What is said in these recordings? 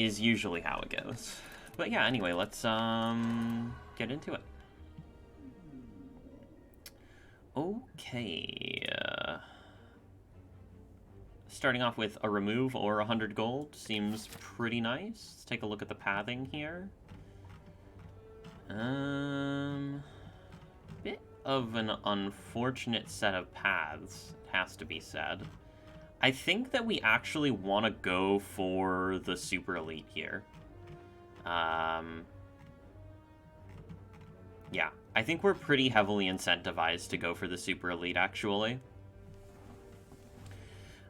is usually how it goes. But yeah, anyway, let's get into it. Okay. Starting off with a remove or 100 gold seems pretty nice. Let's take a look at the pathing here. Bit of an unfortunate set of paths, it has to be said. I think that we actually want to go for the super elite here. Yeah, I think we're pretty heavily incentivized to go for the super elite, actually.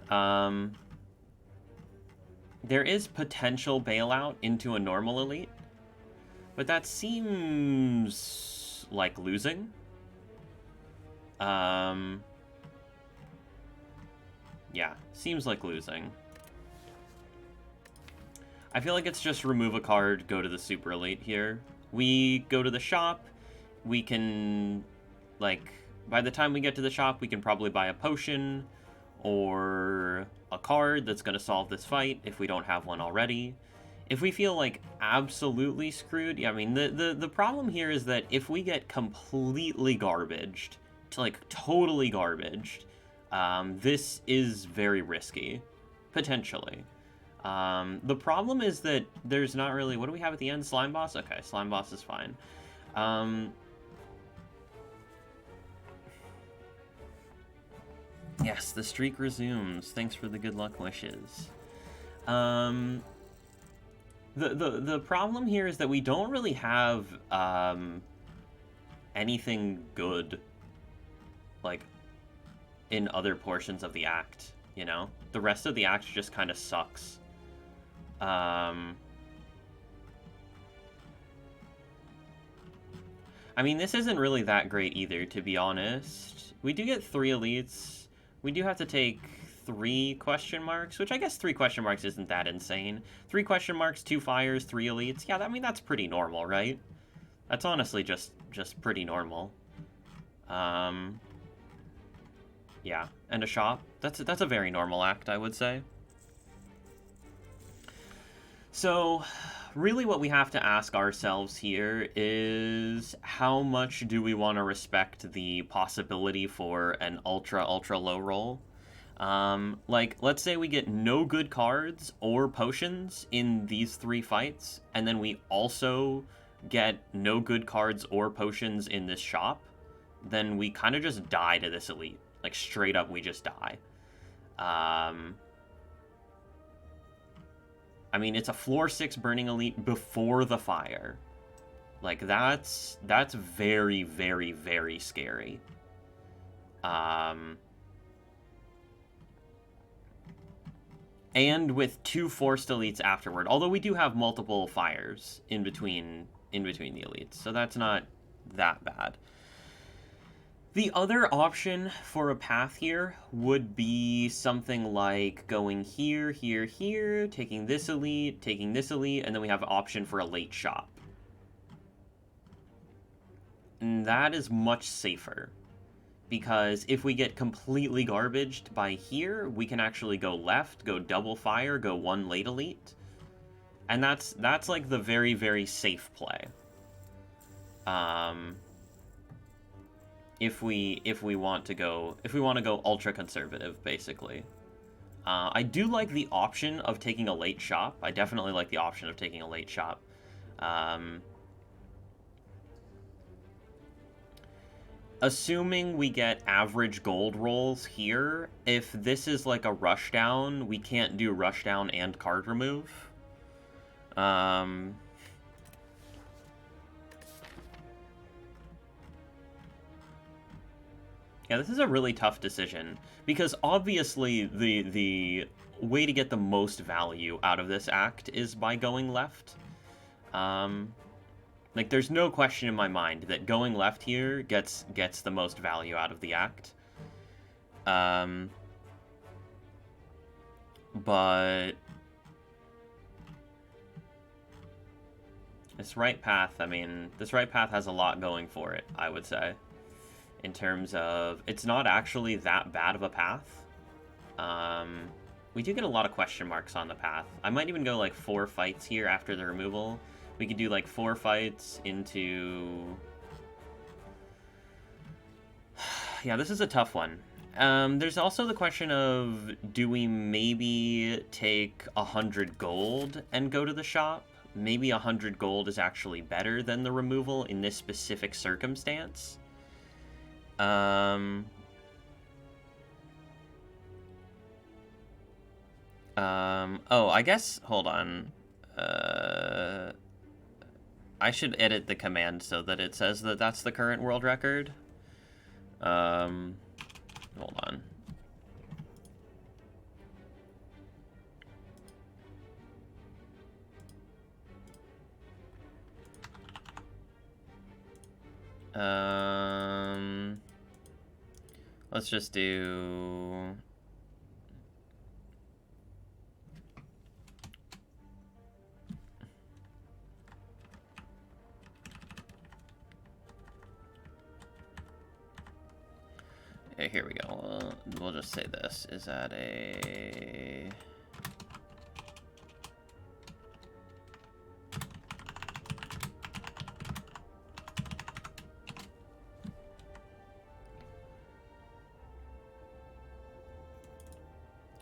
There is potential bailout into a normal elite, but that seems like losing. Yeah, seems like losing. I feel like it's just remove a card, go to the super elite here. We go to the shop, we can, like, by the time we get to the shop, we can probably buy a potion or a card that's going to solve this fight if we don't have one already. If we feel, like, absolutely screwed, yeah, I mean, the problem here is that if we get completely garbaged, like, totally garbaged, this is very risky, potentially. The problem is that there's not really... What do we have at the end? Slime Boss? Okay, Slime Boss is fine. Yes, the streak resumes. Thanks for the good luck wishes. The problem here is that we don't really have anything good, like, in other portions of the act, you know? The rest of the act just kind of sucks. I mean, this isn't really that great either, to be honest. We do get 3 elites. We do have to take 3 question marks, which I guess 3 question marks isn't that insane. 3 question marks, 2 fires, 3 elites. Yeah, I mean, that's pretty normal, right? That's honestly just pretty normal. Yeah, and a shop. That's a very normal act, I would say. So, really what we have to ask ourselves here is how much do we want to respect the possibility for an ultra low roll? Like, let's say we get no good cards or potions in these 3 fights, and then we also get no good cards or potions in this shop, then we kind of just die to this elite. Like, straight up, we just die. I mean, it's a floor 6 burning elite before the fire. Like, that's very, very, very scary. And with 2 forced elites afterward. Although we do have multiple fires in between the elites, so that's not that bad. The other option for a path here would be something like going here, here, here, taking this elite, and then we have an option for a late shop. And that is much safer, because if we get completely garbaged by here, we can actually go left, go double fire, go 1 late elite. And that's like the very, very safe play. If we want to go ultra conservative, basically. I do like the option of taking a late shop. I definitely like the option of taking a late shop. Assuming we get average gold rolls here, if this is like a rushdown, we can't do rushdown and card remove. Yeah, this is a really tough decision, because obviously the way to get the most value out of this act is by going left. Like, there's no question in my mind that going left here gets the most value out of the act. But this right path, I mean, this right path has a lot going for it, I would say. In terms of, it's not actually that bad of a path. We do get a lot of question marks on the path. I might even go like 4 fights here after the removal. We could do like 4 fights into... Yeah, this is a tough one. There's also the question of, do we maybe take 100 gold and go to the shop? Maybe 100 gold is actually better than the removal in this specific circumstance. Oh, I guess, hold on. I should edit the command so that it says that that's the current world record. Hold on. Let's just do... Okay, here we go. We'll just say this is at a...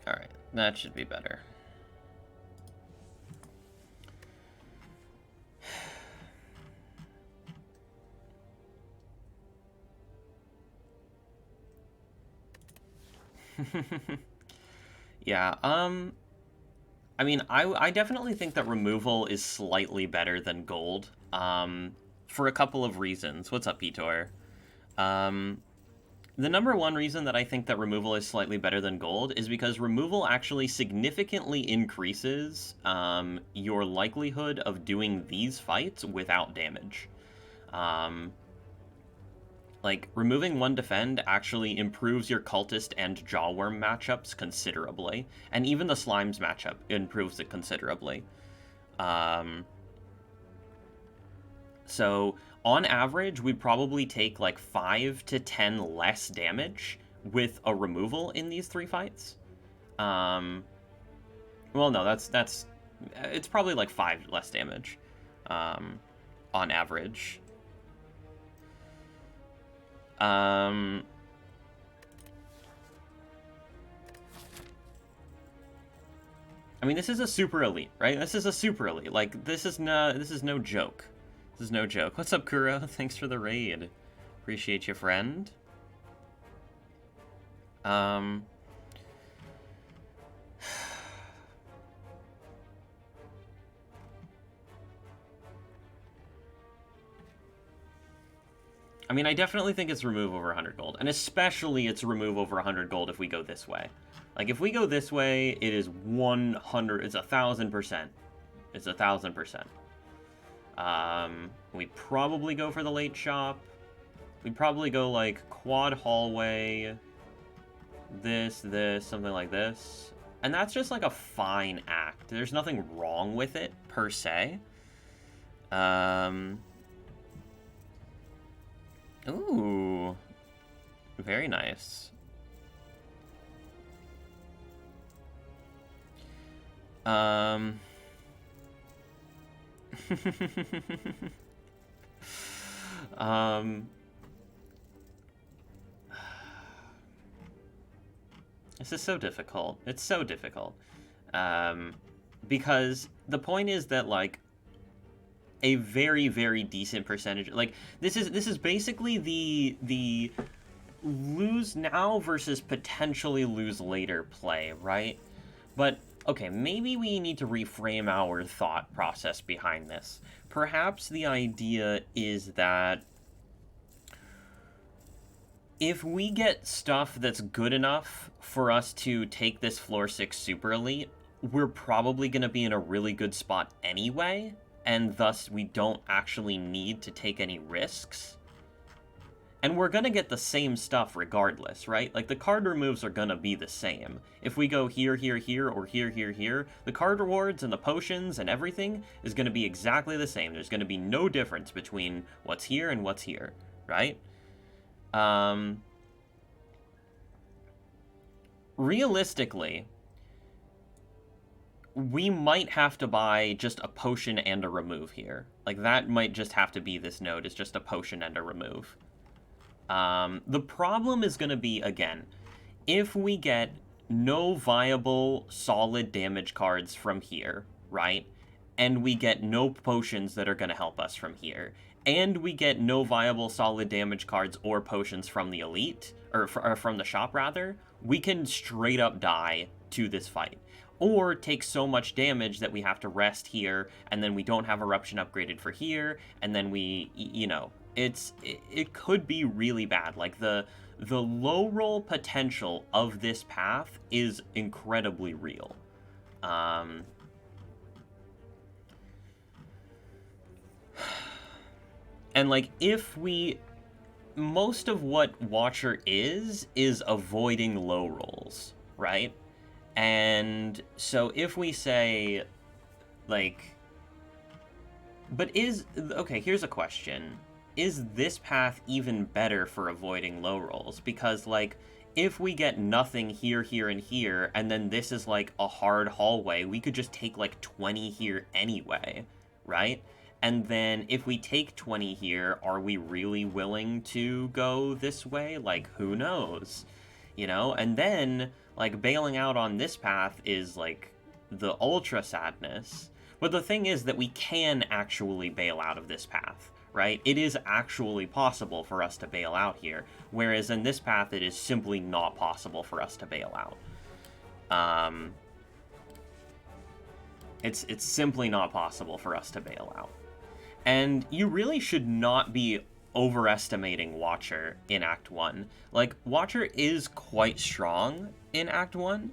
Alright, that should be better. Yeah, I mean, I definitely think that removal is slightly better than gold, for a couple of reasons. What's up, Pitor? The number one reason that I think that removal is slightly better than gold is because removal actually significantly increases your likelihood of doing these fights without damage. Like, removing 1 defend actually improves your cultist and jawworm matchups considerably, and even the slimes matchup improves it considerably. So, on average, we probably take like 5 to 10 less damage with a removal in these 3 fights. Well, no, that's it's probably like 5 less damage, on average. I mean, this is a super elite, right? This is a super elite. Like, this is no joke. This is no joke. What's up, Kuro? Thanks for the raid. Appreciate you, friend. I mean, I definitely think it's remove over 100 gold, and especially it's remove over 100 gold if we go this way. Like, if we go this way, it is 100, it's 1,000%. It's 1,000%. We probably go for the late shop. We'd probably go, like, quad hallway, this, something like this. And that's just, like, a fine act. There's nothing wrong with it, per se. Ooh. Very nice. This is so difficult. It's so difficult. Because the point is that, like, a very, very decent percentage, like, this is basically the lose now versus potentially lose later play, right? But okay, maybe we need to reframe our thought process behind this. Perhaps the idea is that if we get stuff that's good enough for us to take this floor 6 super elite, we're probably going to be in a really good spot anyway, and thus we don't actually need to take any risks. And we're going to get the same stuff regardless, right? Like, the card removes are going to be the same. If we go here, here, here, or here, here, here, the card rewards and the potions and everything is going to be exactly the same. There's going to be no difference between what's here and what's here, right? Realistically, we might have to buy just a potion and a remove here. Like, that might just have to be this node, is just a potion and a remove. The problem is going to be, again, if we get no viable solid damage cards from here, right? And we get no potions that are going to help us from here, and we get no viable solid damage cards or potions from the elite, or from the shop rather, we can straight up die to this fight. Or take so much damage that we have to rest here, and then we don't have Eruption upgraded for here, and then we, you know, it could be really bad. Like, the low roll potential of this path is incredibly real. And, like, if we... Most of what Watcher is avoiding low rolls, right? And so if we say, like... But is... Okay, here's a question. Is this path even better for avoiding low rolls? Because, like, if we get nothing here, here, and here, and then this is, like, a hard hallway, we could just take, like, 20 here anyway, right? And then if we take 20 here, are we really willing to go this way? Like, who knows? You know? And then, like, bailing out on this path is, like, the ultra sadness. But the thing is that we can actually bail out of this path, right? It is actually possible for us to bail out here, whereas in this path it is simply not possible for us to bail out. It's simply not possible for us to bail out. And you really should not be overestimating Watcher in Act 1. Like, Watcher is quite strong in Act 1.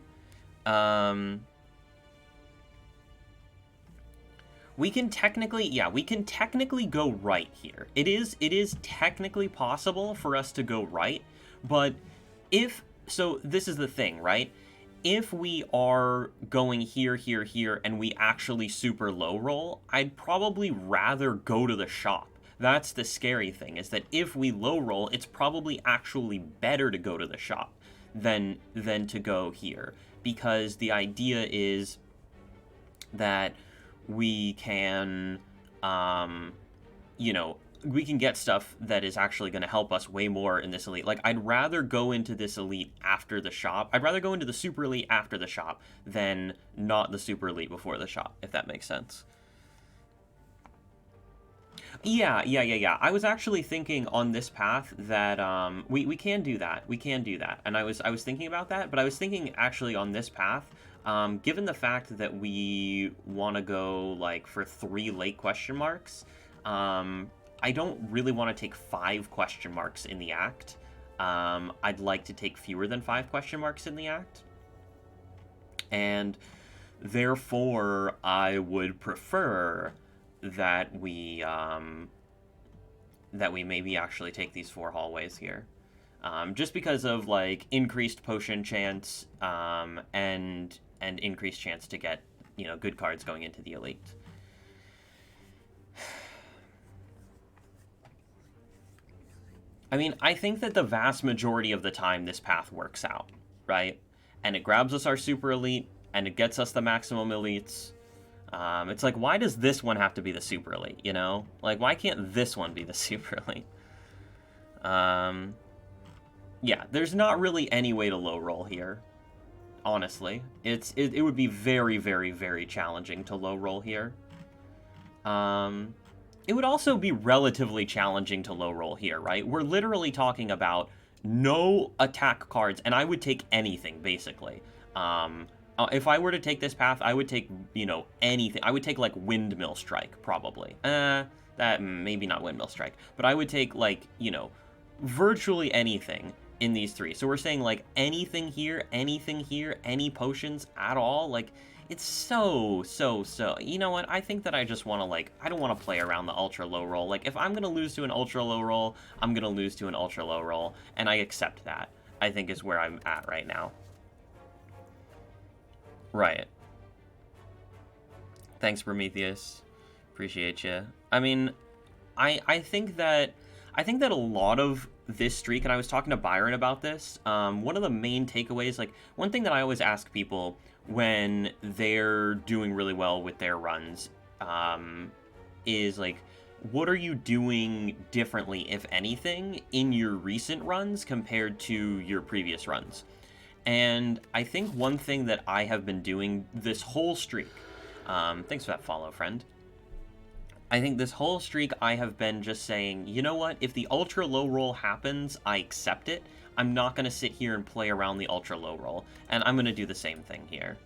We can technically go right here. It is technically possible for us to go right, but so this is the thing, right? If we are going here, here, here, and we actually super low roll, I'd probably rather go to the shop. That's the scary thing, is that if we low roll, it's probably actually better to go to the shop than to go here. Because the idea is that we can, you know, we can get stuff that is actually going to help us way more in this elite. Like, I'd rather go into this elite after the shop. I'd rather go into the super elite after the shop than not the super elite before the shop, if that makes sense. Yeah. I was actually thinking on this path that we can do that. We can do that. And I was thinking about that, but I was thinking actually on this path, given the fact that we want to go, like, for 3 late question marks, I don't really want to take 5 question marks in the act. I'd like to take fewer than 5 question marks in the act. And therefore, I would prefer that we maybe actually take these 4 hallways here. Just because of, like, increased potion chance, and increased chance to get, you know, good cards going into the elite. I mean, I think that the vast majority of the time this path works out, right? And it grabs us our super elite, and it gets us the maximum elites. It's like, why does this one have to be the super elite, you know? Like, why can't this one be the super elite? Yeah, there's not really any way to low roll here, honestly. It would be very, very, very challenging to low roll here. It would also be relatively challenging to low roll here, right? We're literally talking about no attack cards, and I would take anything, basically. If I were to take this path, I would take, you know, anything. I would take, like, Windmill Strike, probably. Maybe not Windmill Strike. But I would take, like, you know, virtually anything in these 3. So we're saying, like, anything here, any potions at all. Like, it's so... You know what? I think that I just want to, like... I don't want to play around the ultra low roll. Like, if I'm going to lose to an ultra low roll, I'm going to lose to an ultra low roll. And I accept that, I think, is where I'm at right now. Right. Thanks, Prometheus. Appreciate you. I mean, I think that a lot of this streak, and I was talking to Byron about this, one of the main takeaways, like, one thing that I always ask people when they're doing really well with their runs, is like, what are you doing differently, if anything, in your recent runs compared to your previous runs? And I think one thing that I have been doing this whole streak, thanks for that follow, friend. I think this whole streak I have been just saying, you know what, if the ultra low roll happens, I accept it. I'm not going to sit here and play around the ultra low roll, and I'm going to do the same thing here.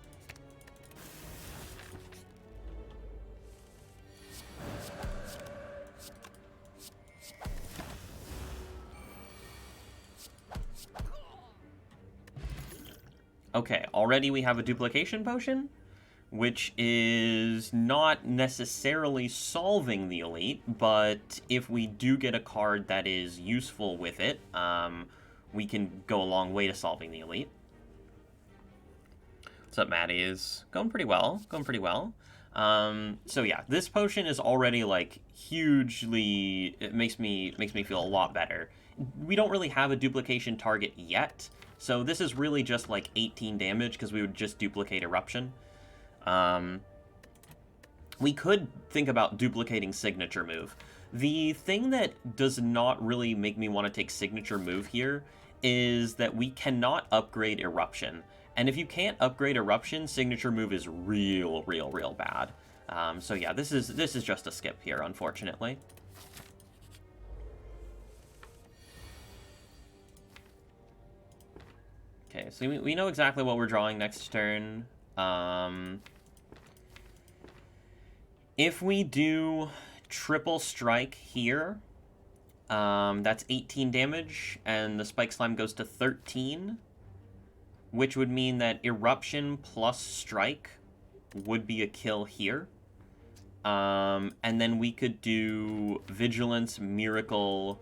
Okay, already we have a duplication potion, which is not necessarily solving the elite, but if we do get a card that is useful with it, we can go a long way to solving the elite. What's up, Maddie? Is going pretty well. Going pretty well. So yeah, this potion is already like hugely. It makes me feel a lot better. We don't really have a duplication target yet, so this is really just like 18 damage because we would just duplicate eruption. We could think about duplicating signature move. The thing that does not really make me want to take signature move here is that we cannot upgrade eruption. And if you can't upgrade eruption, signature move is real bad. So yeah, this is just a skip here, unfortunately. Okay, so we know exactly what we're drawing next turn. If we do triple strike here, that's 18 damage, and the spike slime goes to 13, which would mean that eruption plus strike would be a kill here. And then we could do vigilance, miracle,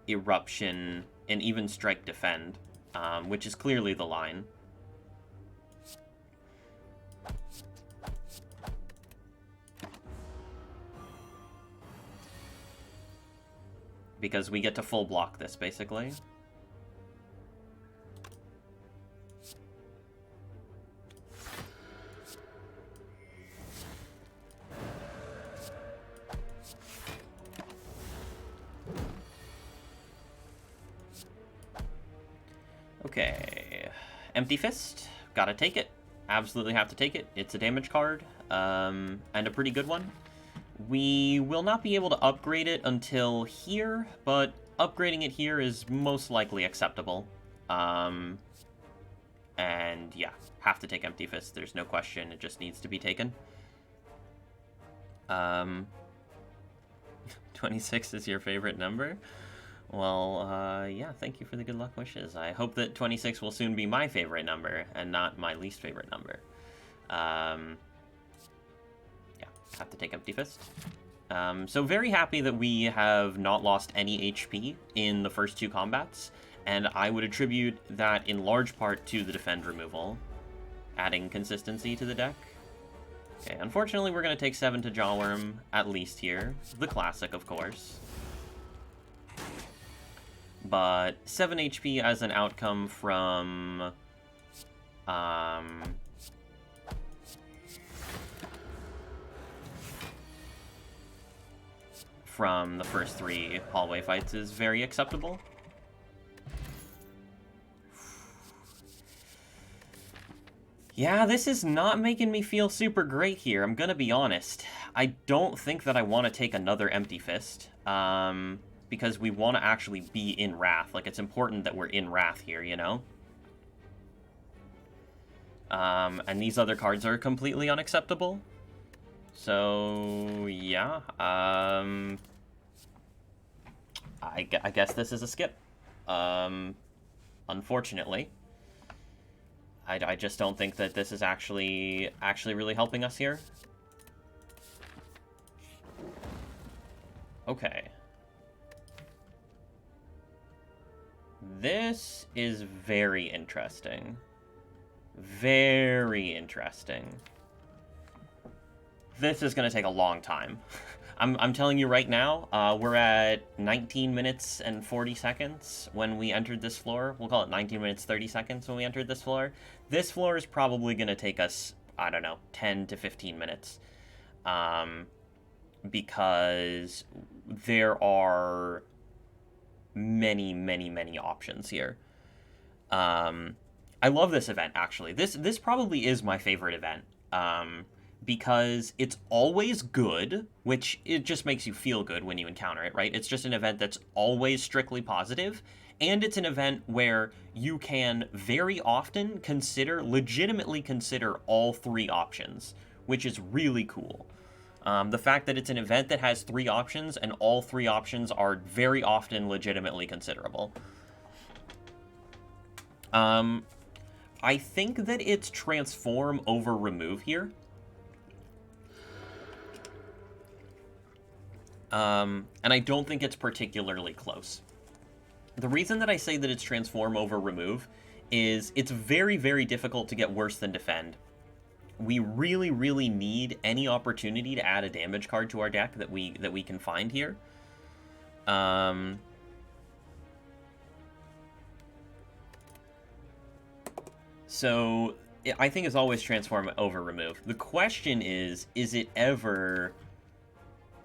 eruption, and even strike defend, which is clearly the line. Because we get to full block this, basically. Okay. Empty Fist. Gotta take it. Absolutely have to take it. It's a damage card, and a pretty good one. We will not be able to upgrade it until here, but upgrading it here is most likely acceptable. And yeah, have to take Empty Fist. There's no question. It just needs to be taken. 26 is your favorite number? Well, yeah, thank you for the good luck wishes. I hope that 26 will soon be my favorite number and not my least favorite number. Have to take Empty Fist. So very happy that we have not lost any HP in the first two combats, and I would attribute that in large part to the defend removal, adding consistency to the deck. Okay, unfortunately we're going to take 7 to Jawworm, at least here. The classic, of course. But 7 HP as an outcome from... from the first 3 hallway fights is very acceptable. Yeah, this is not making me feel super great here, I'm gonna be honest. I don't think that I want to take another Empty Fist, because we want to actually be in Wrath. Like, it's important that we're in Wrath here, you know? And these other cards are completely unacceptable. So, yeah, I guess this is a skip. Unfortunately. I just don't think that this is actually really helping us here. Okay. This is very interesting. Very interesting. This is going to take a long time. I'm telling you right now, we're at 19 minutes and 40 seconds when we entered this floor. We'll call it 19 minutes 30 seconds when we entered this floor. This floor is probably going to take us, I don't know, 10 to 15 minutes. Because there are many, many, many options here. I love this event, actually. This probably is my favorite event. Because it's always good, which it just makes you feel good when you encounter it, right? It's just an event that's always strictly positive, and it's an event where you can very often legitimately consider all three options, which is really cool. The fact that it's an event that has three options, and all three options are very often legitimately considerable. I think that it's transform over remove here. And I don't think it's particularly close. The reason that I say that it's transform over remove is it's very, very difficult to get worse than defend. We really, really need any opportunity to add a damage card to our deck that we can find here. So I think it's always transform over remove. The question is it ever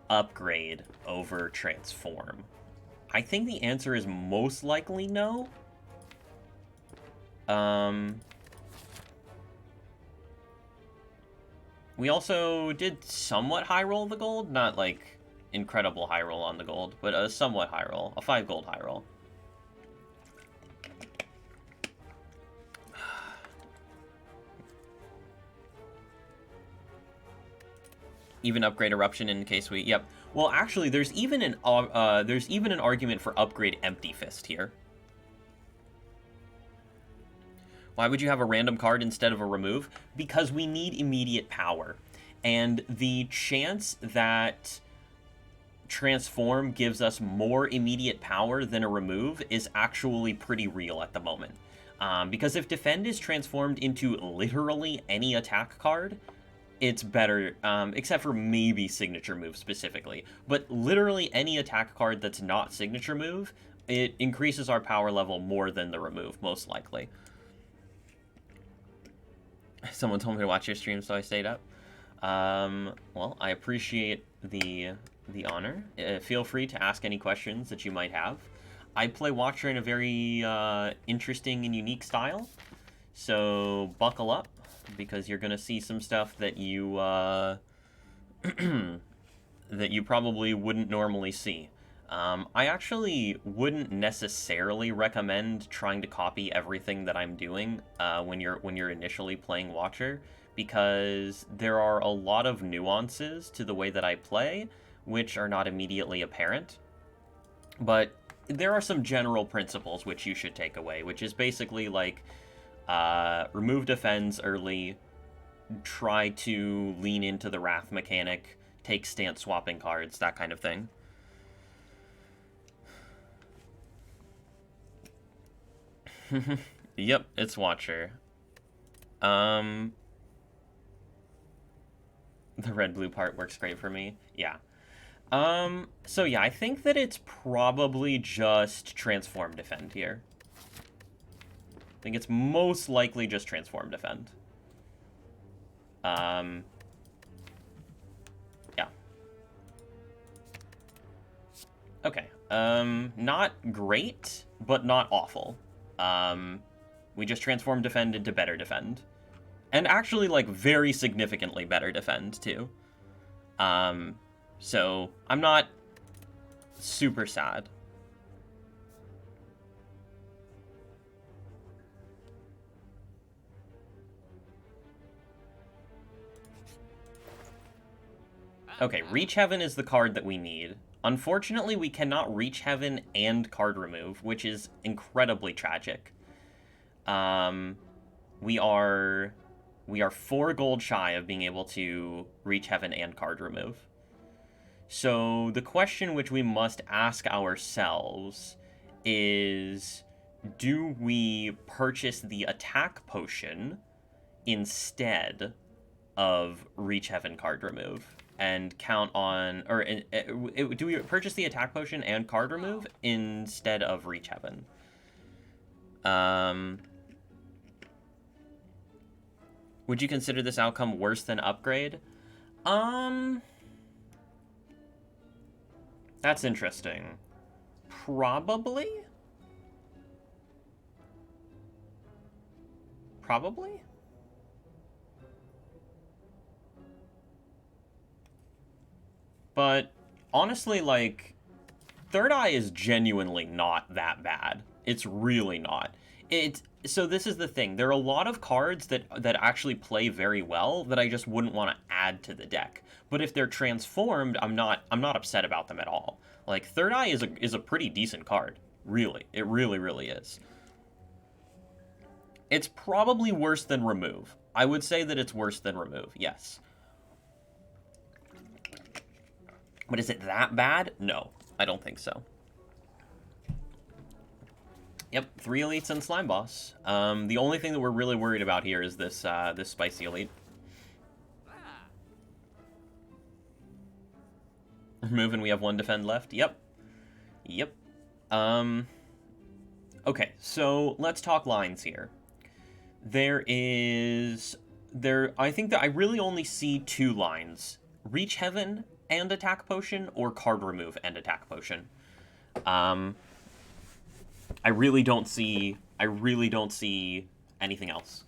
upgrade over transform? I think the answer is most likely no. We also did somewhat high roll the gold, not like incredible high roll on the gold, but a somewhat high roll, a 5 gold high roll. Even upgrade eruption in case we... Yep. Well, actually, there's even an argument for upgrade empty fist here. Why would you have a random card instead of a remove? Because we need immediate power. And the chance that transform gives us more immediate power than a remove is actually pretty real at the moment. Because if defend is transformed into literally any attack card, it's better, except for maybe signature move specifically. But literally any attack card that's not signature move, it increases our power level more than the remove, most likely. Someone told me to watch your stream, so I stayed up. Well, I appreciate the honor. Feel free to ask any questions that you might have. I play Watcher in a very interesting and unique style, so buckle up, because you're gonna see some stuff that you that you probably wouldn't normally see. I actually wouldn't necessarily recommend trying to copy everything that I'm doing when you're initially playing Watcher, because there are a lot of nuances to the way that I play which are not immediately apparent. But there are some general principles which you should take away, which is basically like remove defense early, try to lean into the Wrath mechanic, take stance swapping cards, that kind of thing. Yep, it's Watcher. The red-blue part works great for me. Yeah. So yeah, I think that it's probably just Transform Defend here. I think it's most likely just Transform Defend. Yeah. Okay. Not great, but not awful. We just Transform Defend into Better Defend. And actually, like, very significantly better Defend, too. So, I'm not super sad. Okay, Reach Heaven is the card that we need. Unfortunately, we cannot Reach Heaven and card remove, which is incredibly tragic. We are 4 gold shy of being able to Reach Heaven and card remove. So the question which we must ask ourselves is, do we purchase the attack potion instead of Reach Heaven card remove? and count on, or do we purchase the attack potion and card remove instead of Reach Heaven? Would you consider this outcome worse than upgrade? That's interesting. Probably? Probably? But honestly, like, Third Eye is genuinely not that bad. It's really not. So this is the thing. There are a lot of cards that actually play very well that I just wouldn't want to add to the deck. But if they're transformed, I'm not upset about them at all. Like, Third Eye is a pretty decent card. Really. It really, really is. It's probably worse than Remove. I would say that it's worse than Remove, yes. But is it that bad? No, I don't think so. Yep, 3 elites and Slime Boss. The only thing that we're really worried about here is this this Spicy Elite. Remove and we have 1 defend left. Yep. Yep. Okay, so let's talk lines here. I think that I really only see 2 lines. Reach Heaven and Attack Potion, or Card Remove and Attack Potion. I really don't see anything else.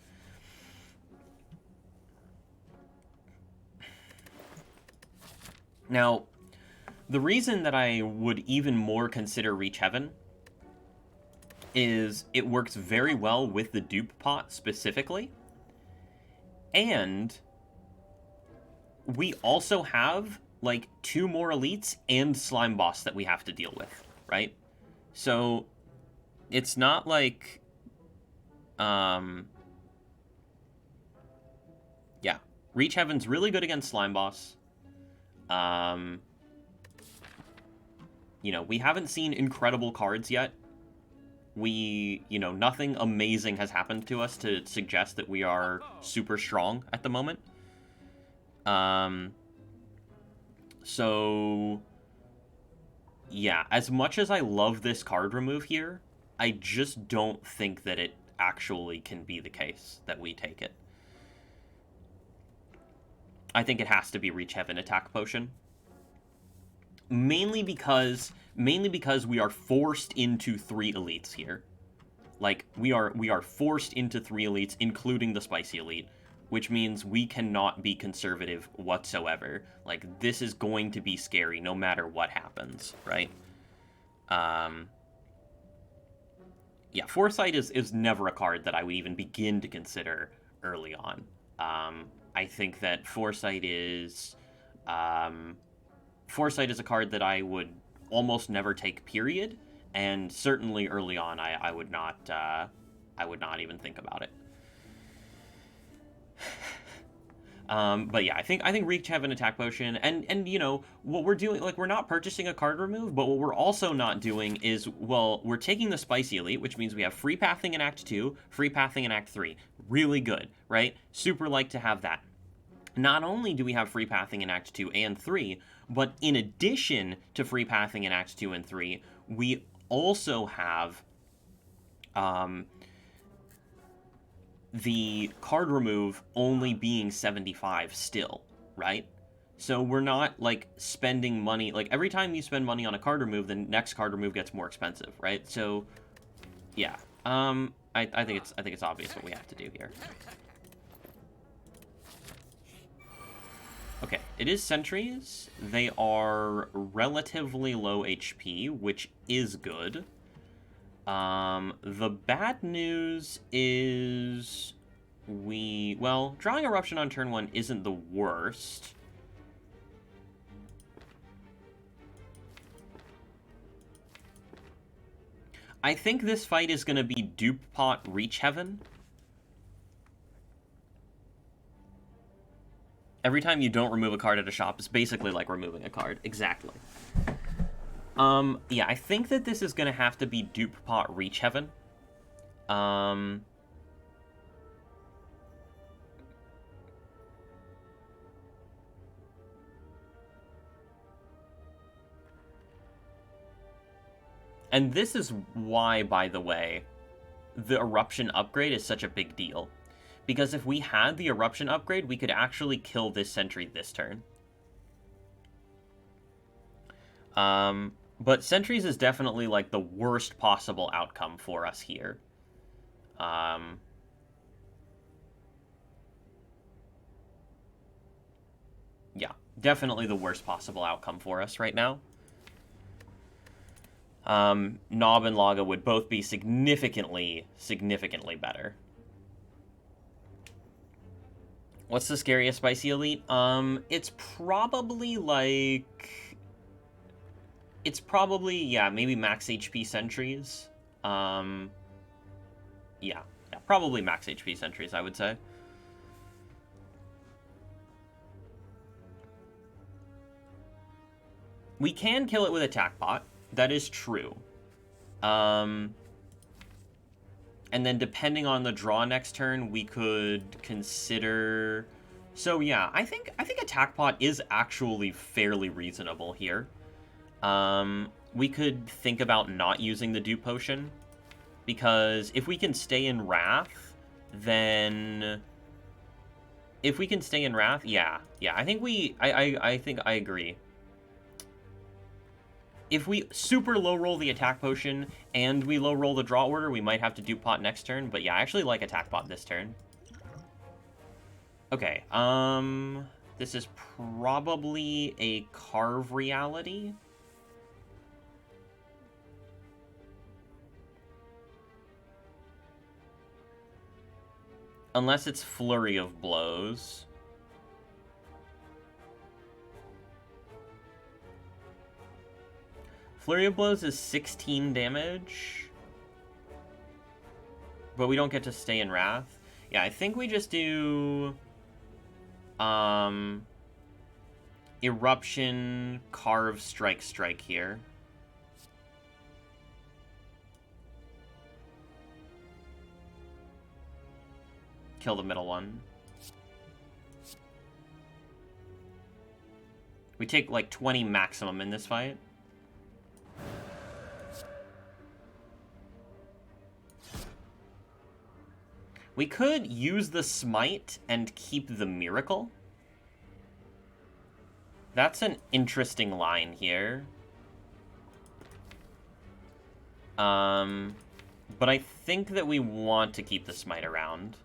Now, the reason that I would even more consider Reach Heaven is it works very well with the dupe pot specifically, and we also have like 2 more elites and Slime Boss that we have to deal with, right? So it's not like yeah, Reach Heaven's really good against Slime Boss. You know, we haven't seen incredible cards yet. Nothing amazing has happened to us to suggest that we are super strong at the moment. So yeah, as much as I love this card remove here, I just don't think that it actually can be the case that we take it. I think it has to be Reach Heaven Attack Potion. Mainly because we are forced into 3 elites here. Like, we are forced into 3 elites, including the Spicy Elite, which means we cannot be conservative whatsoever. Like, this is going to be scary no matter what happens, right? Yeah, Foresight is never a card that I would even begin to consider early on. I think that Foresight is a card that I would almost never take, period, and certainly early on I would not even think about it. But yeah, I think Reach Heaven Attack Potion, and you know, what we're doing, like, we're not purchasing a card remove, but what we're also not doing is, well, we're taking the Spicy Elite, which means we have free pathing in Act 2, free pathing in Act 3. Really good, right? Super like to have that. Not only do we have free pathing in Act 2 and 3, but in addition to free pathing in Act 2 and 3, we also have the card remove only being 75 still, right? So we're not, like, spending money. Like, every time you spend money on a card remove, the next card remove gets more expensive, right? So, yeah. I think it's obvious what we have to do here. Okay, it is sentries. They are relatively low HP, which is good. The bad news is drawing Eruption on turn 1 isn't the worst. I think this fight is going to be Dupe Pot Reach Heaven. Every time you don't remove a card at a shop, it's basically like removing a card. Exactly. Yeah, I think that this is going to have to be Dupe Pot Reach Heaven. And this is why, by the way, the eruption upgrade is such a big deal. Because if we had the eruption upgrade, we could actually kill this sentry this turn. But sentries is definitely, like, the worst possible outcome for us here. Yeah, definitely the worst possible outcome for us right now. Nob and Laga would both be significantly better. What's the scariest spicy elite? It's probably like... It's probably, yeah, maybe max HP sentries. Yeah, probably max HP sentries, I would say. We can kill it with attack bot. That is true. And then depending on the draw next turn, we could consider... So yeah, I think attack pot is actually fairly reasonable here. We could think about not using the dupe potion, because if we can stay in Wrath, then... If we can stay in Wrath, yeah, I think I agree. If we super low roll the attack potion and we low roll the draw order, we might have to dupe pot next turn, but yeah, I actually like attack pot this turn. Okay, this is probably a carve reality. Unless it's Flurry of Blows. Flurry of Blows is 16 damage. But we don't get to stay in Wrath. Yeah, I think we just do... Eruption, Carve, Strike here. Kill the middle one. We take like 20 maximum in this fight. We could use the smite and keep the miracle. That's an interesting line here. But I think that we want to keep the smite around.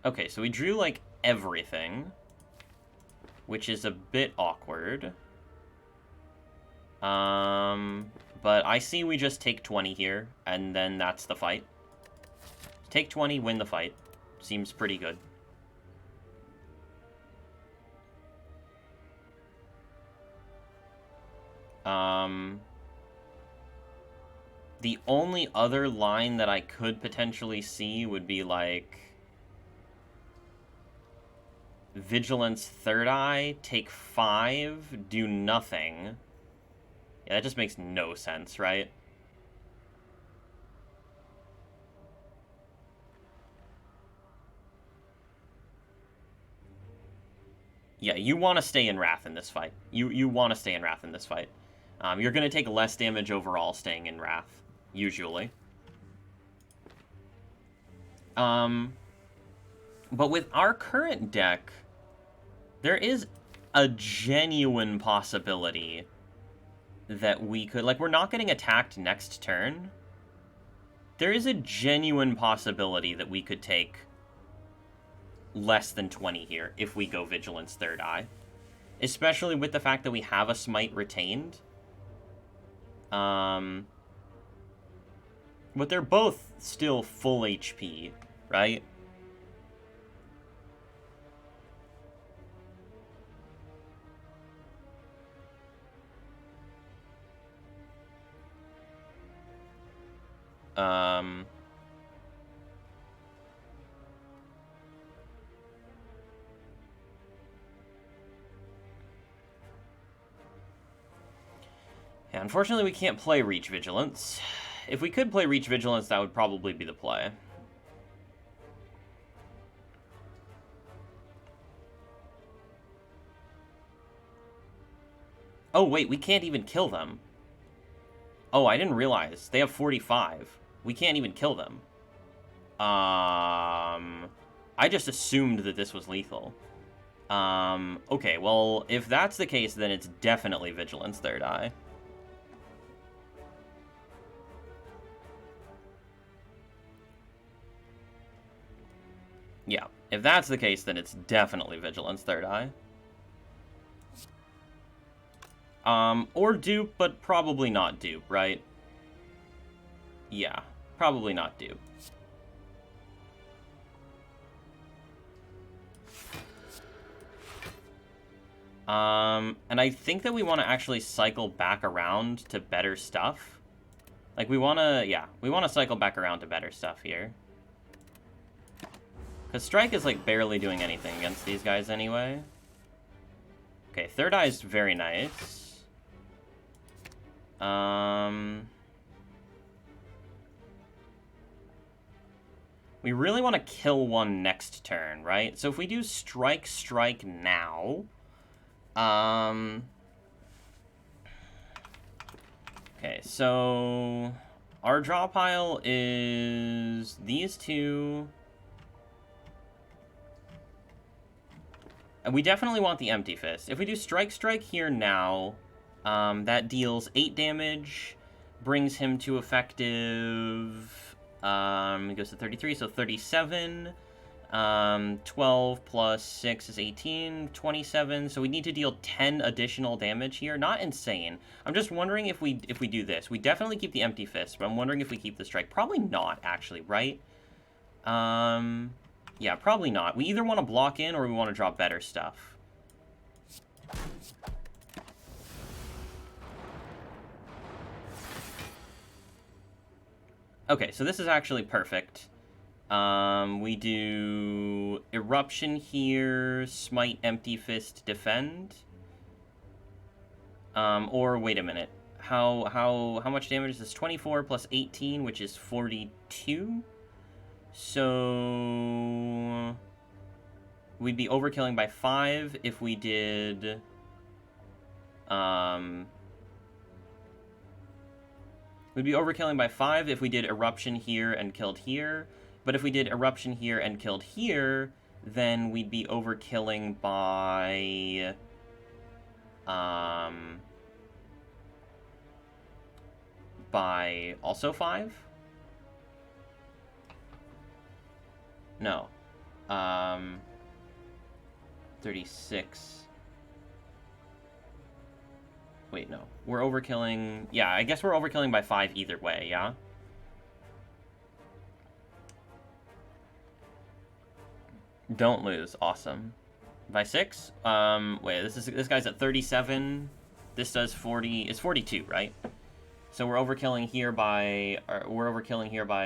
Okay, so we drew, like, everything, which is a bit awkward. But I see we just take 20 here, and then that's the fight. Take 20, win the fight. Seems pretty good. The only other line that I could potentially see would be, like... Vigilance, Third Eye, take 5, do nothing. Yeah, that just makes no sense, right? Yeah, you want to stay in Wrath in this fight. You want to stay in Wrath in this fight. You're going to take less damage overall staying in Wrath, usually. But with our current deck, there is a genuine possibility that we could... Like, we're not getting attacked next turn. There is a genuine possibility that we could take less than 20 here if we go Vigilance Third Eye. Especially with the fact that we have a Smite retained. But they're both still full HP, right? Yeah, unfortunately we can't play Reach Vigilance. If we could play Reach Vigilance, that would probably be the play. Oh, wait, we can't even kill them. Oh, I didn't realize. They have 45. We can't even kill them. I just assumed that this was lethal. Okay, well, if that's the case, then it's definitely Vigilance Third Eye. Yeah, if that's the case, then it's definitely Vigilance Third Eye. Or dupe, but probably not dupe, right? Yeah, probably not dupe. And I think that we want to actually cycle back around to better stuff. Like, we want to cycle back around to better stuff here. Because Strike is, like, barely doing anything against these guys anyway. Okay, Third Eye is very nice. We really want to kill one next turn, right? So if we do Strike now... Okay, so... Our draw pile is these two... And we definitely want the Empty Fist. If we do Strike here now, that deals 8 damage, brings him to effective... It goes to 33, so 37. 12 plus 6 is 18, 27. So we need to deal 10 additional damage here. Not insane. I'm just wondering if we do this. We definitely keep the Empty Fist, but I'm wondering if we keep the Strike. Probably not, actually, right? Yeah, probably not. We either want to block in or we want to draw better stuff. Okay, so this is actually perfect. We do Eruption here, Smite, Empty Fist, Defend. Or wait a minute. How much damage is this? 24 plus 18, which is 42. So we'd be overkilling by 5 if we did we'd be overkilling by 5 if we did Eruption here and killed here. But if we did Eruption here and killed here, then we'd be overkilling by... by also 5? No. 36. Wait, no. We're overkilling... Yeah, I guess we're overkilling by 5 either way, yeah? Don't lose. Awesome. By 6? Wait, this guy's at 37. This does 40. It's 42, right? So we're overkilling here by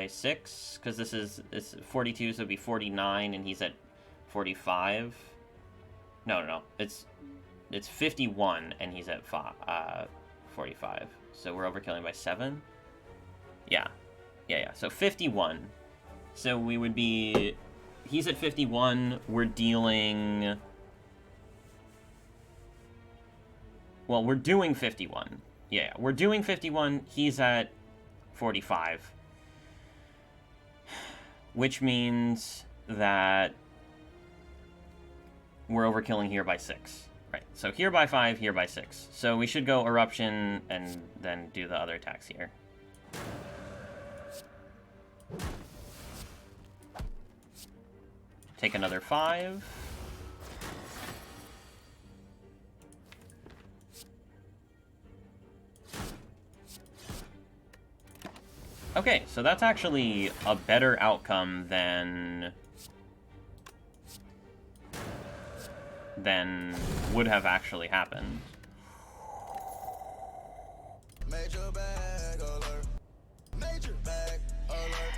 6 because it's 42, so it'd be 49, and he's at 45. No. It's 51, and he's at 45. So we're overkilling by 7. Yeah. So 51. So we would be. He's at 51. We're dealing. Well, we're doing 51. Yeah, we're doing 51. He's at 45. Which means that we're overkilling here by 6. Right, so here by 5, here by 6. So we should go Eruption and then do the other attacks here. Take another 5. Okay, so that's actually a better outcome than would have actually happened. Major bag alert. Major bag alert.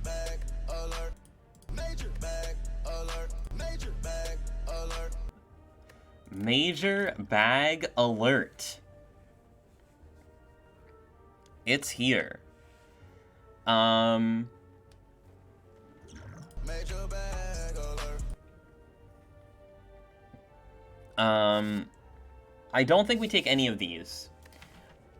Bag alert. Major bag alert. Major bag alert. Major bag alert. It's here. Major bag alert. I don't think we take any of these.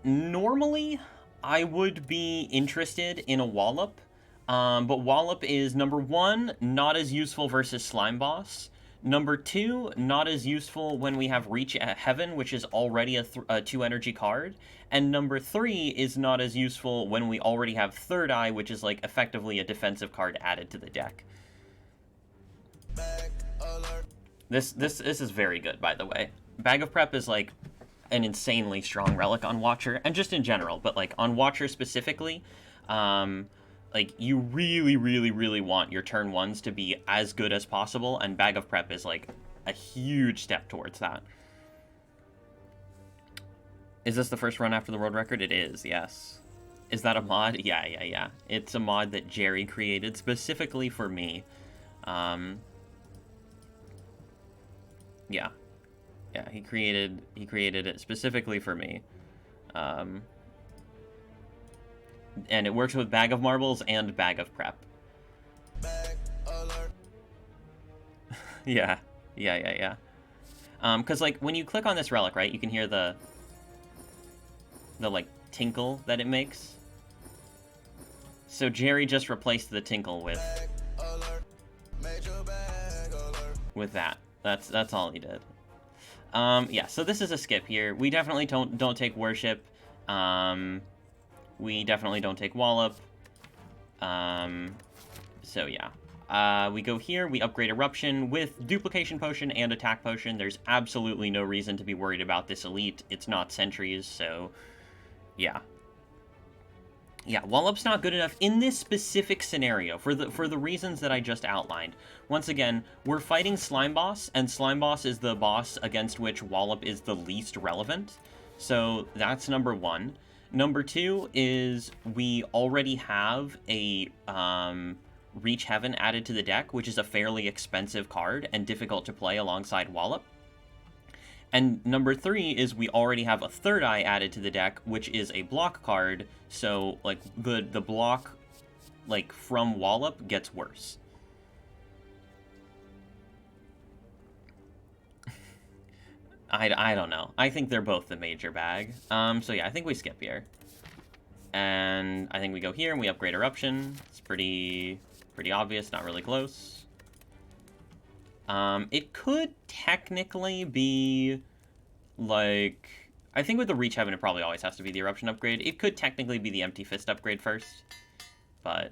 Normally, I would be interested in a Wallop, but Wallop is, number 1, not as useful versus Slime Boss. Number 2, not as useful when we have Reach Heaven, which is already a 2-energy card. And number 3 is not as useful when we already have Third Eye, which is, like, effectively a defensive card added to the deck. This is very good, by the way. Bag of Prep is, like, an insanely strong relic on Watcher, and just in general, but, like, on Watcher specifically, like, you really, really, really want your turn 1s to be as good as possible, and Bag of Prep is, like, a huge step towards that. Is this the first run after the world record? It is, yes. Is that a mod? Yeah. It's a mod that Jerry created specifically for me. Yeah, he created it specifically for me. And it works with Bag of Marbles and Bag of Prep. Yeah. Because, like, when you click on this relic, right, you can hear the like, tinkle that it makes. So Jerry just replaced the tinkle with that. That's all he did. Yeah, so this is a skip here. We definitely don't take Worship. We definitely don't take Wallop. So yeah. We go here, we upgrade Eruption with Duplication Potion and Attack Potion. There's absolutely no reason to be worried about this elite. It's not Sentries, so yeah. Yeah, Wallop's not good enough in this specific scenario for the reasons that I just outlined. Once again, we're fighting Slime Boss, and Slime Boss is the boss against which Wallop is the least relevant. So that's number 1. Number 2 is we already have a Reach Heaven added to the deck, which is a fairly expensive card and difficult to play alongside Wallop. And number 3 is we already have a Third Eye added to the deck, which is a block card, so, like, the block, like, from Wallop gets worse. I don't know. I think they're both the major bag. So yeah, I think we skip here. And I think we go here and we upgrade Eruption. It's pretty obvious, not really close. It could technically be, like, I think with the Reach Heaven, it probably always has to be the Eruption upgrade. It could technically be the Empty Fist upgrade first, but...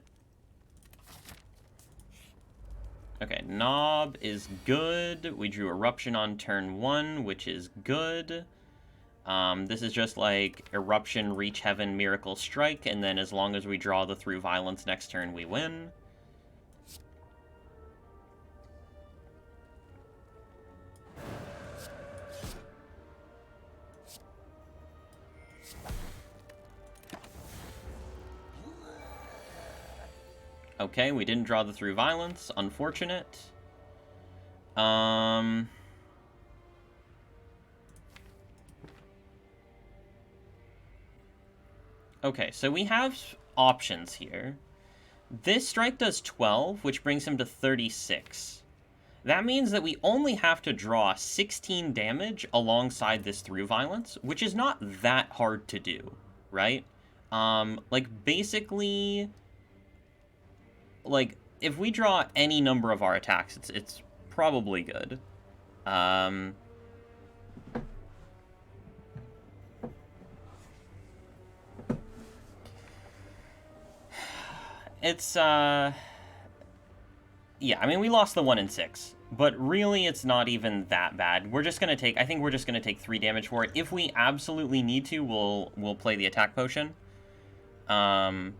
Okay, Knob is good. We drew Eruption on turn 1, which is good. This is just, like, Eruption, Reach Heaven, Miracle Strike, and then as long as we draw the Through Violence next turn, we win. Okay, we didn't draw the Through Violence. Unfortunate. Okay, so we have options here. This strike does 12, which brings him to 36. That means that we only have to draw 16 damage alongside this Through Violence, which is not that hard to do, right? Like, basically... Like, if we draw any number of our attacks, it's probably good. It's, yeah, I mean, we lost the 1 in 6, but really it's not even that bad. We're just gonna take, I think we're just gonna take 3 damage for it. If we absolutely need to, we'll play the Attack Potion. Yeah.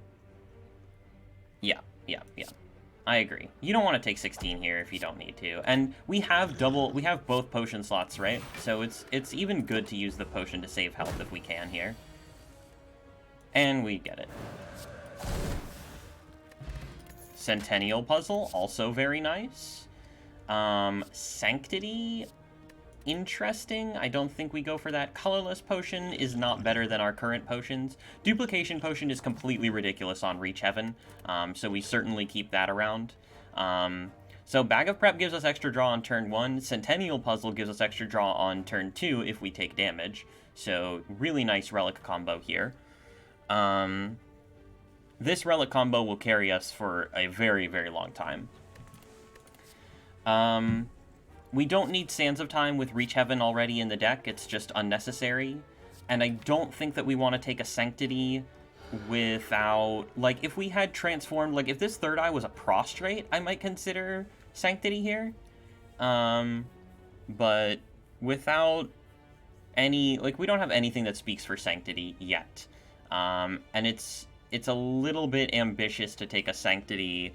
I agree. You don't want to take 16 here if you don't need to. And we have both potion slots, right? So it's even good to use the potion to save health if we can here. And we get it. Centennial Puzzle, also very nice. Sanctity, interesting. I don't think we go for that. Colorless Potion is not better than our current potions. Duplication Potion is completely ridiculous on Reach Heaven, so we certainly keep that around. So Bag of Prep gives us extra draw on turn 1. Centennial Puzzle gives us extra draw on turn 2 if we take damage. So really nice relic combo here. This relic combo will carry us for a very, very long time. We don't need Sands of Time with Reach Heaven already in the deck. It's just unnecessary. And I don't think that we want to take a Sanctity without... Like, if we had transformed... Like, if this third eye was a Prostrate, I might consider Sanctity here. But without any... Like, we don't have anything that speaks for Sanctity yet. And it's a little bit ambitious to take a Sanctity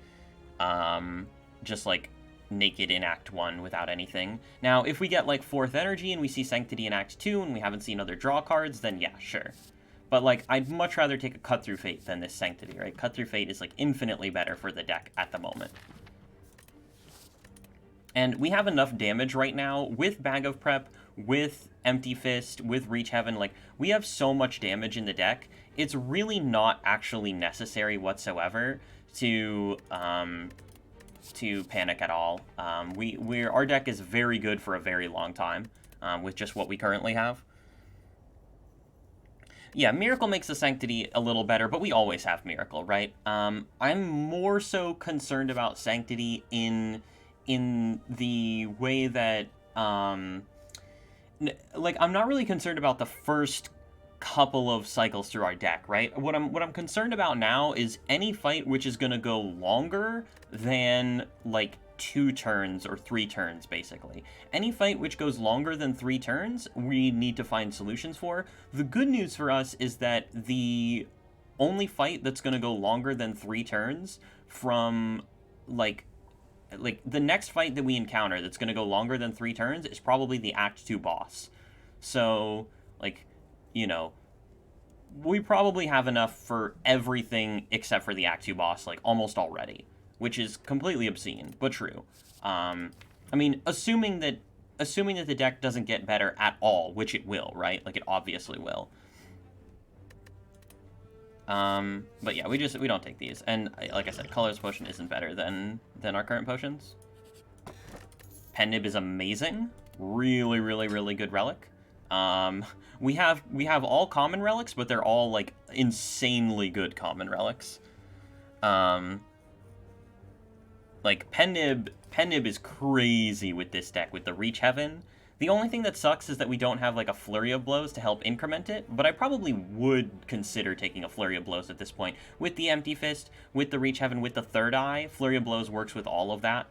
just, like, naked in Act 1 without anything. Now, if we get, like, 4th Energy and we see Sanctity in Act 2 and we haven't seen other draw cards, then yeah, sure. But, like, I'd much rather take a Cut Through Fate than this Sanctity, right? Cut Through Fate is, like, infinitely better for the deck at the moment. And we have enough damage right now with Bag of Prep, with Empty Fist, with Reach Heaven. Like, we have so much damage in the deck, it's really not actually necessary whatsoever to panic at all. Our deck is very good for a very long time with just what we currently have. Yeah, Miracle makes the Sanctity a little better, but we always have Miracle, right? I'm more so concerned about Sanctity in the way that, like, I'm not really concerned about the first couple of cycles through our deck, right? What I'm concerned about now is any fight which is going to go longer than, like, 2 turns or 3 turns, basically. Any fight which goes longer than 3 turns, we need to find solutions for. The good news for us is that the only fight that's going to go longer than 3 turns from, like, the next fight that we encounter that's going to go longer than 3 turns is probably the Act 2 boss. So, like, you know, we probably have enough for everything except for the Act 2 boss, like, almost already, which is completely obscene, but true. I mean, assuming that the deck doesn't get better at all, which it will, right? Like, it obviously will. But yeah, we don't take these. And like I said, Colorless Potion isn't better than our current potions. Pen Nib is amazing. Really, really, really good relic. We have all common relics, but they're all, like, insanely good common relics. Like, Pen Nib is crazy with this deck, with the Reach Heaven. The only thing that sucks is that we don't have, like, a Flurry of Blows to help increment it, but I probably would consider taking a Flurry of Blows at this point. With the Empty Fist, with the Reach Heaven, with the Third Eye, Flurry of Blows works with all of that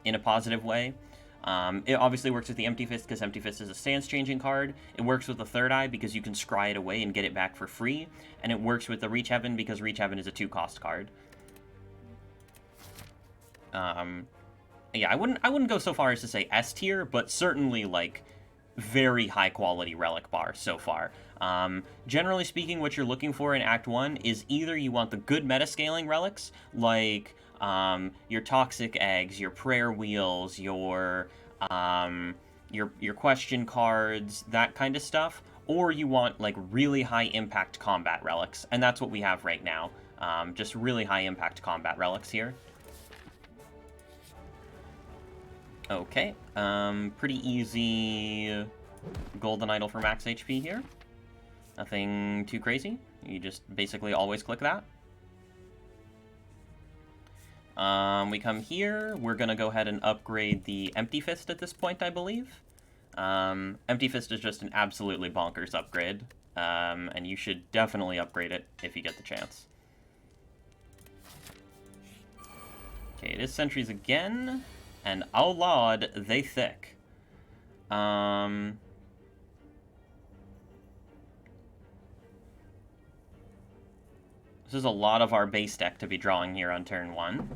in a positive way. It obviously works with the Empty Fist because Empty Fist is a stance-changing card. It works with the Third Eye because you can scry it away and get it back for free. And it works with the Reach Heaven because Reach Heaven is a 2-cost card. Yeah, I wouldn't go so far as to say S tier, but certainly, like, very high-quality relic bar so far. Generally speaking, what you're looking for in Act 1 is either you want the good meta-scaling relics, like your Toxic Eggs, your Prayer Wheels, your question cards, that kind of stuff, or you want, like, really high-impact combat relics, and that's what we have right now. Just really high-impact combat relics here. Okay, pretty easy golden idol for max HP here. Nothing too crazy. You just basically always click that. We come here. We're going to go ahead and upgrade the Empty Fist at this point, I believe. Empty Fist is just an absolutely bonkers upgrade, and you should definitely upgrade it if you get the chance. Okay, it is sentries again. And, oh lord, they thick. This is a lot of our base deck to be drawing here on turn 1.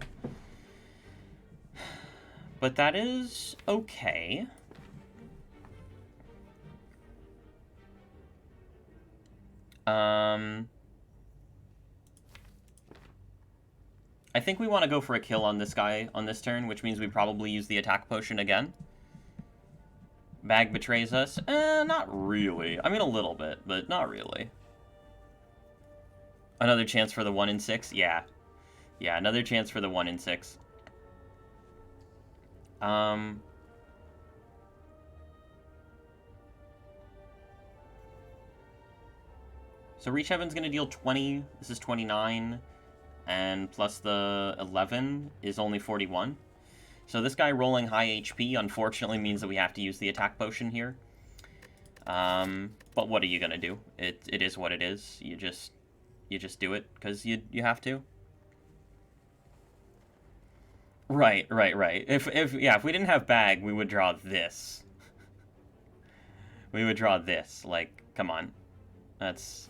But that is okay. I think we want to go for a kill on this guy on this turn, which means we probably use the attack potion again. Bag betrays us. Not really. I mean, a little bit, but not really. Another chance for the 1 in 6? Yeah. Yeah, another chance for the 1 in 6. Um, so Reach Heaven's going to deal 20. This is 29. And plus the 11 is only 41. So this guy rolling high HP unfortunately means that we have to use the attack potion here. But what are you going to do? It is what it is. You just do it because you have to. Right. If we didn't have bag, we would draw this. We would draw this. Like, come on. That's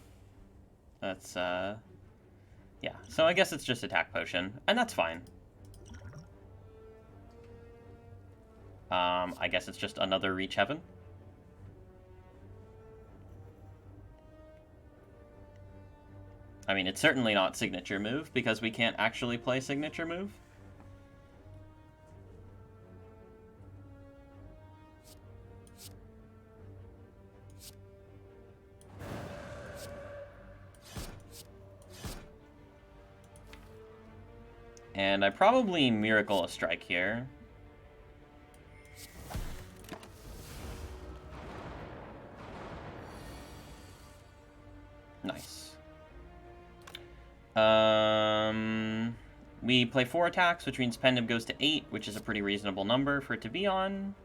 yeah. So I guess it's just attack potion, and that's fine. I guess it's just another Reach Heaven. I mean, it's certainly not signature move because we can't actually play signature move. And I probably Miracle a Strike here. Nice. We play 4 attacks, which means Pendant goes to 8, which is a pretty reasonable number for it to be on.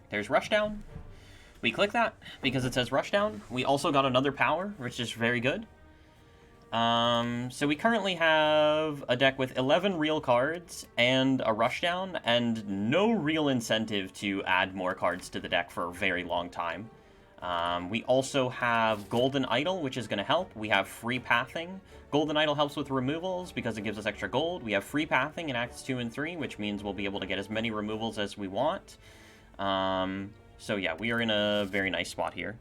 There's Rushdown. We click that because it says Rushdown. We also got another power, which is very good. So we currently have a deck with 11 real cards and a Rushdown, and no real incentive to add more cards to the deck for a very long time. We also have Golden Idol, which is going to help. We have Free Pathing. Golden Idol helps with removals because it gives us extra gold. We have Free Pathing in Acts 2 and 3, which means we'll be able to get as many removals as we want. So yeah, we are in a very nice spot here.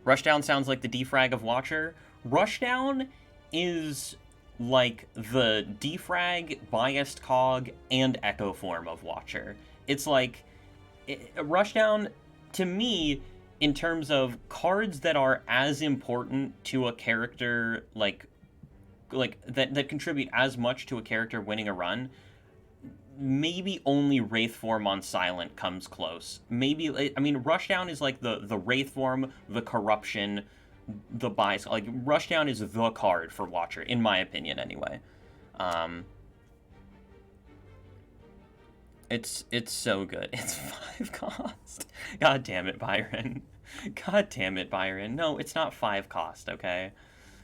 Rushdown sounds like the defrag of Watcher. Rushdown is like the defrag, biased cog, and echo form of Watcher. It's like Rushdown, to me, in terms of cards that are as important to a character, like that contribute as much to a character winning a run. Maybe only Wraith form on Silent comes close. Maybe, I mean, Rushdown is like the Wraith form, the corruption, the bias. Like, Rushdown is the card for Watcher, in my opinion, anyway. It's so good. It's 5 cost. God damn it, Byron. God damn it, Byron. No, it's not 5 cost, okay?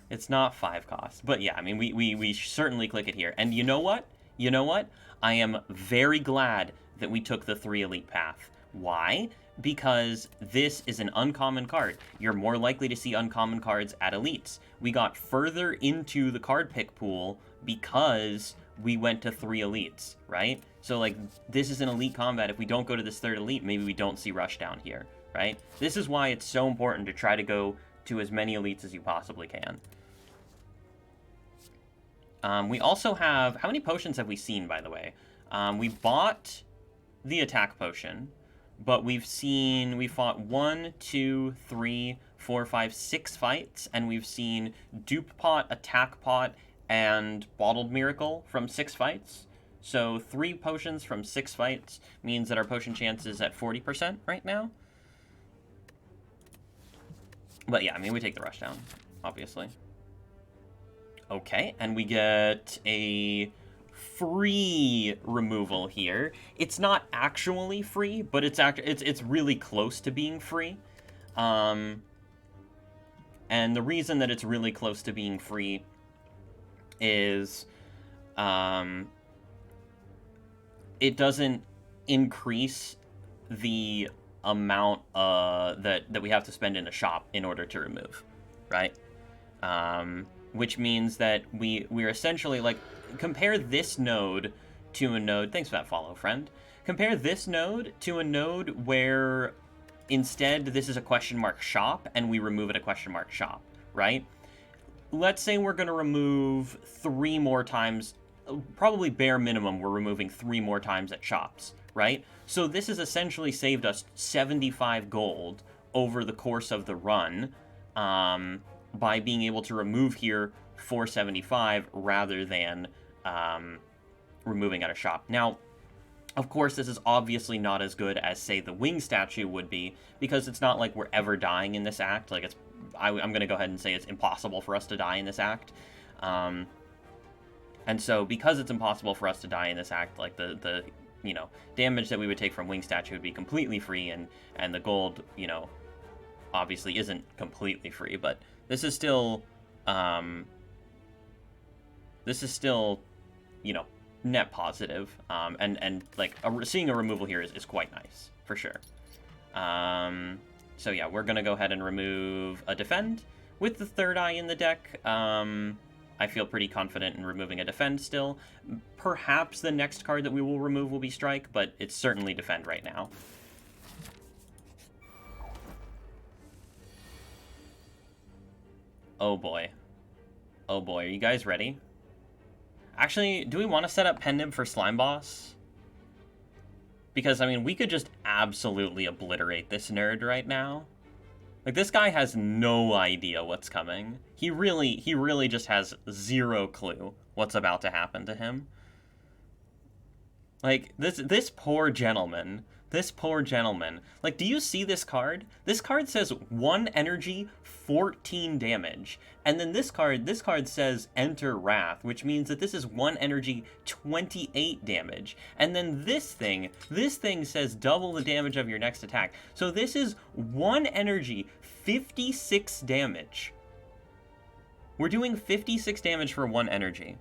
It's not 5 cost. But yeah, I mean, we certainly click it here. And you know what? You know what? I am very glad that we took the 3 elite path. Why? Because this is an uncommon card. You're more likely to see uncommon cards at elites. We got further into the card pick pool because we went to 3 elites, right? So, like, this is an elite combat. If we don't go to this 3rd elite, maybe we don't see Rushdown here, right? This is why it's so important to try to go to as many elites as you possibly can. We also have... How many potions have we seen, by the way? We bought the attack potion, but we fought 1, 2, 3, 4, 5, 6 fights, and we've seen Dupe Pot, Attack Pot, and Bottled Miracle from 6 fights. So 3 potions from 6 fights means that our potion chance is at 40% right now. But yeah, I mean, we take the Rushdown, obviously. Okay, and we get a free removal here. It's not actually free, but it's really close to being free. And the reason that it's really close to being free is it doesn't increase the amount that we have to spend in a shop in order to remove, right? Which means that we're essentially, like, compare this node to a node... Thanks for that follow, friend. Compare this node to a node where instead this is a question mark shop and we remove it a question mark shop, right? Let's say we're going to remove 3 more times, probably bare minimum we're removing 3 more times at shops, right? So this has essentially saved us 75 gold over the course of the run by being able to remove here for 75 rather than removing at a shop. Now, of course, this is obviously not as good as, say, the wing statue would be, because it's not like we're ever dying in this act. Like, I'm going to go ahead and say it's impossible for us to die in this act. And so, because it's impossible for us to die in this act, like, the you know, damage that we would take from wing statue would be completely free, and the gold, you know, obviously isn't completely free, but this is still, you know, net positive, and like, seeing a removal here is quite nice, for sure. So yeah, we're gonna go ahead and remove a defend. With the third eye in the deck, I feel pretty confident in removing a defend still. Perhaps the next card that we will remove will be strike, but it's certainly defend right now. Oh boy. Oh boy, are you guys ready? Actually, do we want to set up Pendib for Slime Boss? Because, I mean, we could just absolutely obliterate this nerd right now. Like, this guy has no idea what's coming. He really just has zero clue what's about to happen to him. Like, this poor gentleman. Like, do you see this card? This card says 1 energy, 14 damage. And then this card says Enter Wrath, which means that this is 1 energy, 28 damage. And then this thing says double the damage of your next attack. So this is 1 energy, 56 damage. We're doing 56 damage for 1 energy.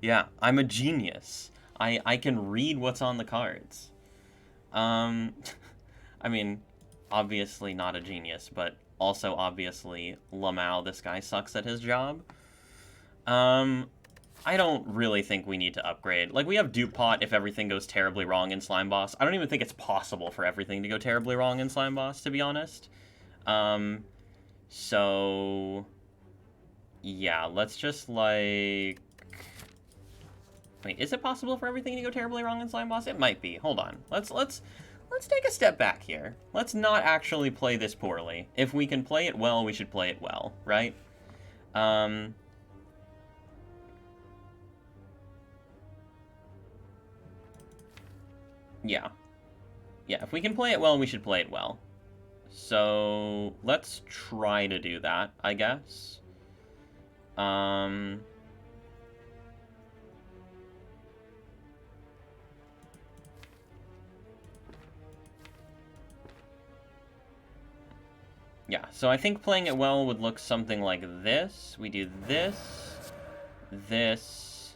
Yeah, I'm a genius. I can read what's on the cards. I mean, obviously not a genius, but also obviously Lamau, this guy sucks at his job. I don't really think we need to upgrade. Like, we have Dupe Pot if everything goes terribly wrong in Slime Boss. I don't even think it's possible for everything to go terribly wrong in Slime Boss, to be honest. So yeah, let's just, like... Wait, is it possible for everything to go terribly wrong in Slime Boss? It might be. Hold on. Let's take a step back here. Let's not actually play this poorly. If we can play it well, we should play it well, right? Yeah. Yeah, if we can play it well, we should play it well. So, let's try to do that, I guess. Yeah, so I think playing it well would look something like this. We do this, this,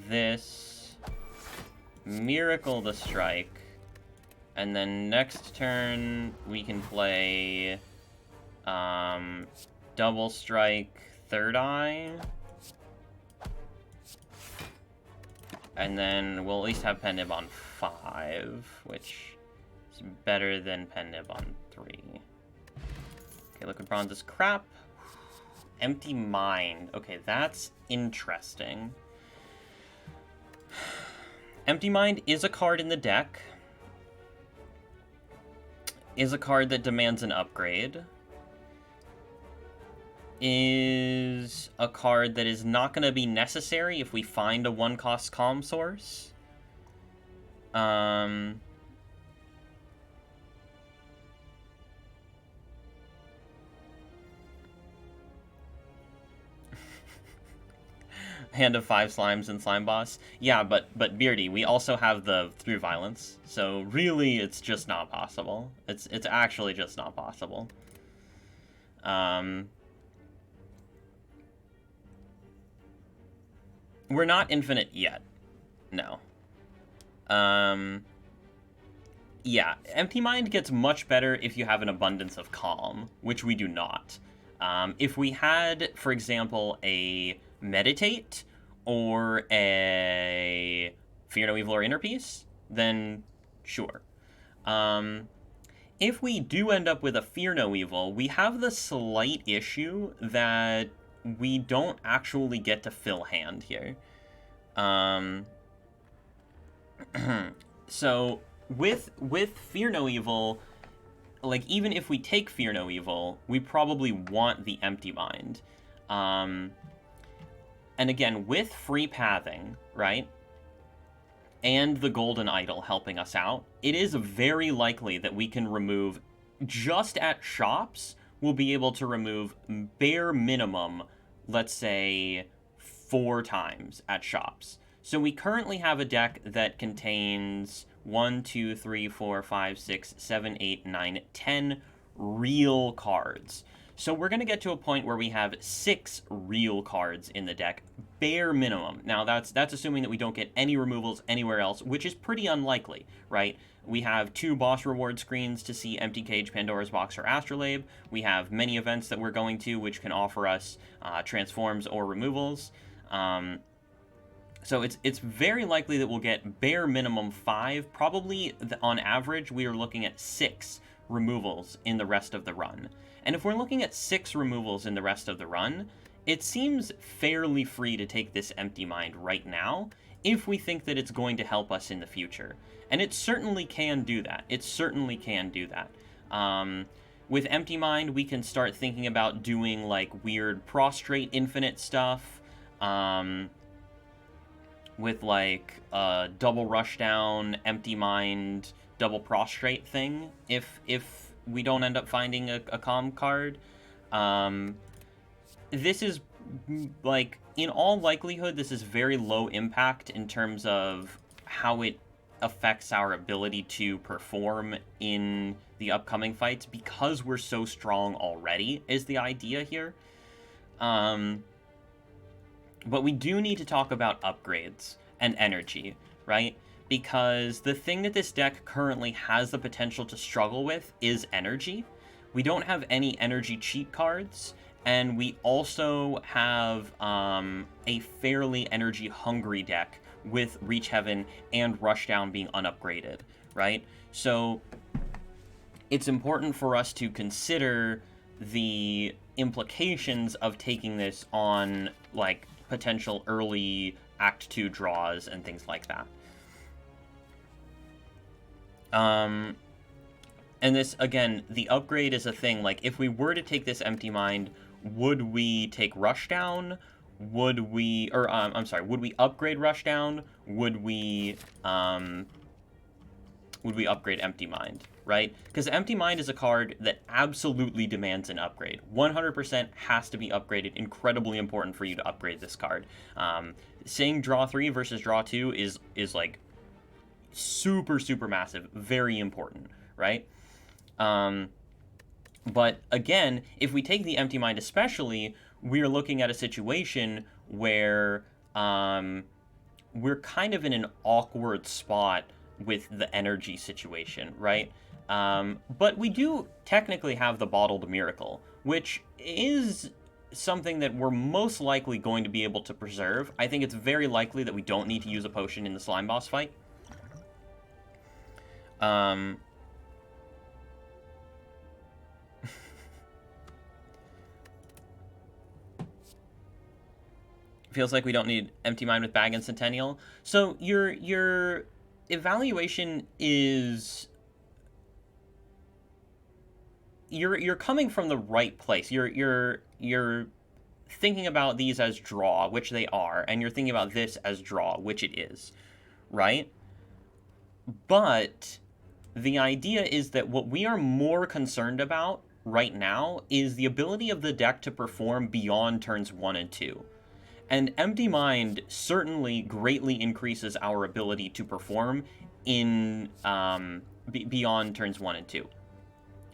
this, Miracle the Strike, and then next turn we can play Double Strike, Third Eye, and then we'll at least have Pendib on 5, which is better than Pendib on 3. Okay, Liquid Bronze is crap. Empty Mind. Okay, that's interesting. Empty Mind is a card in the deck. Is a card that demands an upgrade. Is a card that is not going to be necessary if we find a 1-cost Calm Source. Hand of 5 Slimes and Slime Boss. Yeah, but Beardy, we also have the Through Violence, so really it's just not possible. It's actually just not possible. We're not infinite yet. No. Yeah, Empty Mind gets much better if you have an abundance of Calm, which we do not. If we had, for example, a Meditate or a Fear No Evil or Inner Peace, then sure. If we do end up with a Fear No Evil, we have the slight issue that we don't actually get to fill hand here. So with Fear No Evil, like, even if we take Fear No Evil, we probably want the Empty Mind. And again, with free pathing, right, and the Golden Idol helping us out, it is very likely that we can remove, just at shops, we'll be able to remove bare minimum, let's say, 4 times at shops. So we currently have a deck that contains 1, 2, 3, 4, 5, 6, 7, 8, 9, 10 real cards. So we're going to get to a point where we have 6 real cards in the deck, bare minimum. Now that's assuming that we don't get any removals anywhere else, which is pretty unlikely, right? We have 2 boss reward screens to see Empty Cage, Pandora's Box, or Astrolabe. We have many events that we're going to, which can offer us transforms or removals. So it's very likely that we'll get bare minimum 5. Probably on average, we are looking at 6 removals in the rest of the run. And if we're looking at 6 removals in the rest of the run, it seems fairly free to take this Empty Mind right now if we think that it's going to help us in the future. And it certainly can do that. It certainly can do that. With Empty Mind, we can start thinking about doing, like, weird prostrate infinite stuff. With, like, a double rushdown, Empty Mind, double prostrate thing, if we don't end up finding a calm card. This is, like, in all likelihood, this is very low impact in terms of how it affects our ability to perform in the upcoming fights, because we're so strong already, is the idea here. But we do need to talk about upgrades and energy, right? Because the thing that this deck currently has the potential to struggle with is energy. We don't have any energy cheat cards, and we also have a fairly energy-hungry deck with Reach Heaven and Rushdown being unupgraded, right? So it's important for us to consider the implications of taking this on, like, potential early Act 2 draws and things like that. And this, again, the upgrade is a thing. Like, if we were to take this Empty Mind, would we take Rushdown? Would we, or, I'm sorry, would we upgrade Rushdown? Would we upgrade Empty Mind, right? Because Empty Mind is a card that absolutely demands an upgrade. 100% has to be upgraded. Incredibly important for you to upgrade this card. Saying draw 3 versus draw 2 is like super, super massive. Very important, right? But again, if we take the Empty Mind especially, we're looking at a situation where we're kind of in an awkward spot with the energy situation, right? But we do technically have the Bottled Miracle, which is something that we're most likely going to be able to preserve. I think it's very likely that we don't need to use a potion in the slime boss fight. Feels like we don't need Empty Mind with Bag and Centennial. So your evaluation is, you're coming from the right place. You're thinking about these as draw, which they are, and you're thinking about this as draw, which it is, right? But the idea is that what we are more concerned about right now is the ability of the deck to perform beyond turns 1 and 2. And Empty Mind certainly greatly increases our ability to perform in beyond turns 1 and 2.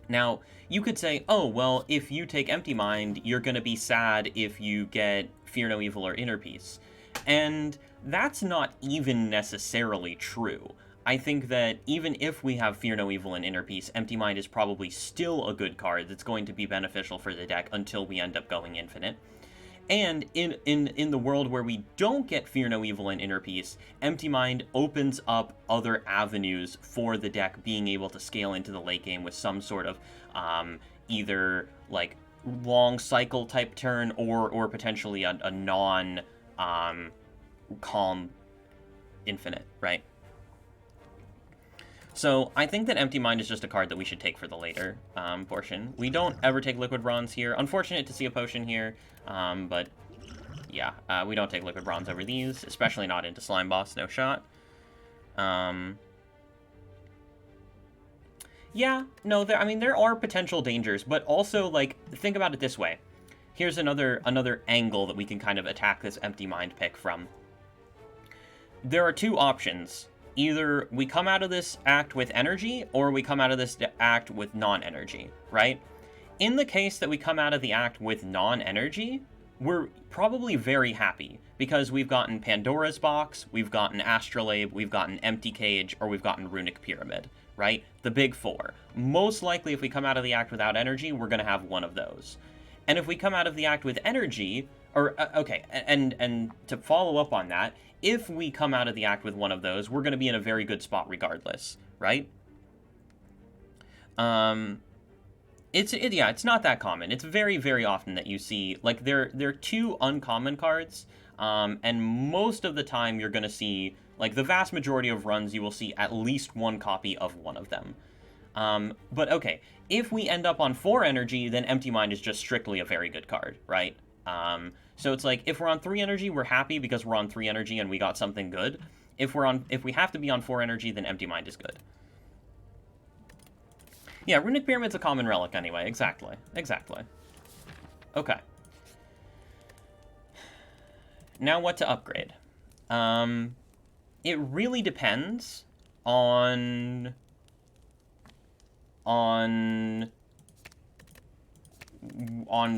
Now, you could say, oh, well, if you take Empty Mind, you're going to be sad if you get Fear No Evil or Inner Peace. And that's not even necessarily true. I think that even if we have Fear No Evil and Inner Peace, Empty Mind is probably still a good card that's going to be beneficial for the deck until we end up going infinite. And in the world where we don't get Fear No Evil and Inner Peace, Empty Mind opens up other avenues for the deck being able to scale into the late game with some sort of either like long cycle type turn or potentially a non calm infinite, right? So I think that Empty Mind is just a card that we should take for the later portion. We don't ever take Liquid Bronze here. Unfortunate to see a potion here, but yeah, we don't take Liquid Bronze over these, especially not into Slime Boss, no shot. Yeah, no, I mean, there are potential dangers, but also, like, think about it this way. Here's another angle that we can kind of attack this Empty Mind pick from. There are two options. Either we come out of this act with energy, or we come out of this act with non-energy, right? In the case that we come out of the act with non-energy, we're probably very happy, because we've gotten Pandora's Box, we've gotten Astrolabe, we've gotten Empty Cage, or we've gotten Runic Pyramid, right? The big four. Most likely, if we come out of the act without energy, we're going to have one of those. And if we come out of the act with energy, or, okay, and to follow up on that, if we come out of the act with one of those, we're going to be in a very good spot regardless, right? It's not that common. It's very, very often that you see, like, they're two uncommon cards, and most of the time you're going to see, like, the vast majority of runs, you will see at least one copy of one of them. But okay, if we end up on 4 energy, then Empty Mind is just strictly a very good card, right? So it's like, if we're on 3 energy, we're happy because we're on 3 energy and we got something good. If we have to be on 4 energy, then Empty Mind is good. Yeah, Runic Pyramid's a common relic anyway, exactly. Okay. Now what to upgrade? It really depends on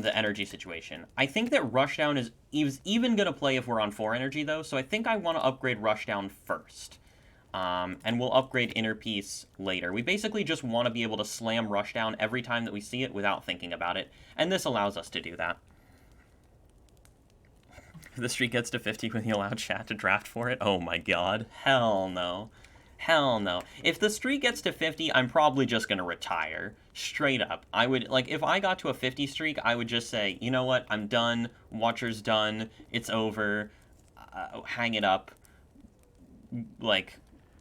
the energy situation. I think that Rushdown is even going to play if we're on 4 energy, though, so I think I want to upgrade Rushdown first. And we'll upgrade Inner Peace later. We basically just want to be able to slam Rushdown every time that we see it without thinking about it, and this allows us to do that. If the streak gets to 50 when you allow chat to draft for it, oh my god, hell no. Hell no. If the streak gets to 50, I'm probably just going to retire. Straight up. I would, like, if I got to a 50 streak, I would just say, you know what, I'm done, Watcher's done, it's over, hang it up, like,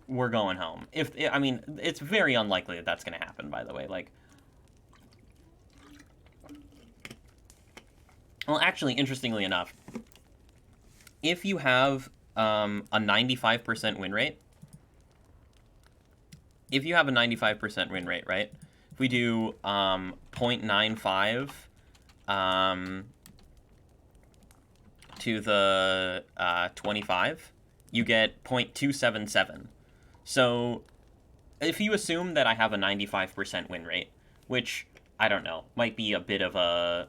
we're going home. I mean, it's very unlikely that that's going to happen, by the way, like. Well, actually, interestingly enough, if you have a 95% win rate, right? If we do 0.95 to the 25, you get 0.277. So if you assume that I have a 95% win rate, which, I don't know, might be a bit of a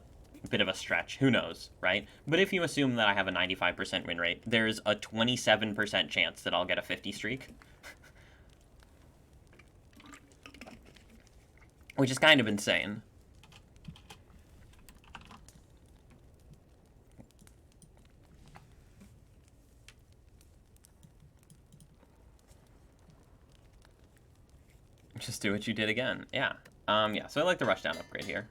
stretch, who knows, right? But if you assume that I have a 95% win rate, there's a 27% chance that I'll get a 50 streak. Which is kind of insane. Just do what you did again. Yeah. Yeah, so I like the Rushdown upgrade here.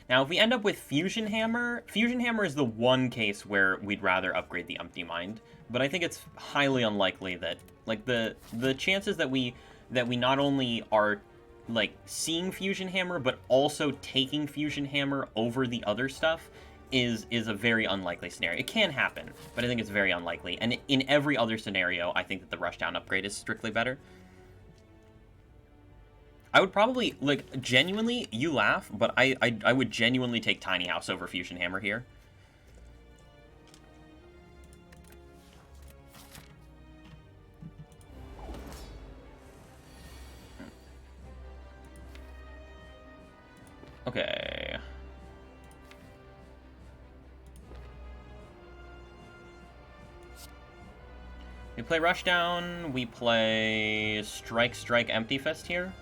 Now, if we end up with Fusion Hammer is the one case where we'd rather upgrade the Empty Mind, but I think it's highly unlikely that, like, the chances that we not only are, like, seeing Fusion Hammer, but also taking Fusion Hammer over the other stuff is a very unlikely scenario. It can happen, but I think it's very unlikely. And in every other scenario, I think that the Rushdown upgrade is strictly better. I would probably, like, genuinely, you laugh, but I would genuinely take Tiny House over Fusion Hammer here. Okay. We play Rushdown, we play Strike, Empty Fist here.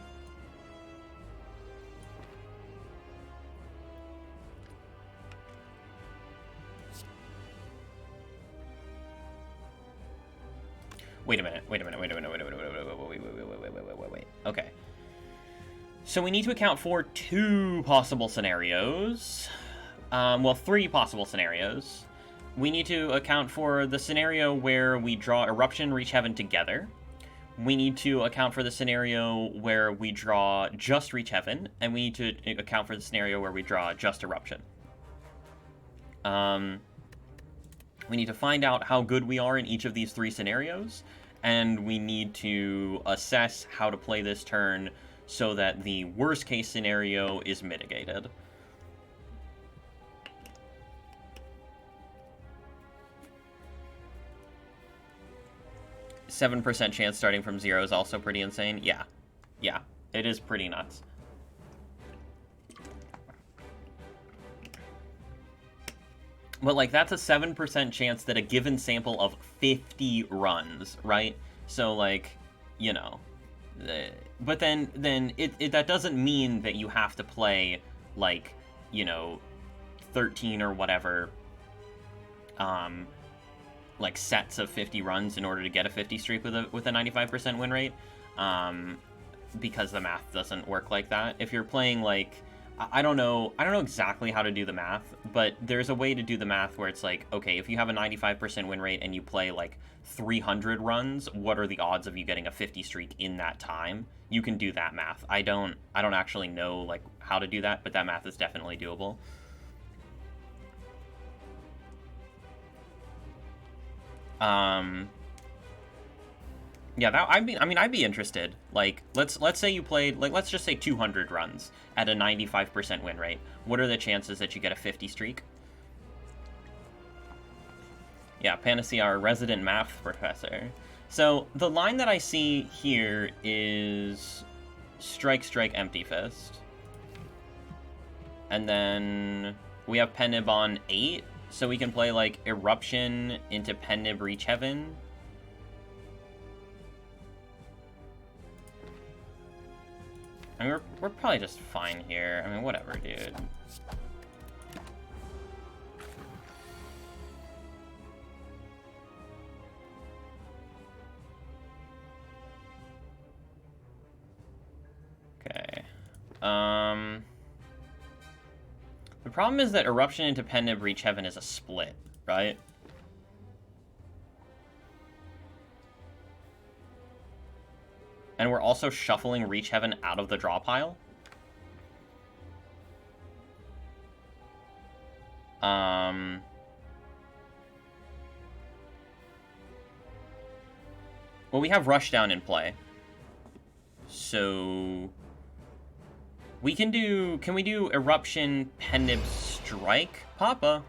Wait a minute. Okay. So we need to account for 2 possible scenarios. Well, 3 possible scenarios. We need to account for the scenario where we draw Eruption, Reach Heaven together. we need to account for the scenario where we draw just Reach Heaven, and we need to account for the scenario where we draw just Eruption. We need to find out how good we are in each of these 3 scenarios, and we need to assess how to play this turn so that the worst case scenario is mitigated. %7 chance starting from 0 is also pretty insane. Yeah. Yeah, it is pretty nuts. But, like, that's a 7% chance that a given sample of 50 runs, right? So, like, you know. But then that doesn't mean that you have to play, like, you know, 13 or whatever, like, sets of 50 runs in order to get a 50 streak with a 95% win rate, because the math doesn't work like that. If you're playing, like, I don't know exactly how to do the math, but there's a way to do the math where it's like, okay, if you have a 95% win rate and you play like 300 runs, what are the odds of you getting a 50 streak in that time? You can do that math. I don't actually know like how to do that, but that math is definitely doable. Yeah, I'd be interested. Like, let's say you played, like, let's just say 200 runs at a 95% win rate. What are the chances that you get a 50 streak? Yeah, Panacea, our resident math professor. So, the line that I see here is Strike, Strike, Empty Fist. And then we have Penib on 8, so we can play, like, Eruption into Penib, Reach Heaven. I mean, we're probably just fine here. I mean, whatever, dude. Okay. The problem is that Eruption into Penib, Reach Heaven is a split, right? And we're also shuffling Reach Heaven out of the draw pile. Well, we have Rushdown in play. So we can do... Can we do Eruption, Penib, Strike? Papa.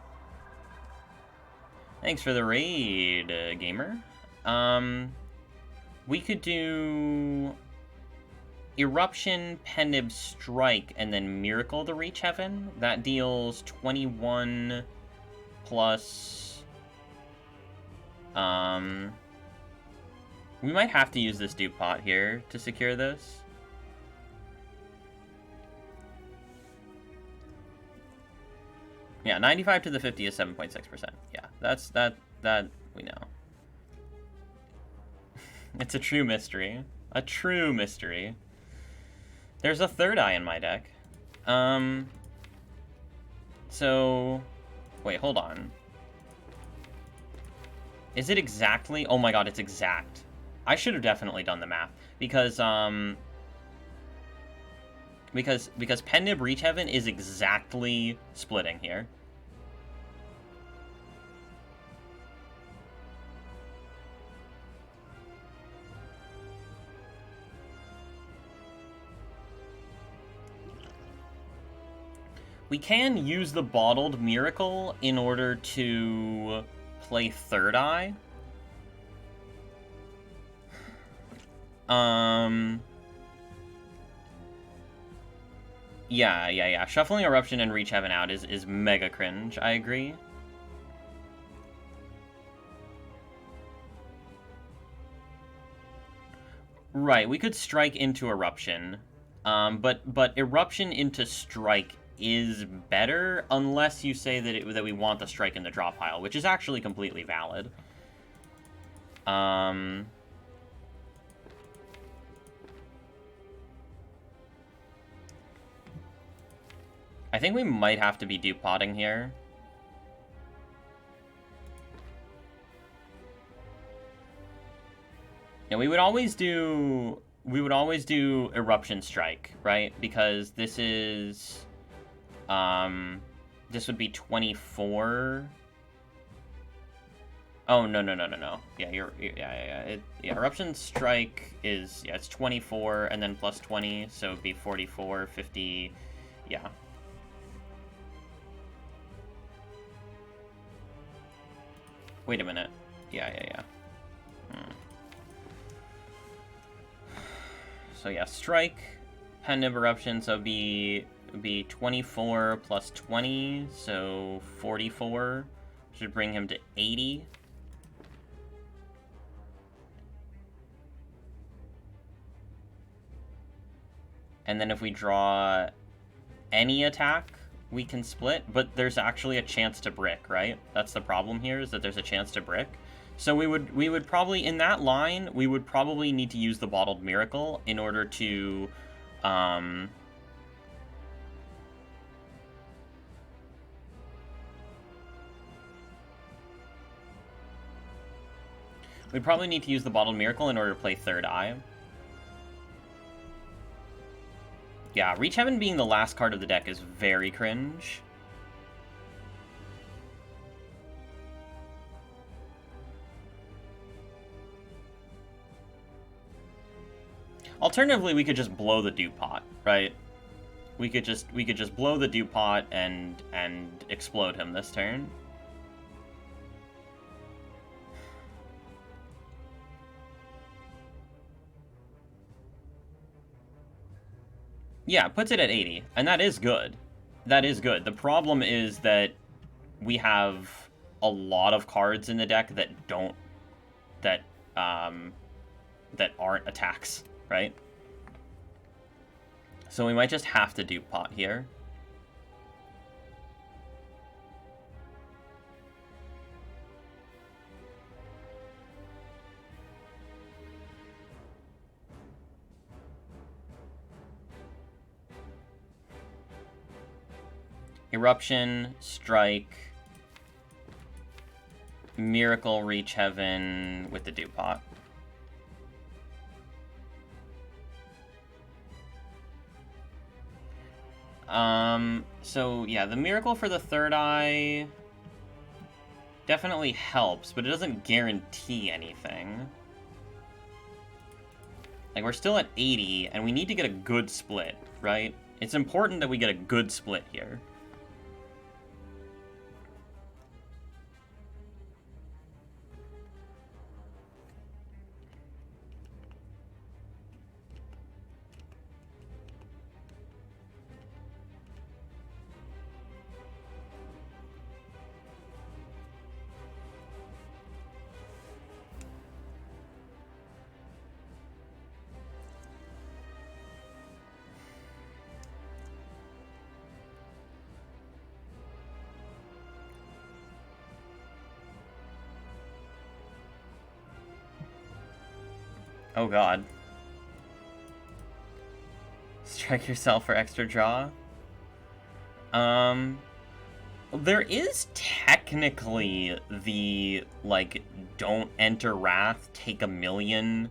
Thanks for the raid, gamer. We could do Eruption, Penib, Strike, and then Miracle the Reach Heaven. That deals 21 plus... We might have to use this dupe pot here to secure this. Yeah, 95 to the 50 is 7.6%. Yeah, that we know. It's a true mystery. A true mystery. There's a third eye in my deck. So... Wait, hold on. Is it exactly... Oh my god, it's exact. I should have definitely done the math. Because Penib Reach Heaven is exactly splitting here. We can use the Bottled Miracle in order to play Third Eye. Yeah. Shuffling Eruption and Reach Heaven out is mega cringe, I agree. Right, we could Strike into Eruption. But Eruption into Strike is better unless you say that we want the Strike in the draw pile, which is actually completely valid. I think we might have to be dupe potting here. Yeah, we would always do Eruption Strike, right? Because this is this would be 24. Oh, no. Yeah, yeah. Eruption Strike is, yeah, it's 24 and then plus 20, so it'd be 44, 50, yeah. Wait a minute. Yeah. So yeah, Strike, Pendant Eruption, so it'd be 24 plus 20, so 44. Should bring him to 80. And then if we draw any attack, we can split, but there's actually a chance to brick, right? That's the problem here, is that there's a chance to brick. So we would probably, in that line, we would probably need to use the Bottled Miracle in order to, we'd probably need to use the Bottled Miracle in order to play Third Eye. Yeah, Reach Heaven being the last card of the deck is very cringe. Alternatively, we could just blow the Dew Pot, right? We could just blow the Dew Pot and explode him this turn. Yeah, it puts it at 80, and that is good. That is good. The problem is that we have a lot of cards in the deck that that aren't attacks, right? So we might just have to do pot here. Eruption, Strike, Miracle, Reach Heaven with the Dew Pot. So yeah, the Miracle for the Third Eye definitely helps, but it doesn't guarantee anything. Like, we're still at 80, and we need to get a good split, right? It's important that we get a good split here. Oh god. Strike yourself for extra draw? There is technically the, like, don't enter Wrath, take a million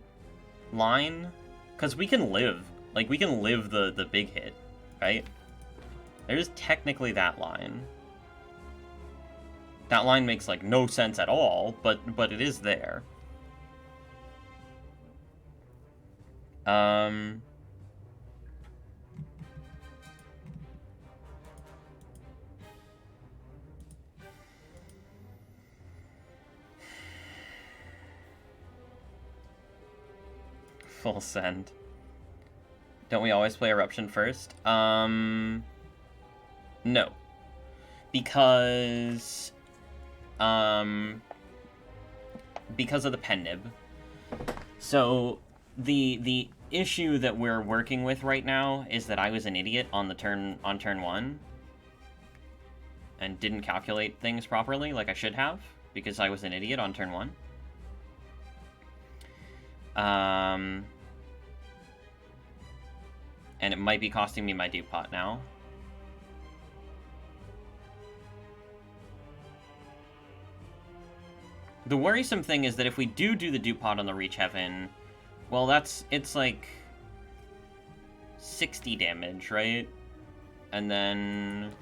line. Because we can live. Like, we can live the big hit, right? There's technically that line. That line makes, like, no sense at all, but it is there. Full send. Don't we always play Eruption first? No. Because of the pen nib. So the issue that we're working with right now is that I was an idiot on turn 1 and didn't calculate things properly like I should have because I was an idiot on turn 1. And it might be costing me my Dew Pot now. The worrisome thing is that if we do the Dew Pot on the Reach Heaven, Well, it's like 60 damage, right? And then...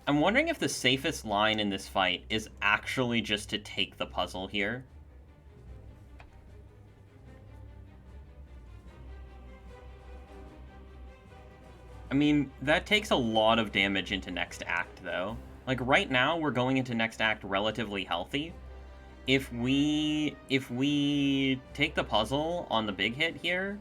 I'm wondering if the safest line in this fight is actually just to take the puzzle here. I mean, that takes a lot of damage into next act, though. Like, right now, we're going into next act relatively healthy. If we take the puzzle on the big hit here,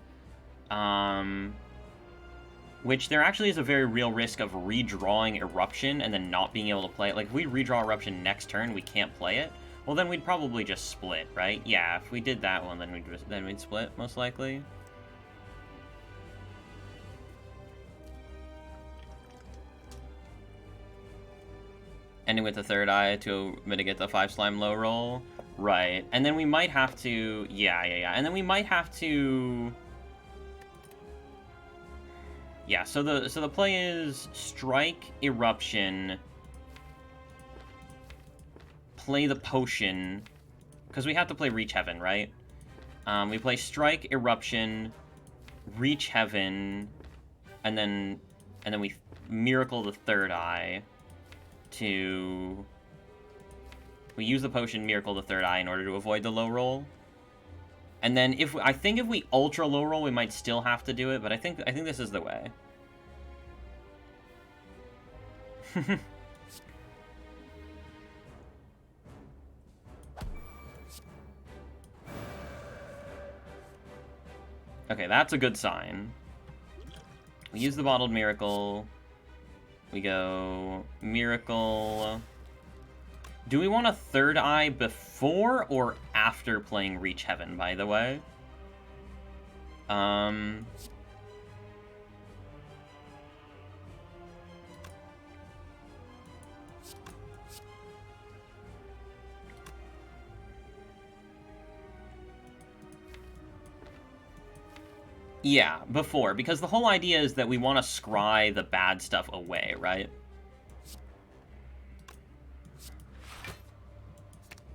which there actually is a very real risk of redrawing Eruption and then not being able to play it. Like, if we redraw Eruption next turn, we can't play it. Well, then we'd probably just split, right? Yeah, if we did that one, then we'd split, most likely. Ending with the third eye to mitigate the 5 slime low roll. Right. And then we might have to... Yeah. And then we might have to... Yeah, so the play is strike, Eruption, play the potion, because we have to play Reach Heaven, right? We play strike, Eruption, Reach Heaven, and then we miracle the third eye to... We use the potion, miracle the third eye in order to avoid the low roll. And then I think if we ultra low roll, we might still have to do it, but I think this is the way. Okay, that's a good sign. We use the bottled miracle. We go miracle. Do we want a third eye before or after playing Reach Heaven, by the way? Yeah, before, because the whole idea is that we want to scry the bad stuff away, right?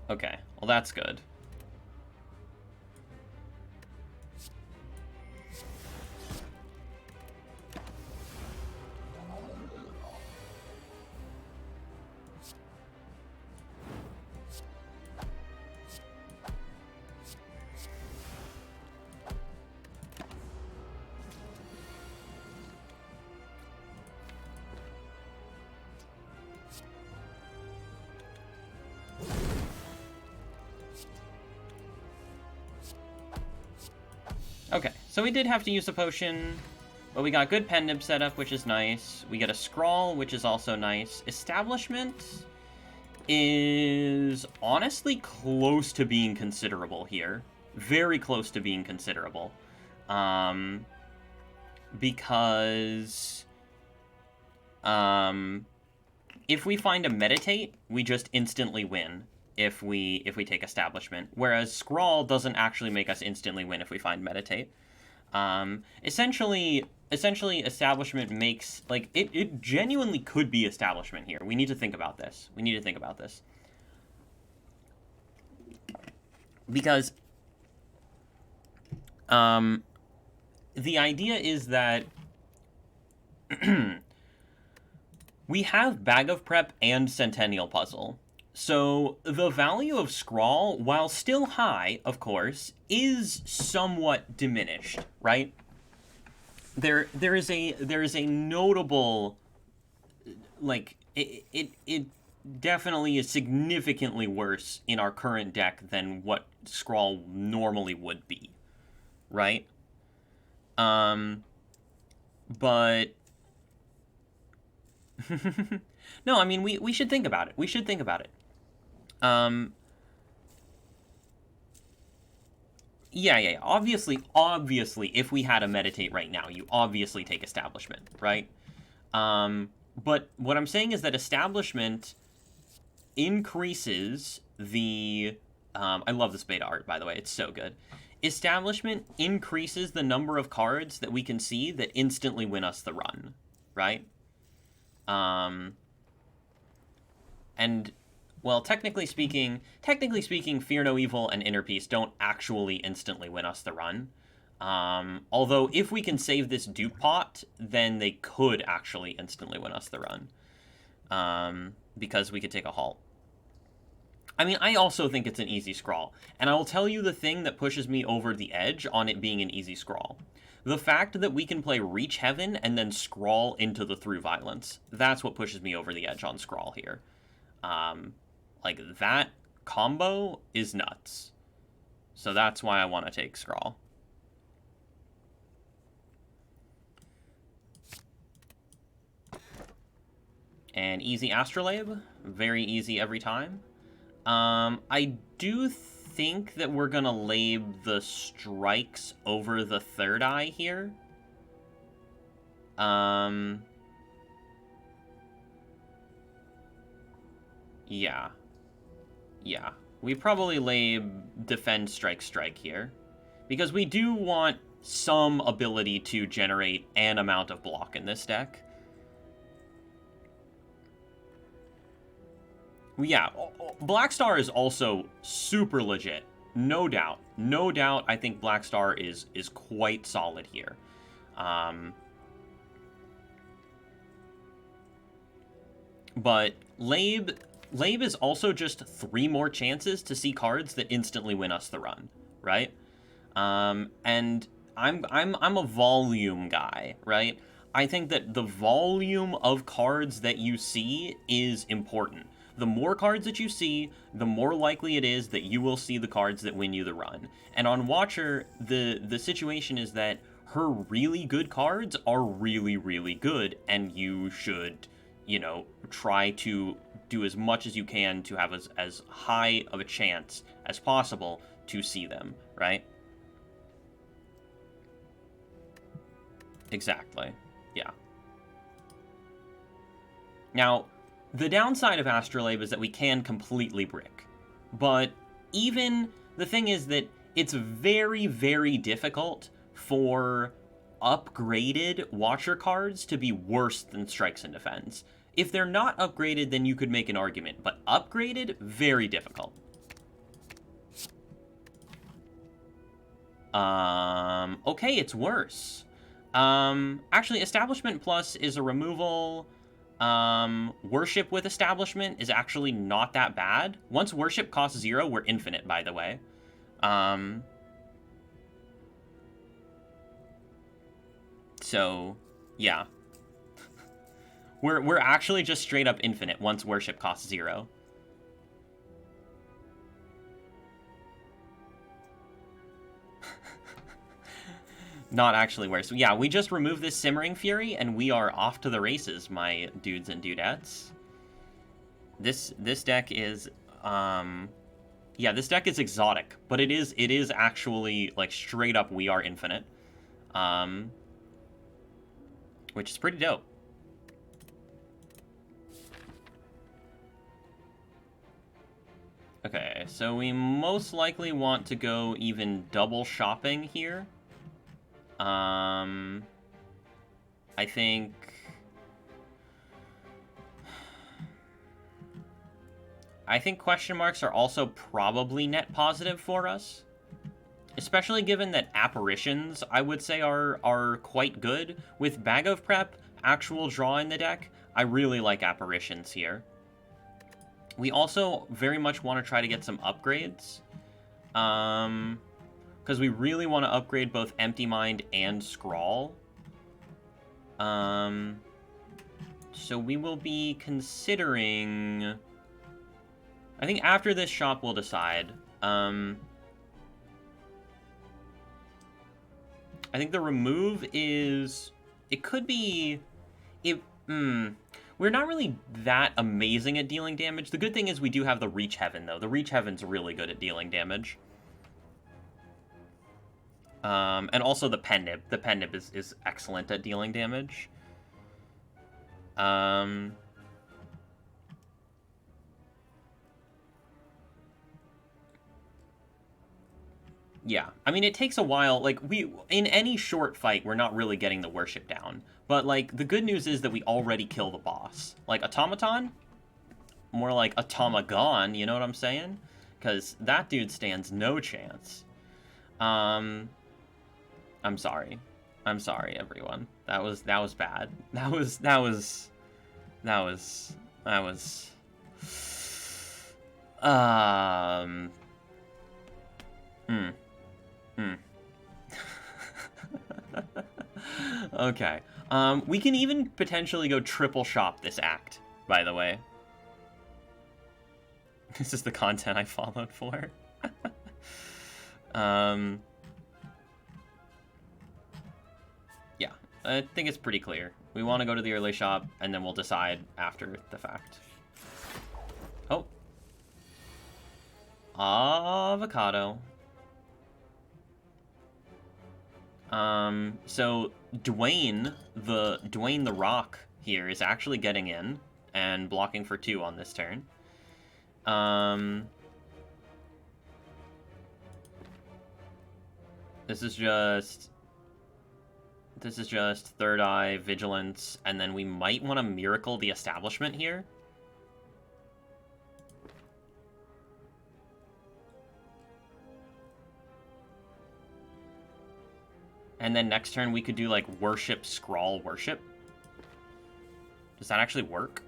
Okay, well that's good. Okay, so we did have to use a potion, but we got good pen nib setup, which is nice. We get a scrawl, which is also nice. Establishment is honestly close to being considerable here. Very close to being considerable. Because if we find a meditate, we just instantly win. If we take establishment, whereas scrawl doesn't actually make us instantly win if we find meditate. Essentially establishment makes, like, it genuinely could be establishment here. We need to think about this. Because the idea is that we have Bag of Prep and Centennial Puzzle. So the value of Scrawl, while still high, of course, is somewhat diminished, right? There is a notable, like, it definitely is significantly worse in our current deck than what Scrawl normally would be, right? But no, I mean, we should think about it. Yeah. Obviously, if we had a meditate right now, you obviously take establishment, right? But what I'm saying is that establishment increases the... I love this beta art, by the way. It's so good. Establishment increases the number of cards that we can see that instantly win us the run, right? And Well, technically speaking, Fear No Evil and Inner Peace don't actually instantly win us the run. Although, if we can save this dupe pot, then they could actually instantly win us the run. Because we could take a halt. I mean, I also think it's an easy scrawl. And I will tell you the thing that pushes me over the edge on it being an easy scrawl. The fact that we can play Reach Heaven and then scrawl into the Through Violence. That's what pushes me over the edge on scrawl here. Like, that combo is nuts. So that's why I want to take scrawl. And easy Astrolabe. Very easy every time. I do think that we're gonna lab the strikes over the third eye here. Yeah. Yeah. We probably lab defend, strike, strike here. Because we do want some ability to generate an amount of block in this deck. Yeah, Black Star is also super legit. No doubt. No doubt I think Black Star is quite solid here. But Labe is also just 3 more chances to see cards that instantly win us the run, right? And I'm a volume guy, right? I think that the volume of cards that you see is important. The more cards that you see, the more likely it is that you will see the cards that win you the run. And on Watcher, the situation is that her really good cards are really, really good, and you should, you know, try to do as much as you can to have as high of a chance as possible to see them, right? Exactly. Yeah. Now, the downside of Astrolabe is that we can completely brick. But even the thing is that it's very, very difficult for upgraded Watcher cards to be worse than Strikes and Defends. If they're not upgraded, then you could make an argument. But upgraded, very difficult. Okay, it's worse. Actually, Establishment Plus is a removal. Worship with Establishment is actually not that bad. Once Worship costs 0, we're infinite, by the way. So, yeah. We're actually just straight up infinite once Worship costs 0. Not actually worse. So yeah, we just remove this Simmering Fury, and we are off to the races, my dudes and dudettes. This deck is, yeah, this deck is exotic, but it is actually, like, straight up we are infinite. Which is pretty dope. Okay, so we most likely want to go even double shopping here. I think question marks are also probably net positive for us. Especially given that apparitions, I would say, are quite good. With Bag of Prep, actual draw in the deck, I really like apparitions here. We also very much want to try to get some upgrades. Because we really want to upgrade both Empty Mind and Scrawl. So we will be considering... I think after this shop we'll decide. I think the remove is... It could be... We're not really that amazing at dealing damage. The good thing is we do have the Reach Heaven, though. The Reach Heaven's really good at dealing damage. And also the Pen-Nib. The Pen-Nib is excellent at dealing damage. Yeah, I mean, it takes a while. Like, in any short fight, we're not really getting the worship down. But, like, the good news is that we already kill the boss. Like, Automaton, more like Automagon, you know what I'm saying? Because that dude stands no chance. I'm sorry. I'm sorry, everyone. That was bad. That was hmm. Hmm. Okay. We can even potentially go triple shop this act, by the way. This is the content I followed for. Yeah, I think it's pretty clear. We want to go to the early shop, and then we'll decide after the fact. Oh. Avocado. So Dwayne the Rock here is actually getting in and blocking for 2 on this turn. This is just Third Eye, Vigilance, and then we might want to Miracle the Establishment here. And then next turn we could do, like, Worship, Scrawl, Worship. Does that actually work?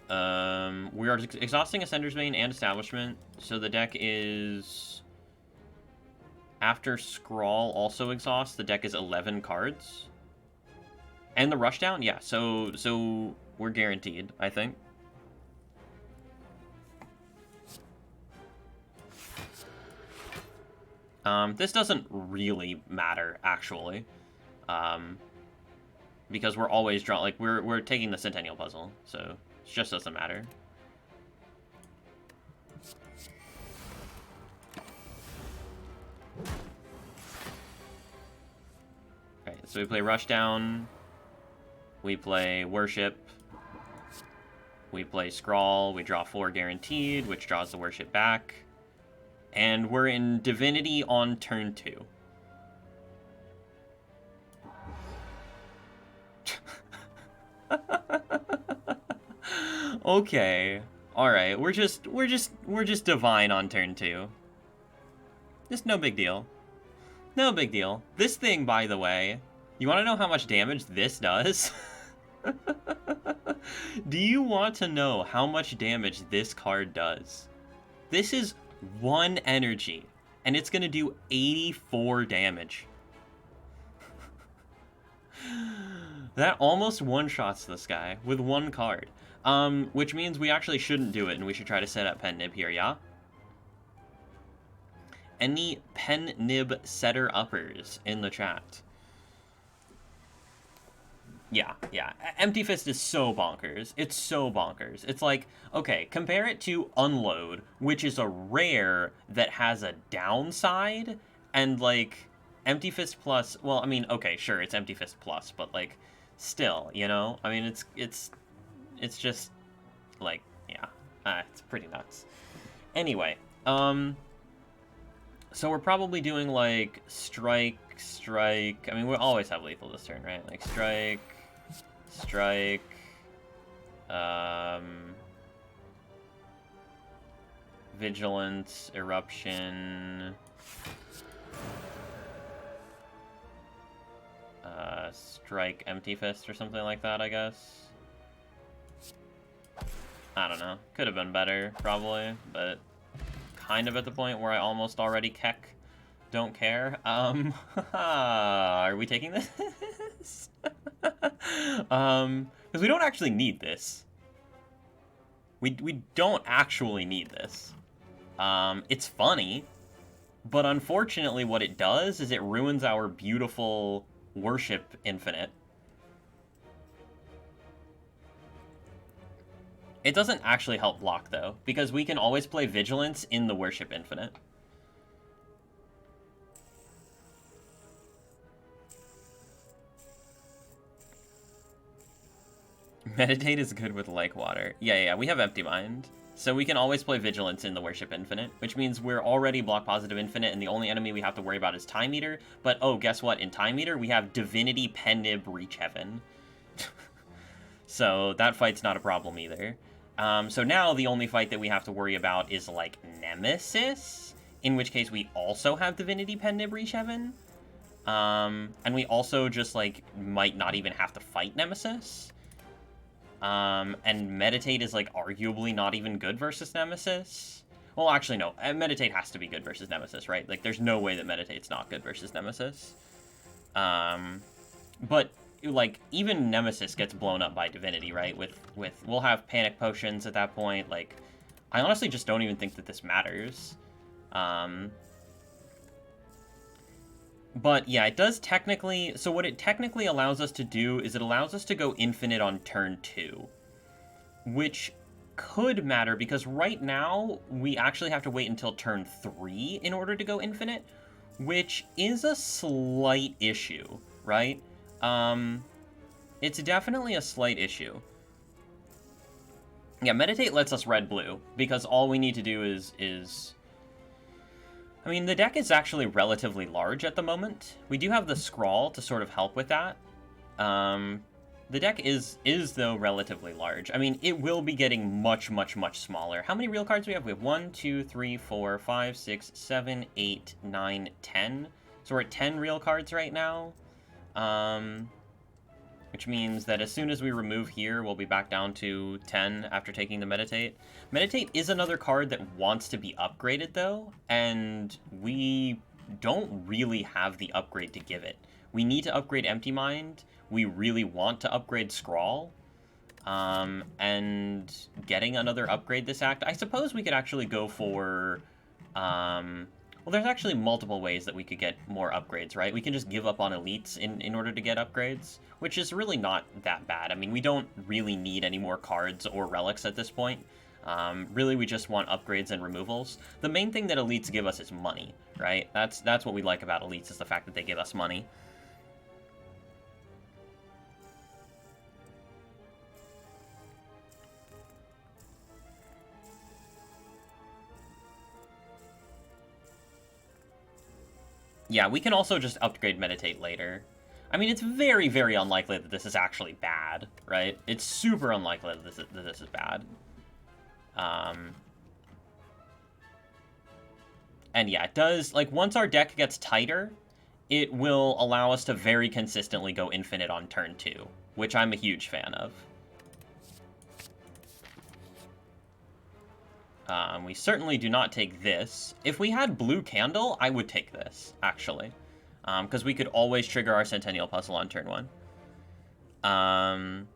We are exhausting Ascender's Bane and Establishment, so the deck is... After Scrawl also exhausts, the deck is 11 cards. And the Rushdown? Yeah, so we're guaranteed, I think. This doesn't really matter, actually. Because we're always drawing, like, we're taking the Centennial Puzzle, so it just doesn't matter. Okay, so we play Rushdown, we play Worship, we play Scrawl, we draw 4 guaranteed, which draws the Worship back. And we're in Divinity on turn 2. Okay. Alright, we're just Divine on turn 2. Just no big deal. No big deal. This thing, by the way, you want to know how much damage this does? Do you want to know how much damage this card does? This is 1 energy, and it's going to do 84 damage. That almost one-shots this guy with 1 card. Which means we actually shouldn't do it, and we should try to set up Pen Nib here, yeah? Any Pen Nib setter uppers in the chat? Yeah. Empty Fist is so bonkers. It's so bonkers. It's like, okay, compare it to Unload, which is a rare that has a downside, and, like, Empty Fist Plus, well, I mean, okay, sure, it's Empty Fist Plus, but, like, still, you know? I mean, it's just, like, yeah, it's pretty nuts. Anyway, so we're probably doing, like, strike. I mean, we'll always have lethal this turn, right? Like, strike, vigilance, eruption, strike, empty fist or something like that, I guess. I don't know. Could have been better, probably, but kind of at the point where I almost already don't care. Are we taking this? Because we don't actually need this. We don't actually need this. It's funny, but unfortunately what it does is it ruins our beautiful Worship Infinite. It doesn't actually help block, though, because we can always play Vigilance in the Worship Infinite. Meditate is good with Like Water. Yeah, we have Empty Mind. So we can always play Vigilance in the Worship Infinite, which means we're already block positive Infinite, and the only enemy we have to worry about is Time Eater. But, oh, guess what? In Time Eater, we have Divinity, Pen Nib, Reach Heaven. So that fight's not a problem either. So now the only fight that we have to worry about is, like, Nemesis, in which case we also have Divinity Pendant Breach Heaven. And we also just, like, might not even have to fight Nemesis. And Meditate is, like, arguably not even good versus Nemesis. Well, actually, no. Meditate has to be good versus Nemesis, right? Like, there's no way that Meditate's not good versus Nemesis. But, like, even Nemesis gets blown up by Divinity, right? We'll have Panic Potions at that point. Like, I honestly just don't even think that this matters. But, yeah, it does technically... So what it technically allows us to do is it allows us to go infinite on turn 2. Which could matter, because right now, we actually have to wait until turn 3 in order to go infinite, which is a slight issue, right? It's definitely a slight issue. Yeah, Meditate lets us red-blue, because all we need to do is... I mean, the deck is actually relatively large at the moment. We do have the Scrawl to sort of help with that. The deck is though, relatively large. I mean, it will be getting much, much, much smaller. How many real cards do we have? We have 1, 2, 3, 4, 5, 6, 7, 8, 9, 10. So we're at 10 real cards right now. Which means that as soon as we remove here, we'll be back down to 10 after taking the Meditate. Meditate is another card that wants to be upgraded, though, and we don't really have the upgrade to give it. We need to upgrade Empty Mind. We really want to upgrade Scrawl. And getting another upgrade this act, I suppose we could actually go for... Well, there's actually multiple ways that we could get more upgrades, right? We can just give up on elites in order to get upgrades, which is really not that bad. I mean, we don't really need any more cards or relics at this point. Really, we just want upgrades and removals. The main thing that elites give us is money, right? That's what we like about elites, is the fact that they give us money. Yeah, we can also just upgrade Meditate later. I mean, it's very, very unlikely that this is actually bad, right? It's super unlikely that this is bad. And yeah, it does, like, once our deck gets tighter, it will allow us to very consistently go infinite on turn 2, which I'm a huge fan of. We certainly do not take this. If we had Blue Candle, I would take this, actually. Because we could always trigger our Centennial Puzzle on turn 1.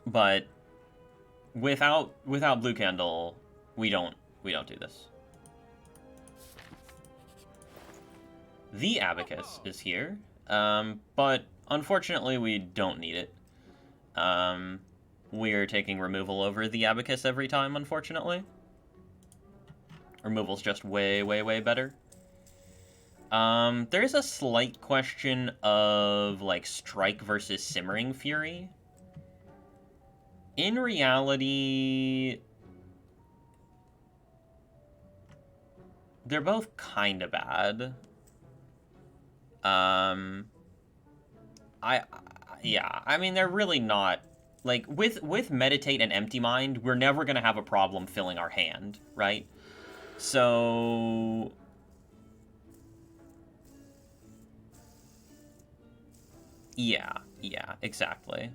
But without Blue Candle, we don't do this. The Abacus is here, but unfortunately we don't need it. We're taking removal over the Abacus every time, unfortunately. Removal's just way, way, way better. There is a slight question of, like, Strike versus Simmering Fury. In reality, they're both kind of bad. Yeah, I mean, they're really not... Like, with Meditate and Empty Mind, we're never going to have a problem filling our hand, right? So... Yeah, exactly.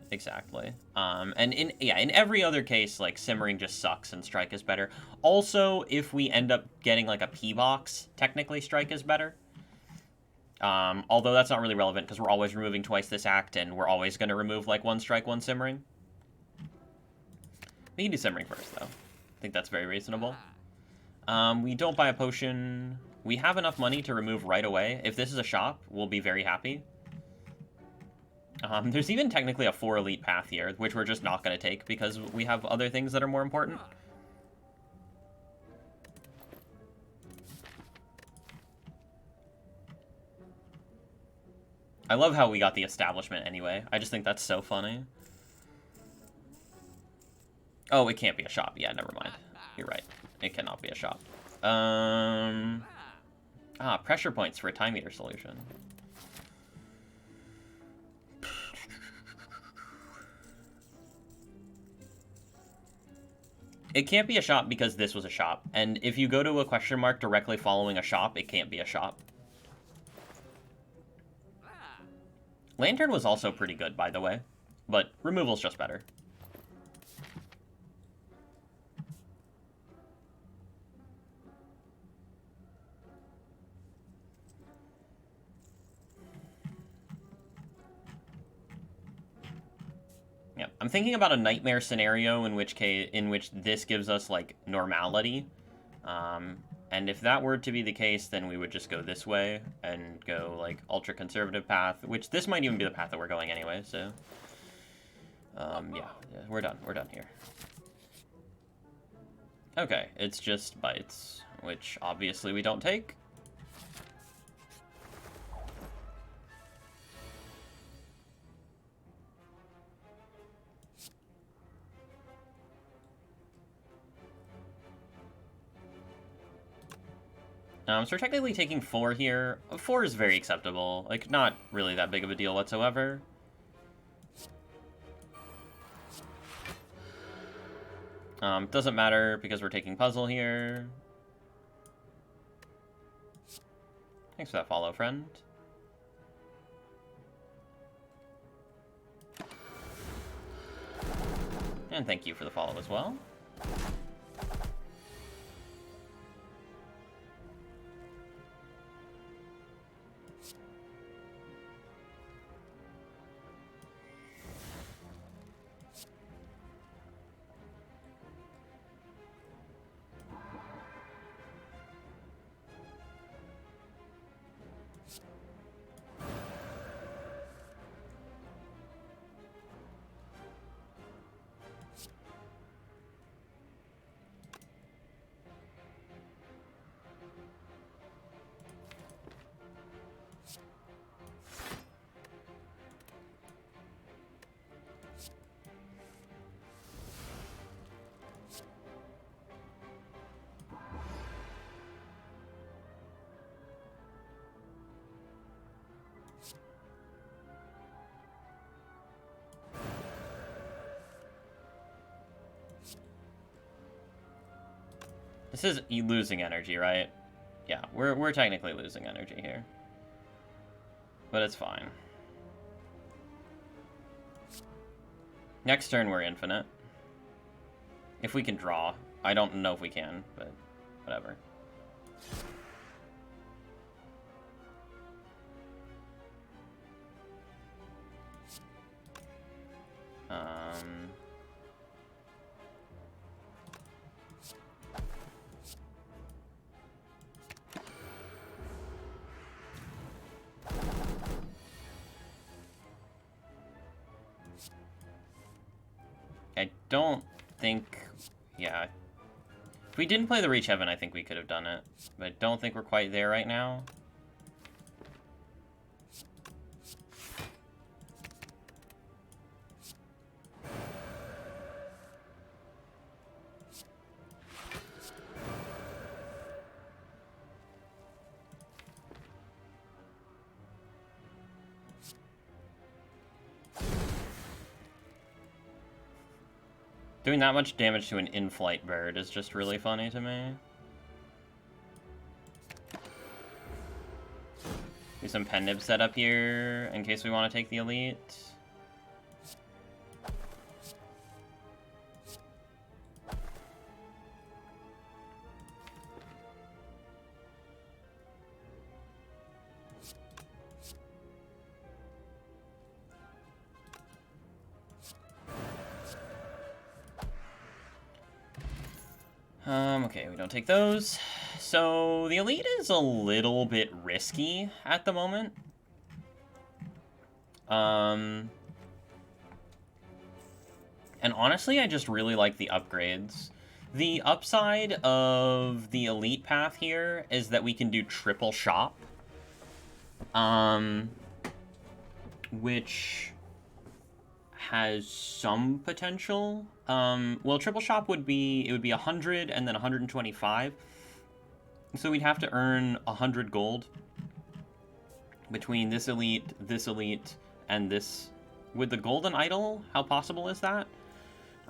And in every other case, like, Simmering just sucks and Strike is better. Also, if we end up getting, like, a P-Box, technically Strike is better. Although that's not really relevant, because we're always removing twice this act, and we're always going to remove, like, 1 Strike, 1 Simmering. We can do Simmering first, though. I think that's very reasonable. We don't buy a potion. We have enough money to remove right away. If this is a shop, we'll be very happy. There's even technically a 4 elite path here, which we're just not going to take, because we have other things that are more important. I love how we got the establishment anyway. I just think that's so funny. Oh, it can't be a shop. Yeah, never mind. You're right. It cannot be a shop. Pressure points for a Time Eater solution. It can't be a shop because this was a shop. And if you go to a question mark directly following a shop, it can't be a shop. Lantern was also pretty good, by the way. But removal's just better. Yeah, I'm thinking about a nightmare scenario in which this gives us like normality, and if that were to be the case, then we would just go this way and go like ultra conservative path, which this might even be the path that we're going anyway. So, yeah, we're done. We're done here. Okay, it's just bites, which obviously we don't take. So we're technically taking 4 here. 4 is very acceptable. Like, not really that big of a deal whatsoever. Doesn't matter because we're taking puzzle here. Thanks for that follow, friend. And thank you for the follow as well. This is losing energy, right? Yeah, we're technically losing energy here. But it's fine. Next turn, we're infinite. If we can draw. I don't know if we can, but whatever. I don't think... Yeah. If we didn't play the Reach Heaven, I think we could have done it. But I don't think we're quite there right now. Doing that much damage to an in-flight bird is just really funny to me. Do some pen nib setup here in case we want to take the elite. Okay, we don't take those. So, the elite is a little bit risky at the moment. And honestly, I just really like the upgrades. The upside of the elite path here is that we can do triple shop. Which has some potential. Well, triple shop would be 100 and then 125. So we'd have to earn 100 gold between this elite, and this. With the golden idol, how possible is that?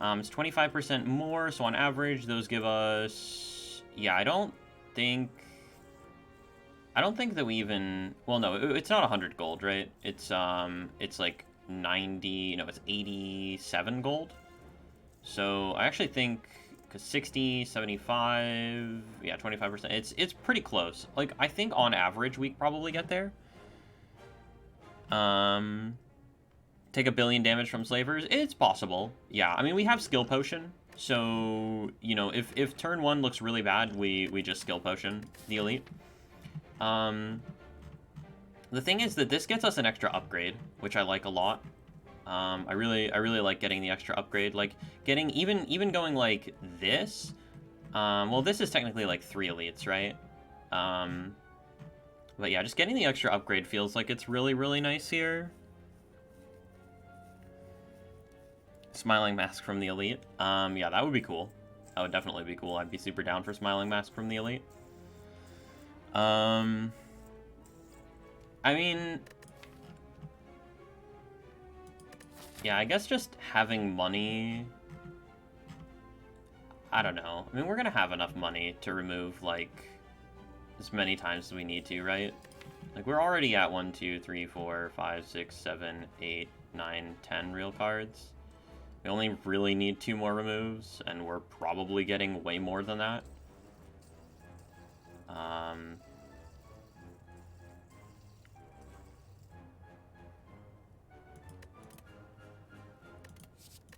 It's 25% more, so on average, those give us... Yeah, I don't think that we even... Well, no, it's not 100 gold, right? It's like 90... No, it's 87 gold. So I actually think... Because 60, 75... Yeah, 25%. It's pretty close. Like, I think on average, we probably get there. Take 1 billion damage from slavers. It's possible. Yeah, I mean, we have skill potion. So, you know, if turn 1 looks really bad, we just skill potion the elite. The thing is that this gets us an extra upgrade, which I like a lot. I really like getting the extra upgrade. Like, getting, even going like this. Well, this is technically like 3 elites, right? But yeah, just getting the extra upgrade feels like it's really, really nice here. Smiling Mask from the Elite. Yeah, that would be cool. That would definitely be cool. I'd be super down for Smiling Mask from the Elite. I mean... Yeah, I guess just having money... I don't know. I mean, we're gonna have enough money to remove, like, as many times as we need to, right? Like, we're already at 1, 2, 3, 4, 5, 6, 7, 8, 9, 10 real cards. We only really need 2 more removes, and we're probably getting way more than that.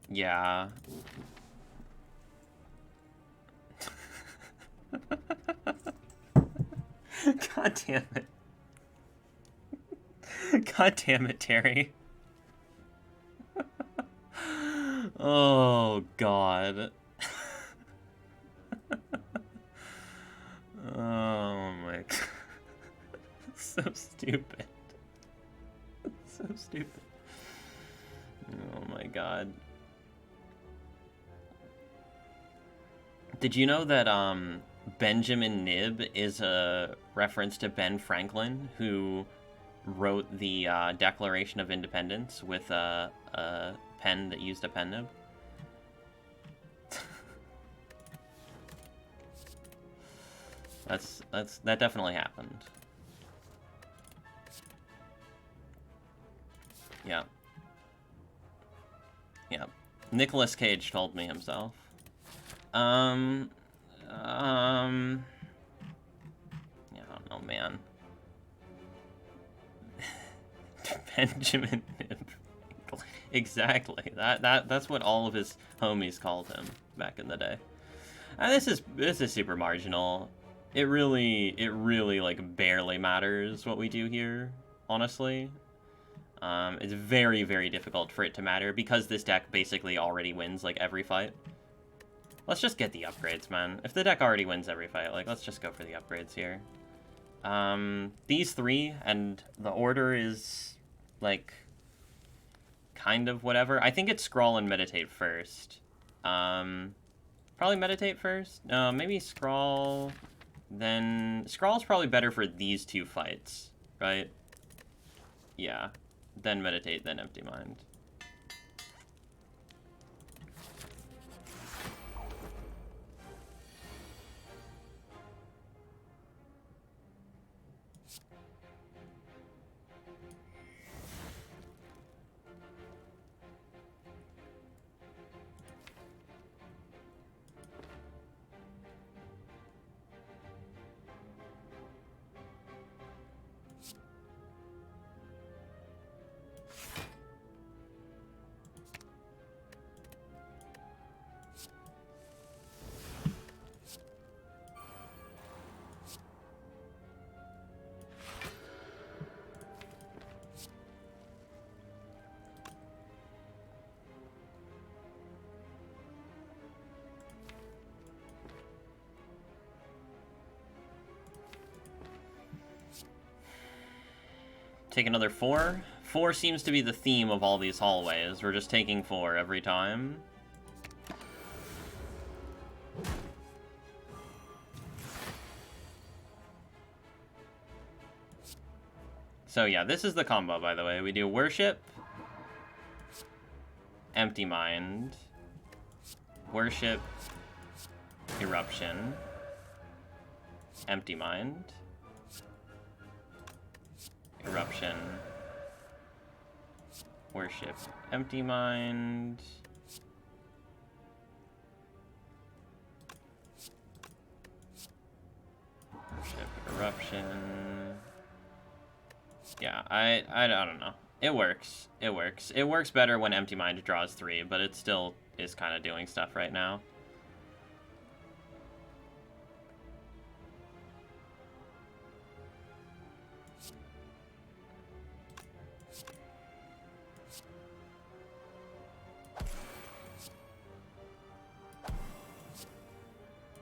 Yeah. God damn it. God damn it, Terry. Oh, God. Oh, my God. So stupid. So stupid. Oh, my God. Did you know that, Benjamin Nib is a reference to Ben Franklin, who wrote the Declaration of Independence with a pen that used a pen nib? That definitely happened. Yeah. Yeah. Nicolas Cage told me himself. Yeah, I don't know, man. Benjamin Nib. Exactly. That's what all of his homies called him back in the day. And this is super marginal. It really like barely matters what we do here, honestly. It's very, very difficult for it to matter because this deck basically already wins like every fight. Let's just get the upgrades, man. If the deck already wins every fight, like, let's just go for the upgrades here. These 3, and the order is, like, kind of whatever. I think it's Scrawl and Meditate first. Probably Meditate first? No, maybe Scrawl, then... Scrawl's probably better for these 2 fights, right? Yeah. Then Meditate, then Empty Mind. Take another 4. 4 seems to be the theme of all these hallways. We're just taking 4 every time. So yeah, this is the combo, by the way. We do Worship, Empty Mind, Worship, Eruption, Empty Mind, Eruption, Worship, Empty Mind, Worship, Eruption. Yeah, I don't know. It works. It works. It works better when Empty Mind draws 3, but it still is kind of doing stuff right now.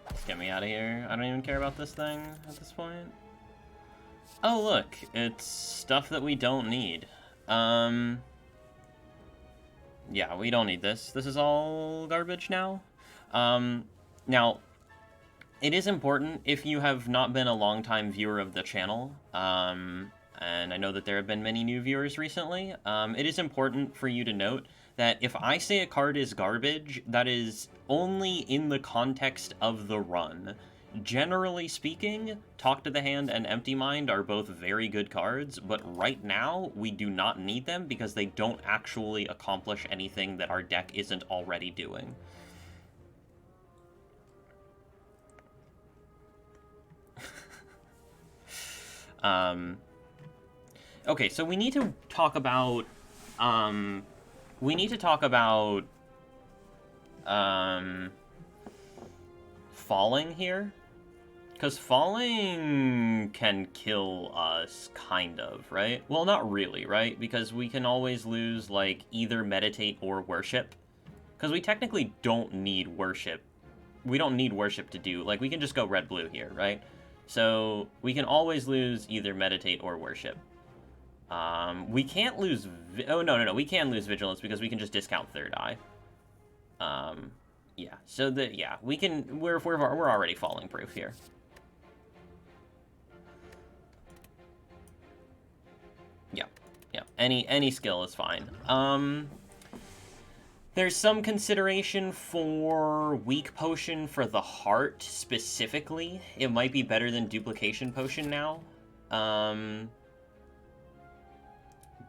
Just get me out of here. I don't even care about this thing at this point. Oh, look. It's stuff that we don't need. Yeah, we don't need this. This is all garbage now. Now, it is important if you have not been a long-time viewer of the channel, and I know that there have been many new viewers recently, it is important for you to note that if I say a card is garbage, that is only in the context of the run. Generally speaking, Talk to the Hand and Empty Mind are both very good cards, but right now, we do not need them because they don't actually accomplish anything that our deck isn't already doing. Okay, so we need to talk about, falling here. Because falling can kill us, kind of, right? Well, not really, right? Because we can always lose, like, either meditate or worship. Because we technically don't need worship. We don't need worship to do, like, we can just go red-blue here, right? So, we can always lose either meditate or worship. We can't lose, oh, no, we can lose vigilance because we can just discount third eye. Yeah, so we can, we're already falling proof here. Yeah, any skill is fine. There's some consideration for weak potion for the heart, specifically. It might be better than duplication potion now.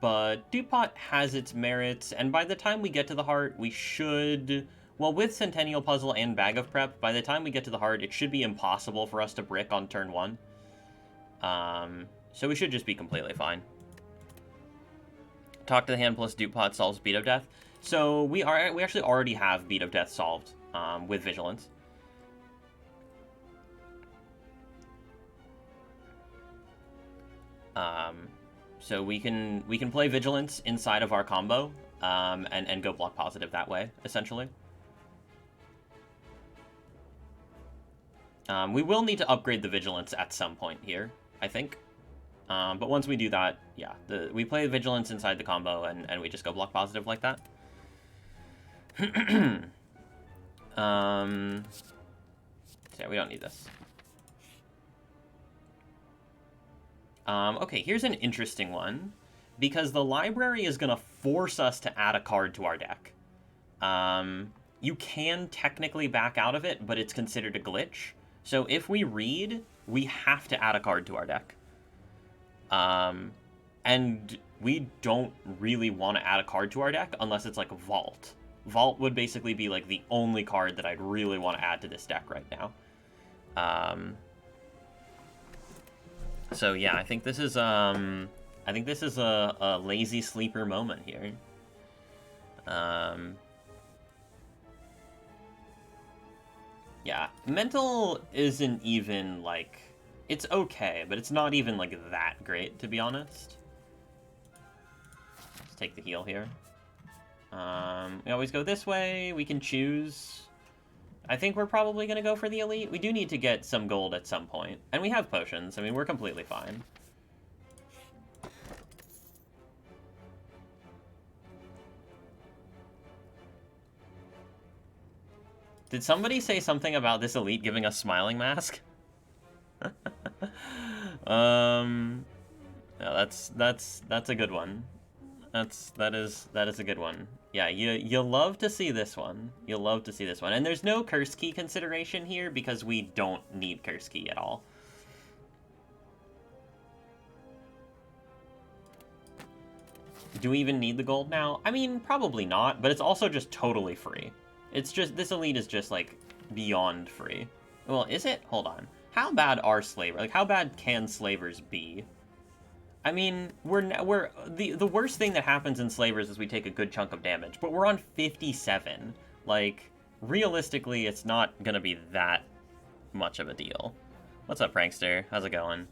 But Dupont has its merits, and by the time we get to the heart, we should... Well, with Centennial Puzzle and Bag of Prep, by the time we get to the heart, it should be impossible for us to brick on turn 1. So we should just be completely fine. Talk to the Hand plus Dupont solves Beat of Death. So we actually already have Beat of Death solved with Vigilance. So we can play Vigilance inside of our combo and go block positive that way, essentially. We will need to upgrade the Vigilance at some point here, I think. But once we do that, yeah, we play Vigilance inside the combo, and we just go block positive like that. So yeah, we don't need this. Okay, here's an interesting one, because the library is going to force us to add a card to our deck. You can technically back out of it, but it's considered a glitch. So if we read, we have to add a card to our deck. And we don't really want to add a card to our deck unless it's like Vault. Vault would basically be like the only card that I'd really want to add to this deck right now. So yeah, I think this is a lazy sleeper moment here. Yeah, mental isn't even like, it's okay, but it's not even like that great, to be honest. Let's take the heal here. We always go this way. We can choose. I think we're probably going to go for the elite. We do need to get some gold at some point. And we have potions. I mean, we're completely fine. Did somebody say something about this elite giving us smiling mask? Yeah, that's a good one. That is a good one. Yeah, you love to see this one. You'll love to see this one. And there's no curse key consideration here because we don't need curse key at all. Do we even need the gold now? I mean, probably not, but it's also just totally free. It's just, this elite is just, like, beyond free. Well, is it? Hold on. How bad are slavers? Like, how bad can slavers be? I mean, the worst thing that happens in slavers is we take a good chunk of damage, but we're on 57. Like, realistically, it's not gonna be that much of a deal. What's up, Prankster? How's it going?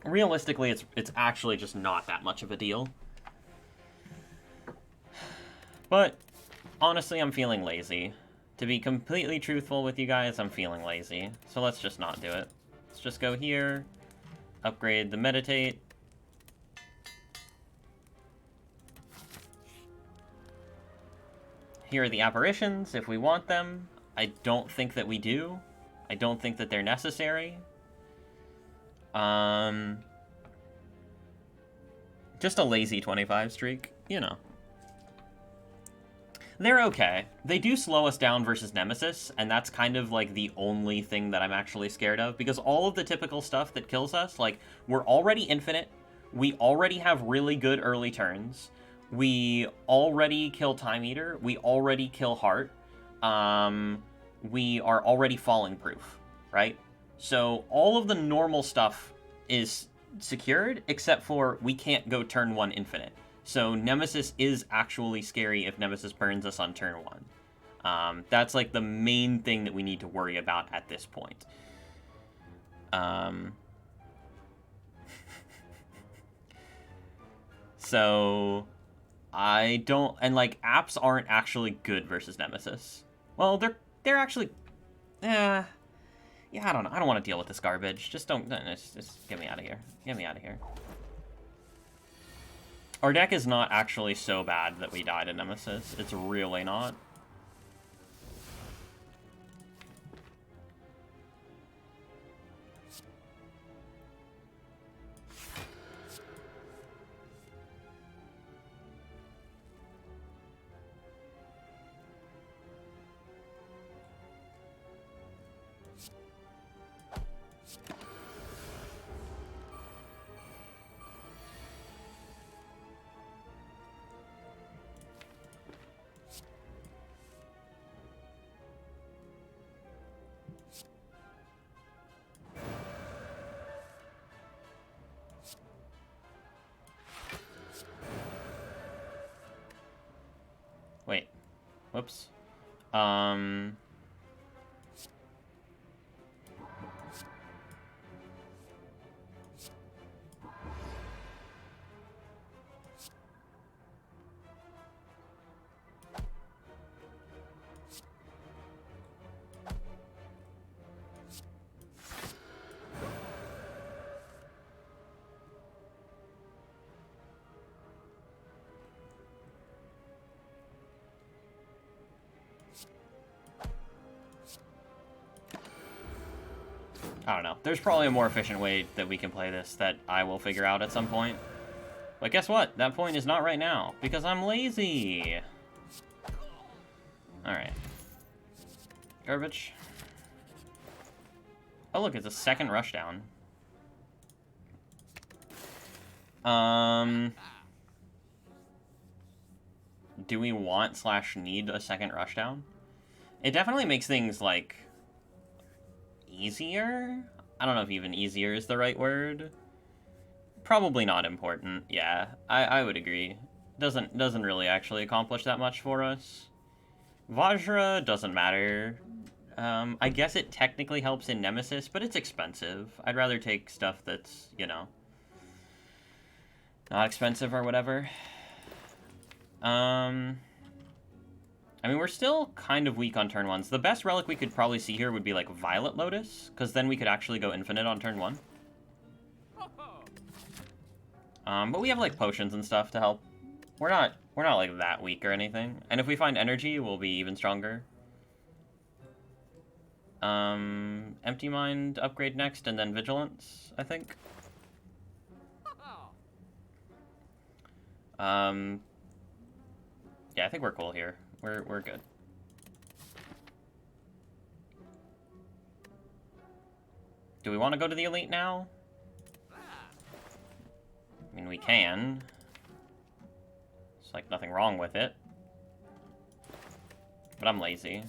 Realistically, it's actually just not that much of a deal. But, honestly, I'm feeling lazy. To be completely truthful with you guys, I'm feeling lazy. So let's just not do it. Let's just go here, upgrade the meditate. Here are the apparitions, if we want them. I don't think that we do. I don't think that they're necessary. Just a lazy 25 streak, you know. They're okay. They do slow us down versus Nemesis, and that's kind of like the only thing that I'm actually scared of, because all of the typical stuff that kills us, like, we're already infinite, we already have really good early turns, we already kill Time Eater, we already kill Heart, we are already falling proof, right? So all of the normal stuff is secured, except for we can't go turn 1 infinite. So Nemesis is actually scary if Nemesis burns us on turn 1. That's like the main thing that we need to worry about at this point. So I don't, and like apps aren't actually good versus Nemesis. Well, they're actually, yeah, I don't know. I don't want to deal with this garbage. Just get me out of here. Get me out of here. Our deck is not actually so bad that we died in Nemesis. It's really not. Wait. Whoops. I don't know. There's probably a more efficient way that we can play this that I will figure out at some point. But guess what? That point is not right now, because I'm lazy. Alright. Garbage. Oh look, it's a second rushdown. Do we want / need a second rushdown? It definitely makes things, like, easier? I don't know if even easier is the right word. Probably not important. Yeah, I would agree. Doesn't really actually accomplish that much for us. Vajra doesn't matter. I guess it technically helps in Nemesis, but it's expensive. I'd rather take stuff that's, you know, not expensive or whatever. I mean, we're still kind of weak on turn 1s. The best relic we could probably see here would be, like, Violet Lotus, because then we could actually go infinite on turn 1. But we have, like, potions and stuff to help. We're not, like, that weak or anything. And if we find energy, we'll be even stronger. Empty Mind upgrade next, and then Vigilance, I think. Yeah, I think we're cool here. We're good. Do we want to go to the elite now? I mean, we can. There's like nothing wrong with it. But I'm lazy.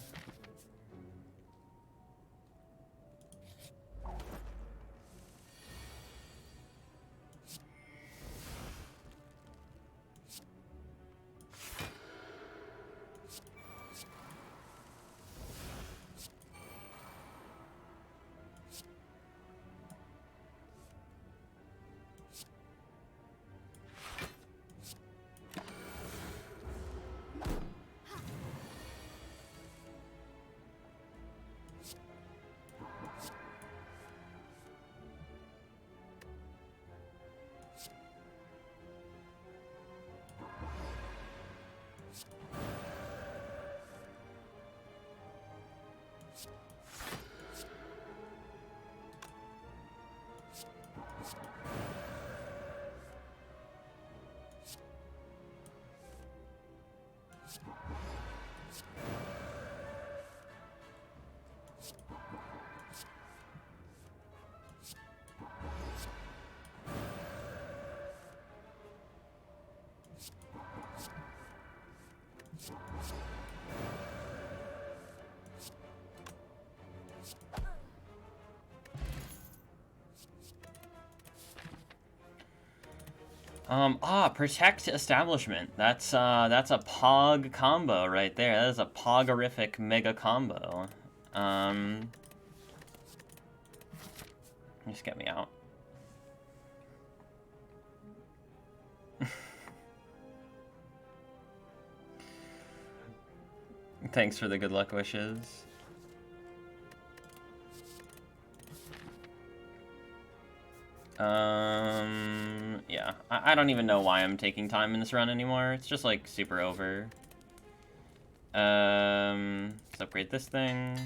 Protect establishment. That's a pog combo right there. That is a pogorific mega combo. Just get me out. Thanks for the good luck wishes. Yeah. I don't even know why I'm taking time in this run anymore. It's just, like, super over. Let's upgrade this thing.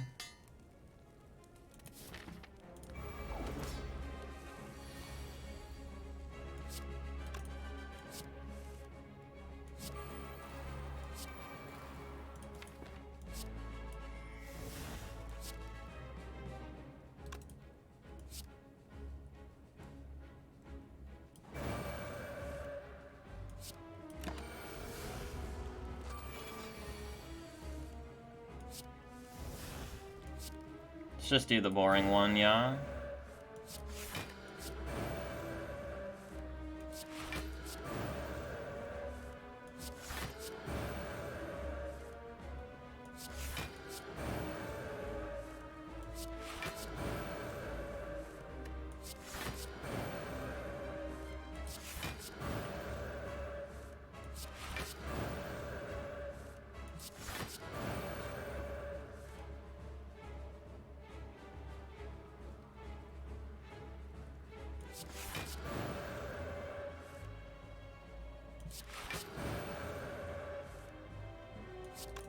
Just do the boring one, yeah.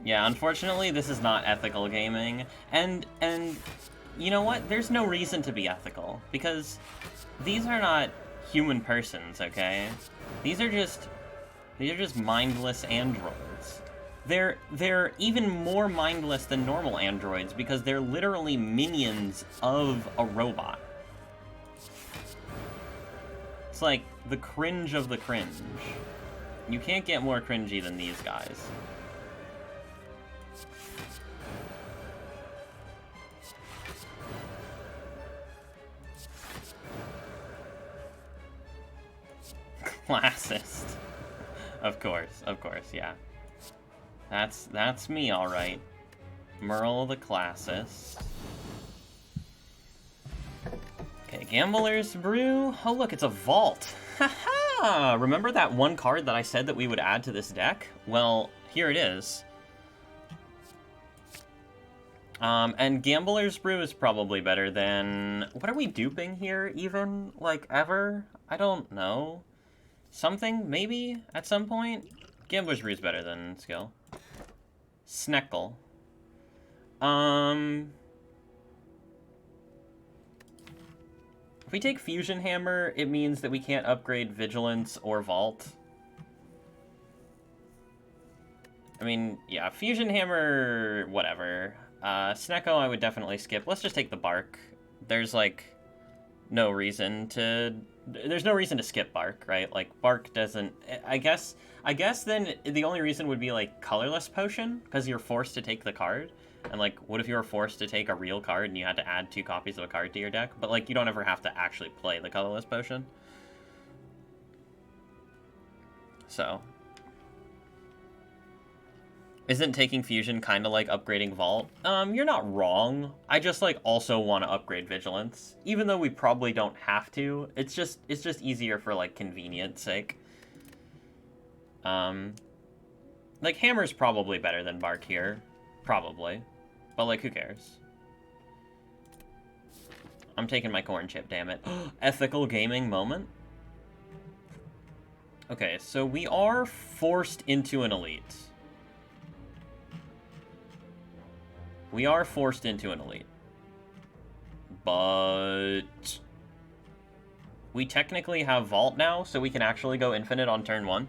Yeah, unfortunately, this is not ethical gaming, and you know what? There's no reason to be ethical, because these are not human persons, okay? These are just mindless androids. They're even more mindless than normal androids, because they're literally minions of a robot. It's like the cringe of the cringe. You can't get more cringy than these guys. Classist. Of course, yeah. That's me, alright. Merle the classist. Okay, Gambler's Brew. Oh look, it's a vault. Haha! Remember that one card that I said that we would add to this deck? Well, here it is. And Gambler's Brew is probably better than... What are we duping here, even? Like, ever? I don't know. Something, maybe, at some point? Gambler's Brew is better than Skill. Sneckle. If we take Fusion Hammer, it means that we can't upgrade Vigilance or Vault. I mean, yeah, Fusion Hammer, whatever. Snecko I would definitely skip. Let's just take the Bark. There's, like, no reason to... There's no reason to skip Bark, right? Like, Bark doesn't... I guess then the only reason would be, like, Colorless Potion, because you're forced to take the card. And, like, what if you were forced to take a real card and you had to add 2 copies of a card to your deck? But, like, you don't ever have to actually play the Colorless Potion. So... Isn't taking Fusion kind of like upgrading Vault? You're not wrong. I just, like, also want to upgrade Vigilance. Even though we probably don't have to. It's just easier for, like, convenience sake. Like, Hammer's probably better than Bark here. Probably. But, like, who cares? I'm taking my corn chip, damn it. Ethical gaming moment? Okay, so we are forced into an elite. We are forced into an elite. But... we technically have Vault now, so we can actually go infinite on turn 1.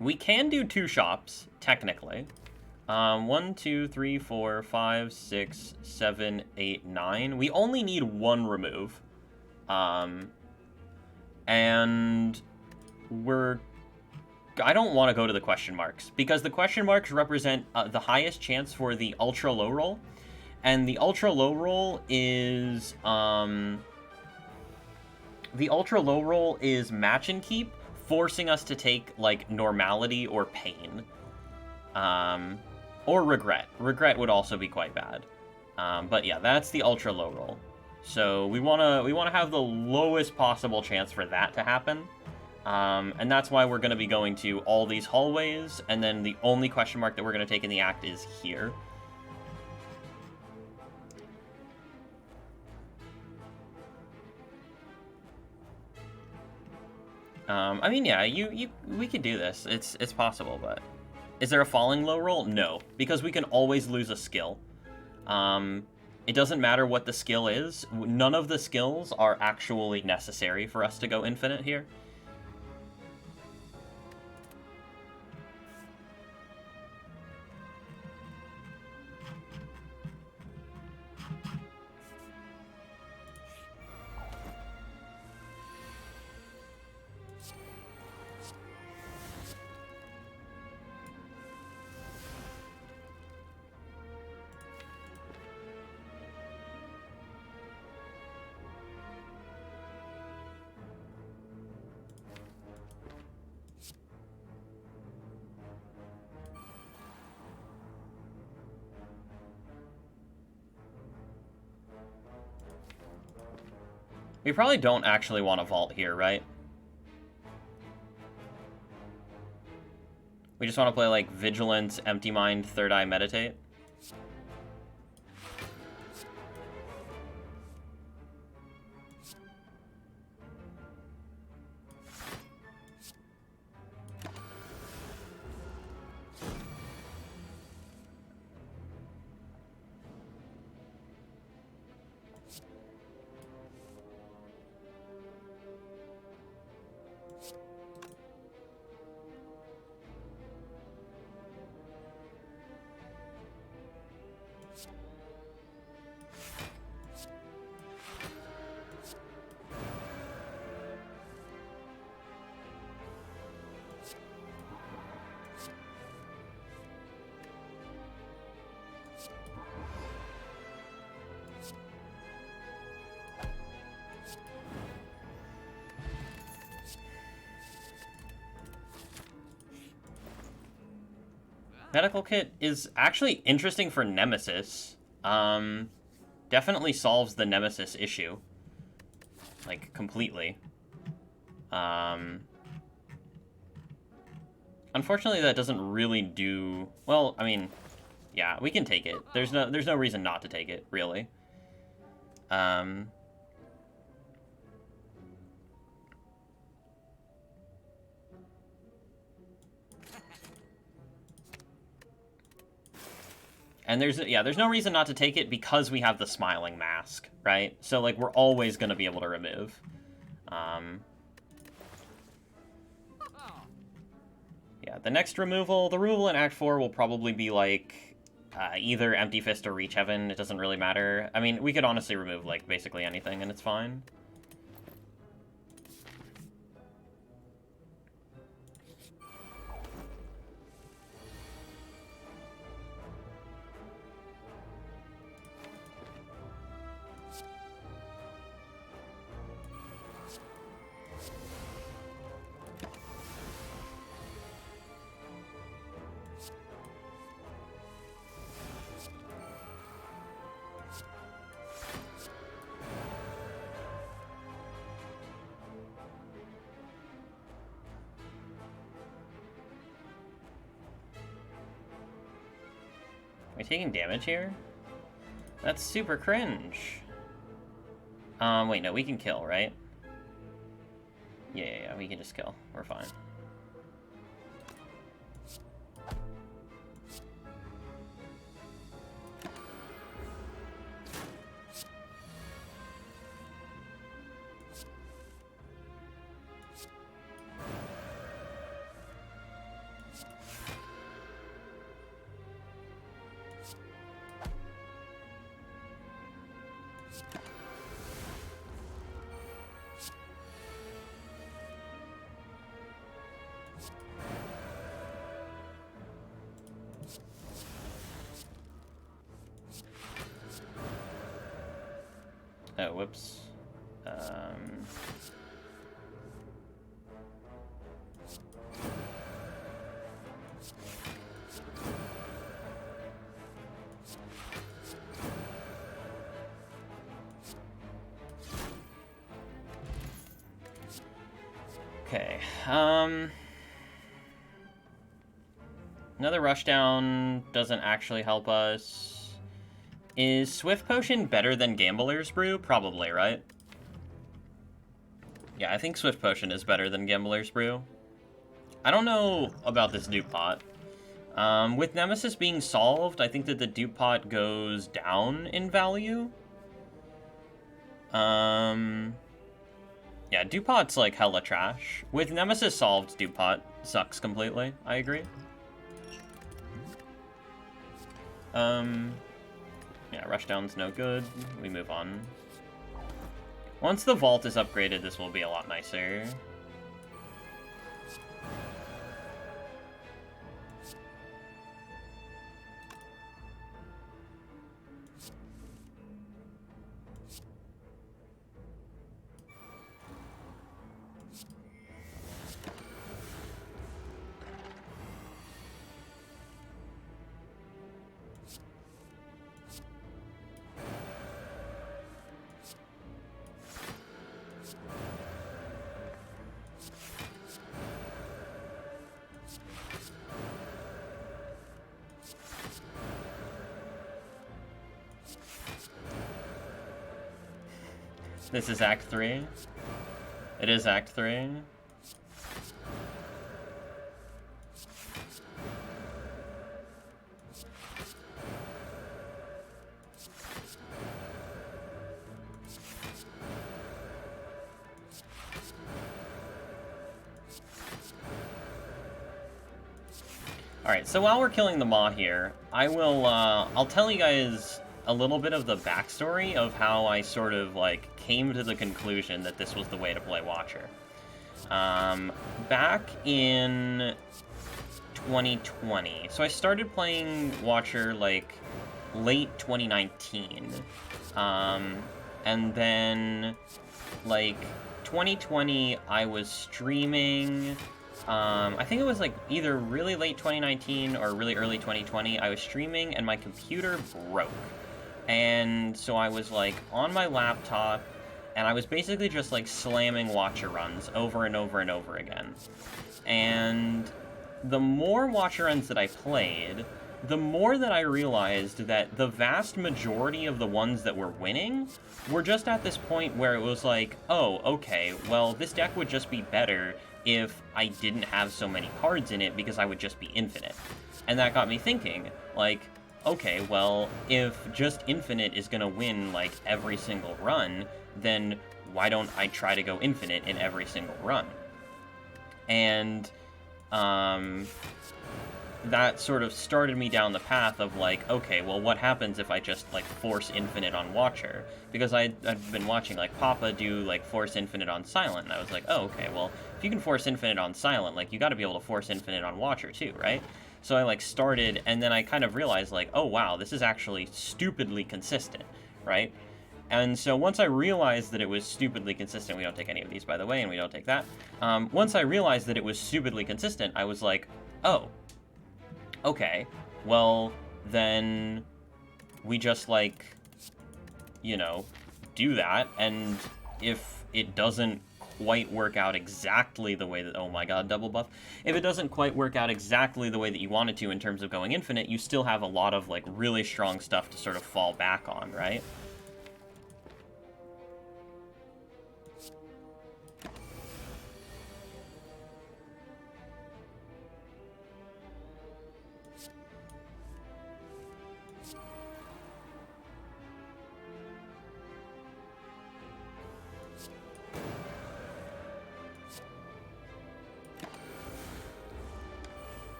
We can do 2 shops, technically. 1, 2, 3, 4, 5, 6, 7, 8, 9. We only need 1 remove. And we're... I don't want to go to the question marks, because the question marks represent the highest chance for the ultra low roll, and the ultra low roll is match and keep, forcing us to take, like, normality or pain, or regret. Regret would also be quite bad, but yeah, that's the ultra low roll. So we wanna have the lowest possible chance for that to happen. And that's why we're going to be going to all these hallways, and then the only question mark that we're going to take in the act is here. I mean, yeah, we could do this. It's possible, but... Is there a falling low roll? No, because we can always lose a skill. It doesn't matter what the skill is. None of the skills are actually necessary for us to go infinite here. We probably don't actually want to vault here, right? We just want to play, like, Vigilance, Empty Mind, Third Eye, Meditate. Medical Kit is actually interesting for Nemesis. Definitely solves the Nemesis issue. Like, completely. Unfortunately, that doesn't really do... Well, I mean, yeah, we can take it. There's no reason not to take it, really. And there's no reason not to take it because we have the Smiling Mask, right? So, like, we're always going to be able to remove. Yeah, the next removal, the removal in Act 4 will probably be, like, either Empty Fist or Reach Heaven. It doesn't really matter. I mean, we could honestly remove, like, basically anything, and it's fine. Are we taking damage here? That's super cringe. Wait, no, we can kill, right? Yeah, we can just kill. We're fine. Oh, whoops. Okay, another rushdown doesn't actually help us. Is Swift Potion better than Gambler's Brew? Probably, right? Yeah, I think Swift Potion is better than Gambler's Brew. I don't know about this dupe pot. With Nemesis being solved, I think that the dupe pot goes down in value. Yeah, dupe pot's like hella trash. With Nemesis solved, dupe pot sucks completely. I agree. Yeah, rushdown's no good. We move on. Once the vault is upgraded, this will be a lot nicer. This is Act 3. It is Act 3. Alright, so while we're killing the Maw here, I'll tell you guys a little bit of the backstory of how I sort of, like, came to the conclusion that this was the way to play Watcher. Back in 2020, so I started playing Watcher, like, late 2019. And then, like, 2020, I was streaming. I think it was, like, either really late 2019 or really early 2020. I was streaming, and my computer broke. And so I was, like, on my laptop, and I was basically just, like, slamming Watcher runs over and over and over again. And the more Watcher runs that I played, the more that I realized that the vast majority of the ones that were winning were just at this point where it was like, oh, okay, well, this deck would just be better if I didn't have so many cards in it because I would just be infinite. And that got me thinking, like, okay, well, if just infinite is gonna win, like, every single run, then why don't I try to go infinite in every single run? And that sort of started me down the path of, like, okay, well, what happens if I just, like, force infinite on Watcher? Because I'd been watching, like, Papa do, like, force infinite on Silent, and I was like, oh, okay, well, if you can force infinite on Silent, like, you gotta be able to force infinite on Watcher, too, right? So I, like, started, and then I kind of realized, like, oh, wow, this is actually stupidly consistent, right? And so once I realized that it was stupidly consistent, we don't take any of these, by the way, and we don't take that. Once I realized that it was stupidly consistent, I was like, oh, okay, well, then we just, like, you know, do that, and if it doesn't quite work out exactly the way that, oh my god, double buff, if it doesn't quite work out exactly the way that you want it to in terms of going infinite, you still have a lot of, like, really strong stuff to sort of fall back on, right?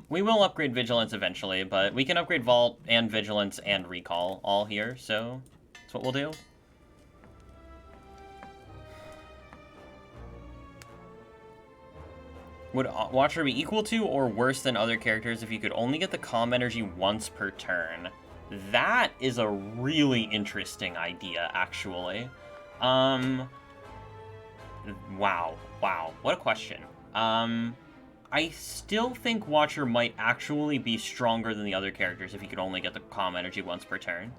We will upgrade Vigilance eventually, but we can upgrade Vault and Vigilance and Recall all here, so that's what we'll do. Would Watcher be equal to or worse than other characters if you could only get the calm energy once per turn? That is a really interesting idea, actually. Wow, what a question. I still think Watcher might actually be stronger than the other characters if you could only get the calm energy once per turn.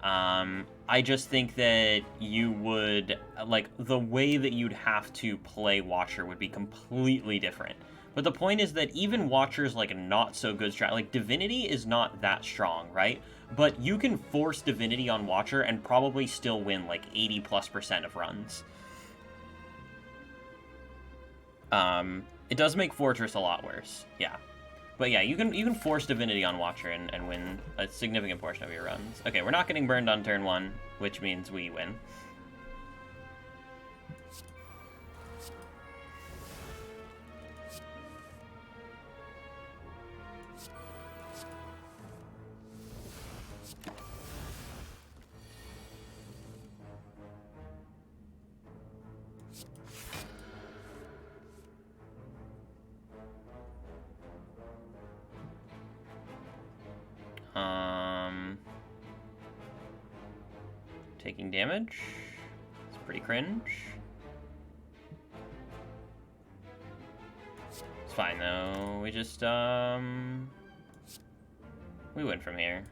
I just think that you would, like, the way that you'd have to play Watcher would be completely different. But the point is that even Watcher's, like, not so good strat, like, Divinity is not that strong, right? But you can force Divinity on Watcher and probably still win, like, 80+% of runs. It does make Fortress a lot worse, yeah. But yeah, you can force Divinity on Watcher and win a significant portion of your runs. Okay, we're not getting burned on turn 1, which means we win. Taking damage. It's pretty cringe. It's fine though. We just we win from here.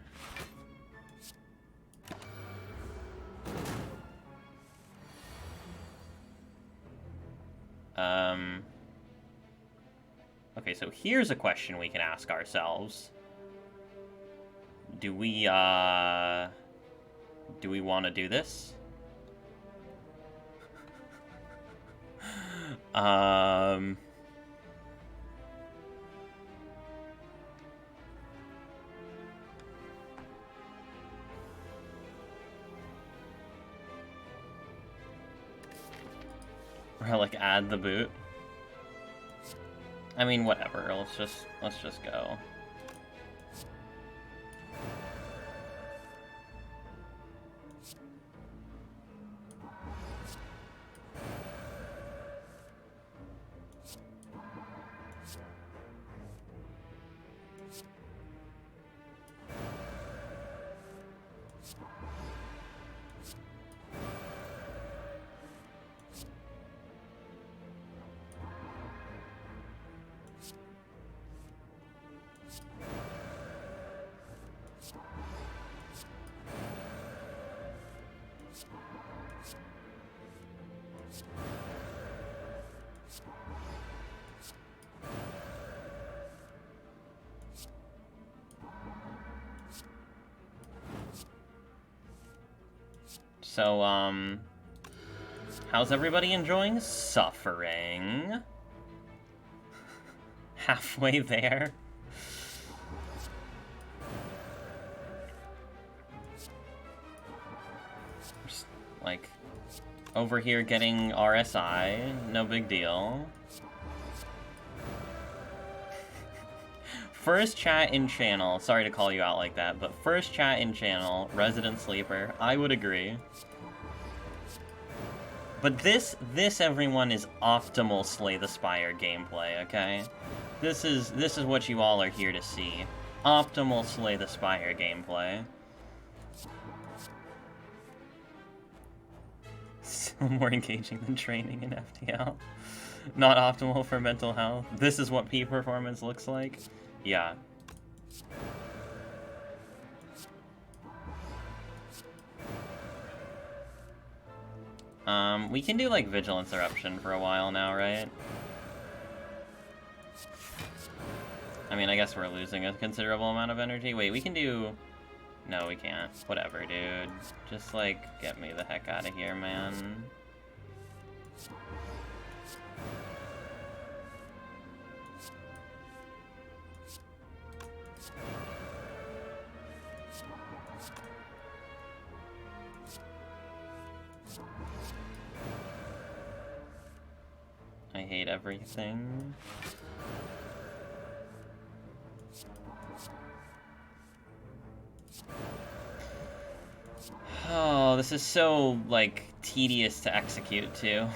Okay, so here's a question we can ask ourselves. Do we want to do this? Relic add the boot. I mean, whatever. Let's just go. So, how's everybody enjoying suffering? Halfway there. Just, like, over here getting RSI, no big deal. First chat in channel, sorry to call you out like that, but first chat in channel, Resident Sleeper, I would agree. But this everyone is optimal Slay the Spire gameplay, okay? This is what you all are here to see. Optimal Slay the Spire gameplay. Still more engaging than training in FTL. Not optimal for mental health. This is what peak performance looks like. Yeah. We can do, like, Vigilance Eruption for a while now, right? I mean, I guess we're losing a considerable amount of energy. Wait, we can do... No, we can't. Whatever, dude. Just, like, get me the heck out of here, man. I hate everything. Oh, this is so, like, tedious to execute, too.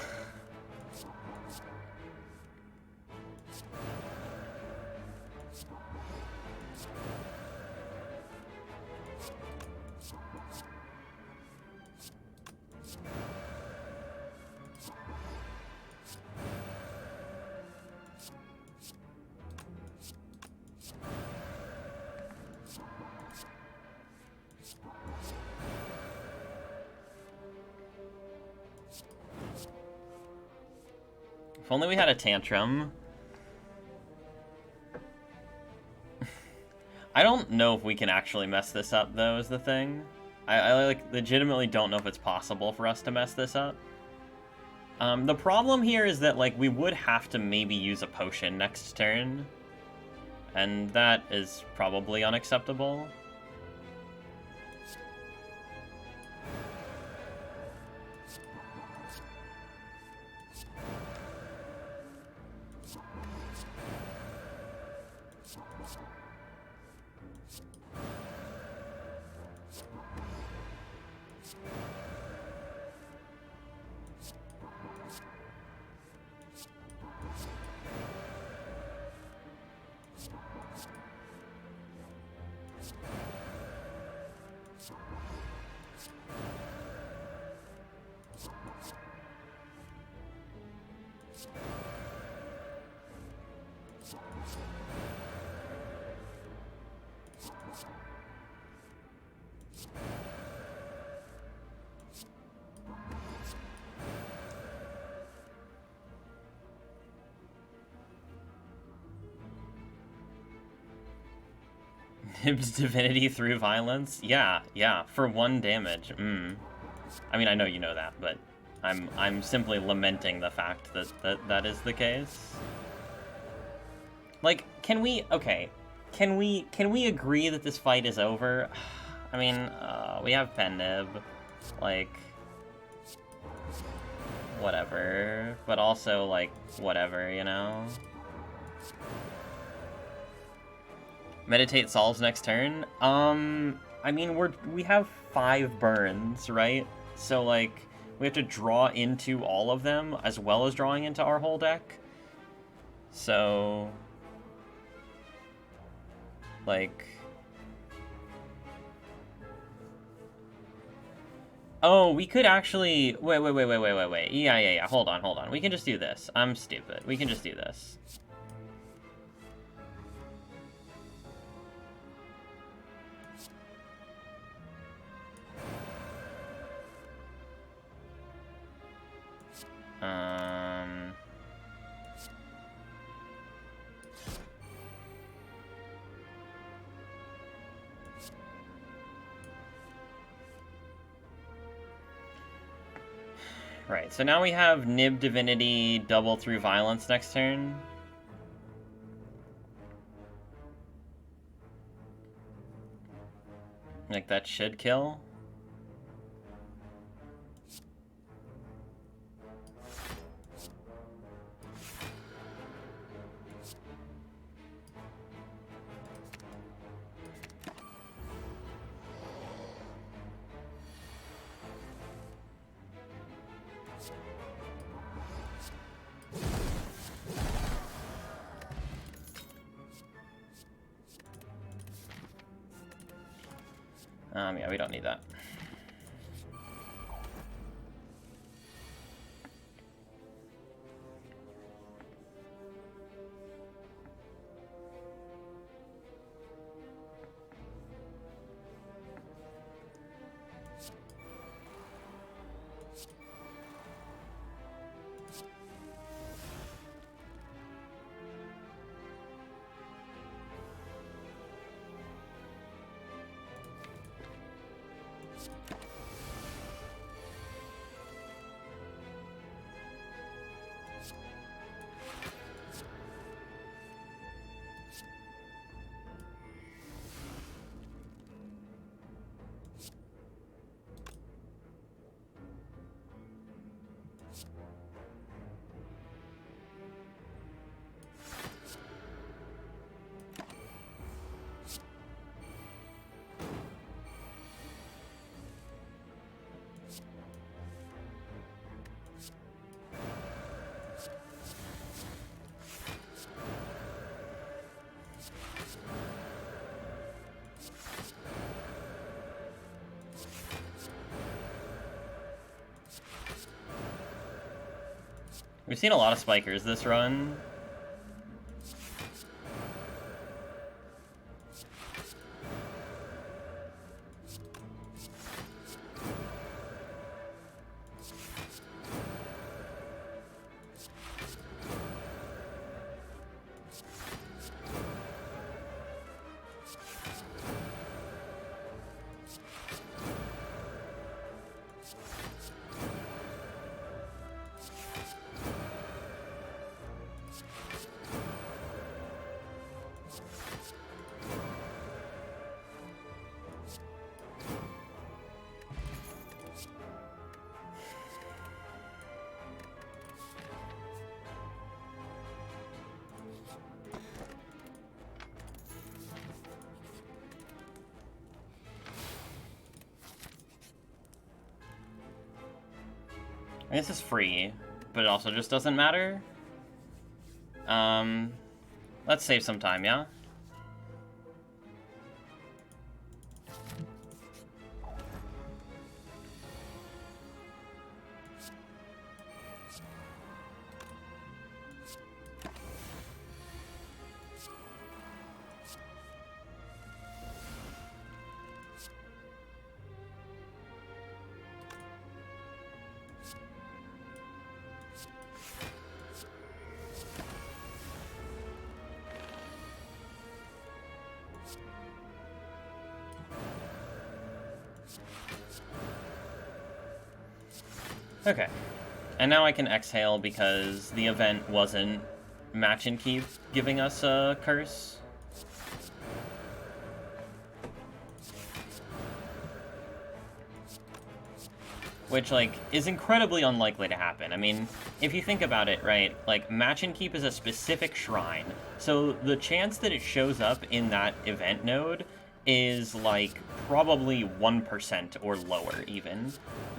If only we had a tantrum. I don't know if we can actually mess this up, though, is the thing. I like, legitimately don't know if it's possible for us to mess this up. The problem here is that, like, we would have to maybe use a potion next turn. And that is probably unacceptable. Nibs divinity through violence? Yeah, for 1 damage. I mean, I know you know that, but I'm simply lamenting the fact that is the case. Like, can we agree that this fight is over? I mean, we have Pen Nib, like, whatever, but also, like, whatever, you know? Meditate solves next turn? I mean, we have 5 burns, right? So, like, we have to draw into all of them, as well as drawing into our whole deck. So, like... Oh, we could actually... Wait. Yeah. Hold on. We can just do this. I'm stupid. We can just do this. Right, so now we have Nib Divinity double through Violence next turn. Like, that should kill. Yeah, we don't need that. We've seen a lot of spikers this run. I mean, this is free, but it also just doesn't matter. Let's save some time, yeah? Okay. And now I can exhale because the event wasn't match and keep giving us a curse. Which, like, is incredibly unlikely to happen. I mean, if you think about it, right, like, match and keep is a specific shrine. So the chance that it shows up in that event node is, like, probably 1% or lower, even.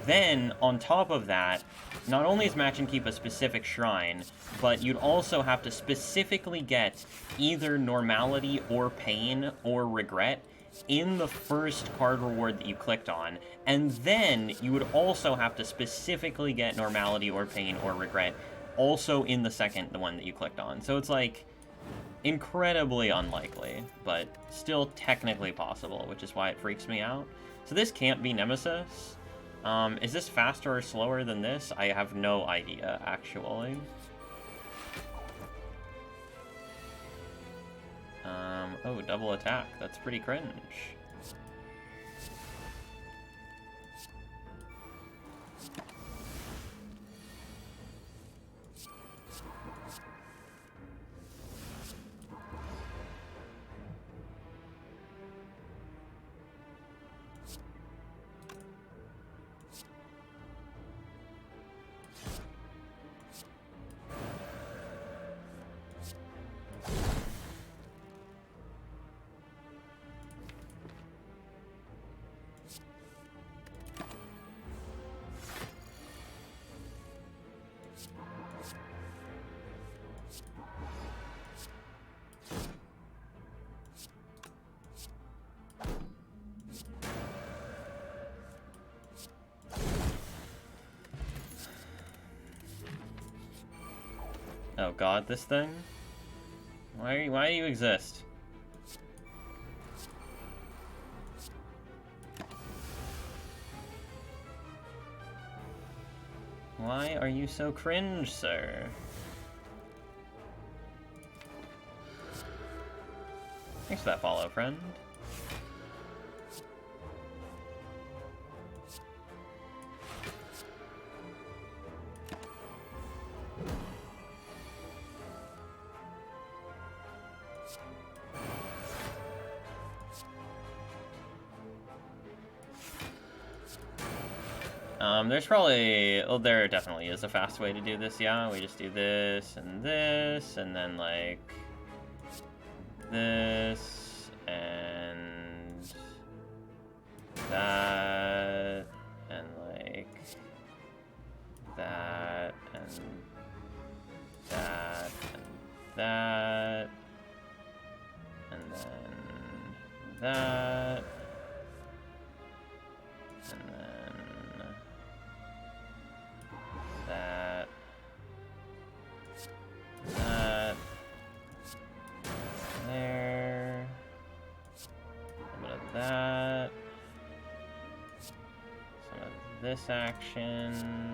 Then, on top of that, not only is match and keep a specific shrine, but you'd also have to specifically get either normality or pain or regret in the first card reward that you clicked on, and then you would also have to specifically get normality or pain or regret also in the second, the one that you clicked on. So it's like incredibly unlikely, but still technically possible, which is why it freaks me out. So this can't be Nemesis. Is this faster or slower than this? I have no idea, actually. Oh, double attack. That's pretty cringe. Oh god, this thing? Why do you exist? Why are you so cringe, sir? Thanks for that follow, friend. There's probably... Well, there definitely is a fast way to do this, yeah. We just do this, and then, like... this, and... that, and, like... that, and... that, and that... and then... that... and then... that, there, a bit of that, some of this action,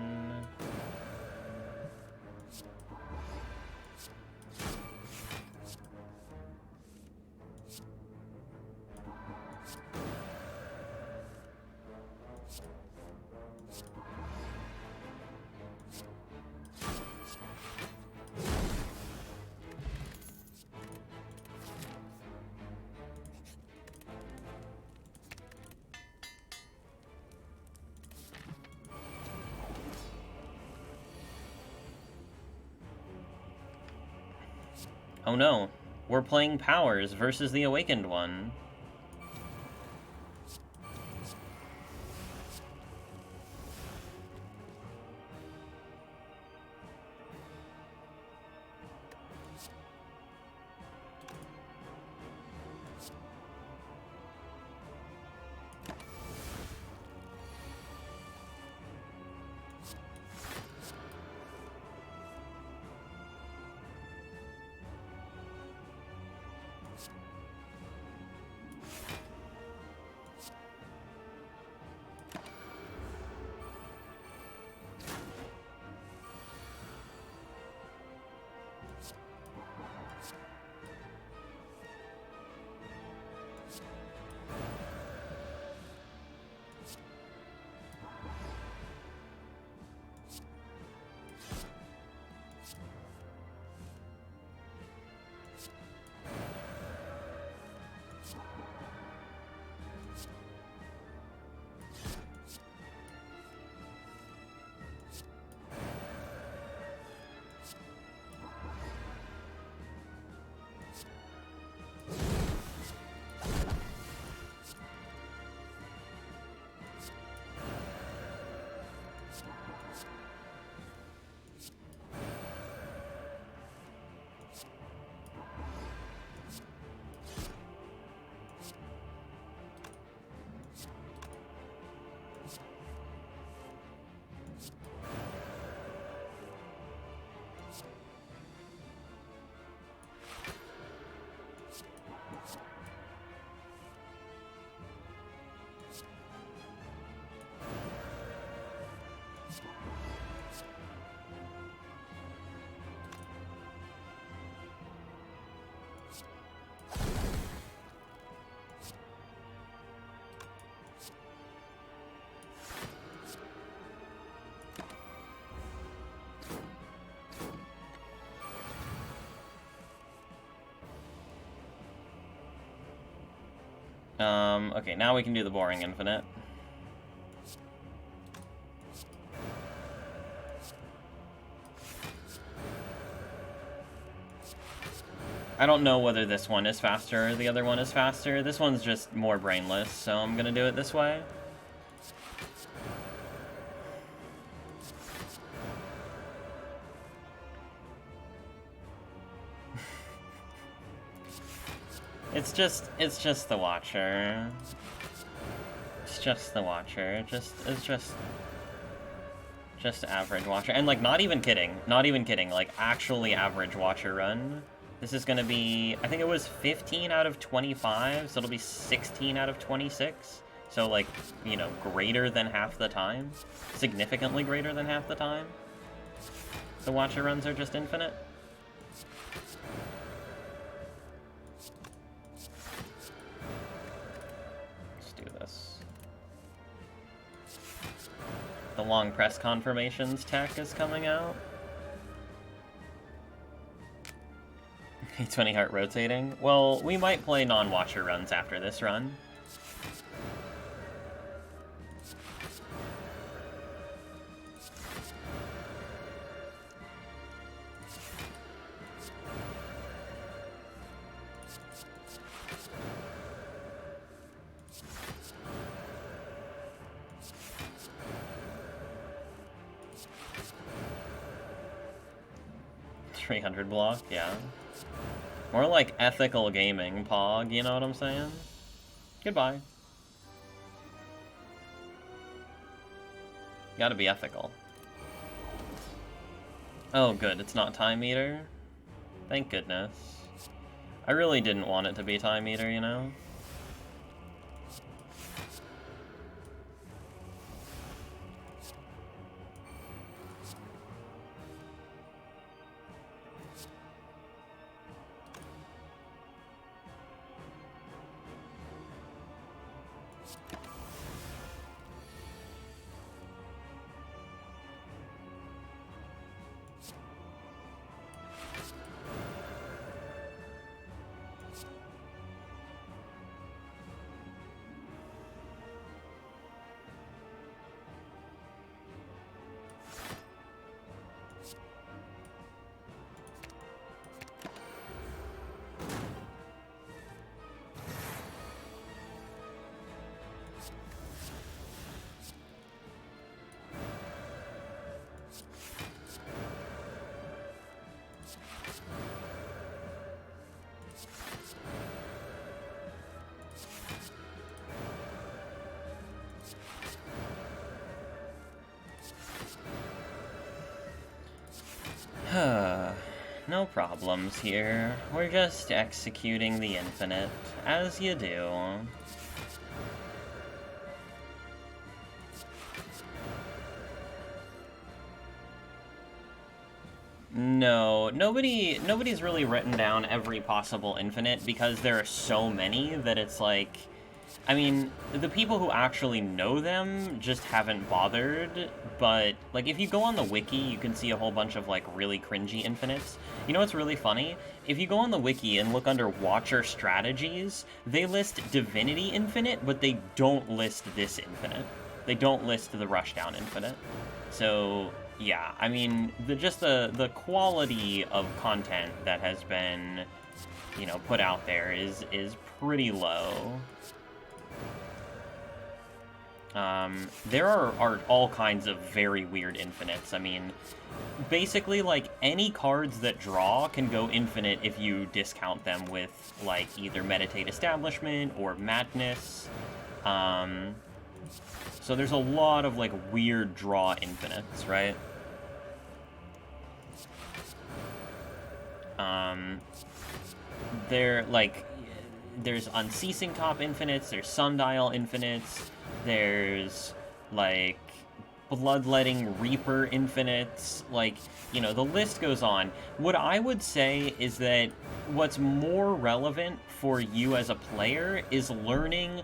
oh no, we're playing Powers versus the Awakened one. Okay, now we can do the boring infinite. I don't know whether this one is faster or the other one is faster. This one's just more brainless, so I'm gonna do it this way. It's just the Watcher. It's just the Watcher. It's just... Just average watcher. And, like, not even kidding. Not even kidding. Like, actually average watcher run. This is gonna be... I think it was 15 out of 25, so it'll be 16 out of 26. So, like, you know, greater than half the time. Significantly greater than half the time. The watcher runs are just infinite. Let's do this. The long press confirmations tech is coming out. 20 heart rotating. Well, we might play non-watcher runs after this run. $300 block, yeah. More like ethical gaming, Pog, you know what I'm saying? Goodbye. Gotta be ethical. Oh good, it's not time meter? Thank goodness. I really didn't want it to be time meter, you know? No problems here. We're just executing the infinite, as you do. No, nobody's really written down every possible infinite because there are so many that it's like... I mean, the people who actually know them just haven't bothered, but, like, if you go on the wiki, you can see a whole bunch of, like, really cringy infinites. You know what's really funny? If you go on the wiki and look under Watcher Strategies, they list Divinity Infinite, but they don't list this infinite. They don't list the Rushdown Infinite. So, yeah, I mean, the quality of content that has been, you know, put out there is pretty low. There are all kinds of very weird infinites. I mean, basically, like, any cards that draw can go infinite if you discount them with, like, either Meditate Establishment or Madness. So there's a lot of, like, weird draw infinites, right? There's Unceasing Top infinites, there's Sundial infinites, there's, like, Bloodletting Reaper infinites, like, you know, the list goes on. What I would say is that what's more relevant for you as a player is learning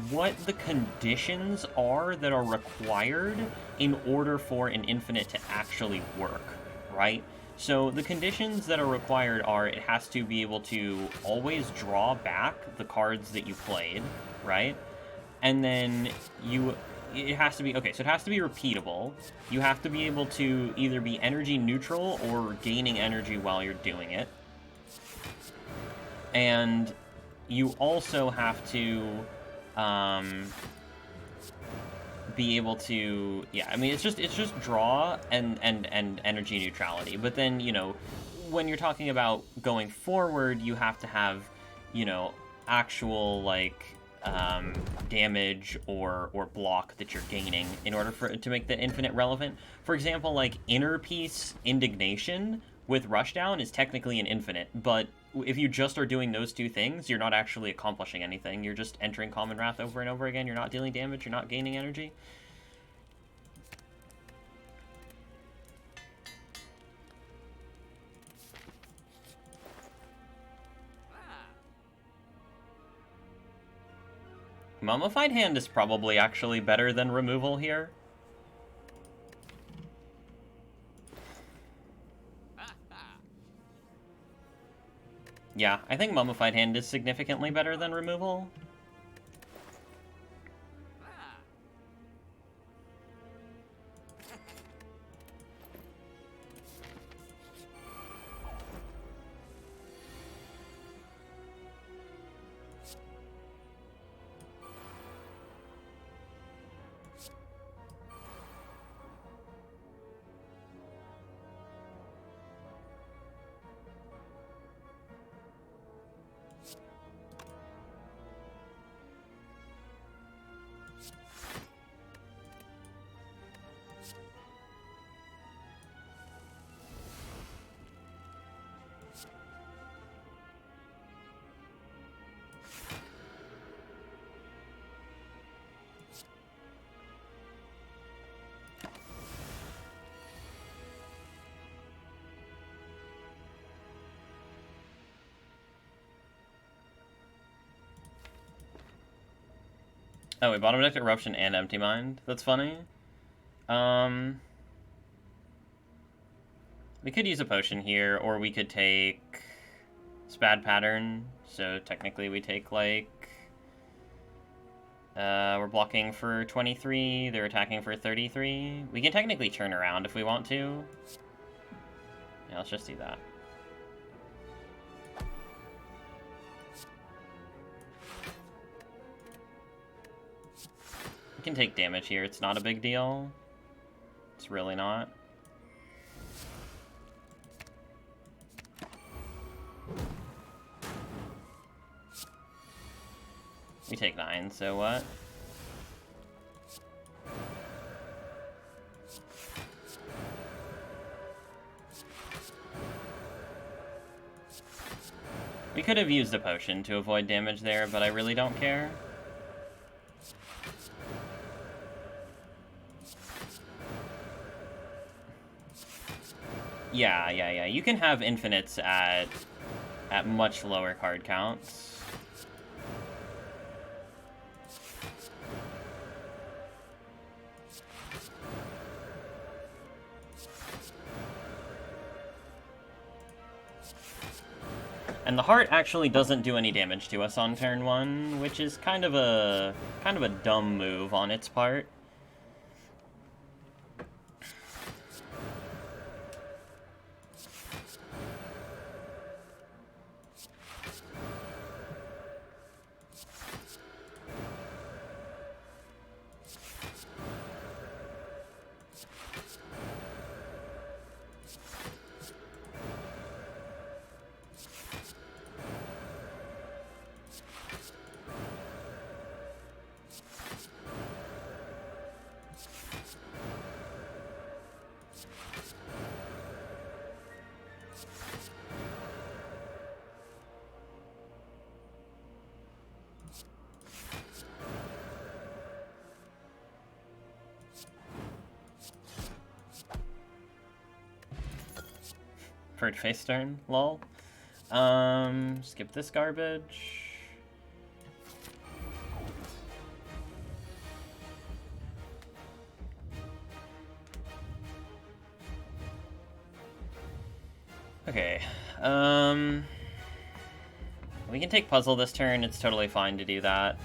what the conditions are that are required in order for an infinite to actually work, right? So the conditions that are required are it has to be able to always draw back the cards that you played, right? And then it has to be, okay, so it has to be repeatable. You have to be able to either be energy neutral or gaining energy while you're doing it. And you also have to be able to, yeah, I mean, it's just draw and energy neutrality. But then, you know, when you're talking about going forward, you have to have, you know, actual, like, damage or block that you're gaining in order for it to make the infinite relevant. For example, like Inner Peace Indignation with Rushdown is technically an infinite, but if you just are doing those two things, you're not actually accomplishing anything. You're just entering Common Wrath over and over again. You're not dealing damage. You're not gaining energy. Mummified Hand is probably actually better than removal here. Yeah, I think Mummified Hand is significantly better than removal. Oh, we bottom decked Eruption and Empty Mind. That's funny. We could use a potion here, or we could take Spad Pattern. So technically we take, like... we're blocking for 23, they're attacking for 33. We can technically turn around if we want to. Yeah, let's just do that. We can take damage here, it's not a big deal. It's really not. We take 9, so what? We could have used a potion to avoid damage there, but I really don't care. Yeah. You can have infinites at much lower card counts. And the heart actually doesn't do any damage to us on turn 1, which is kind of a dumb move on its part. Bird face turn, lol. Skip this garbage. Okay, we can take puzzle this turn, it's totally fine to do that.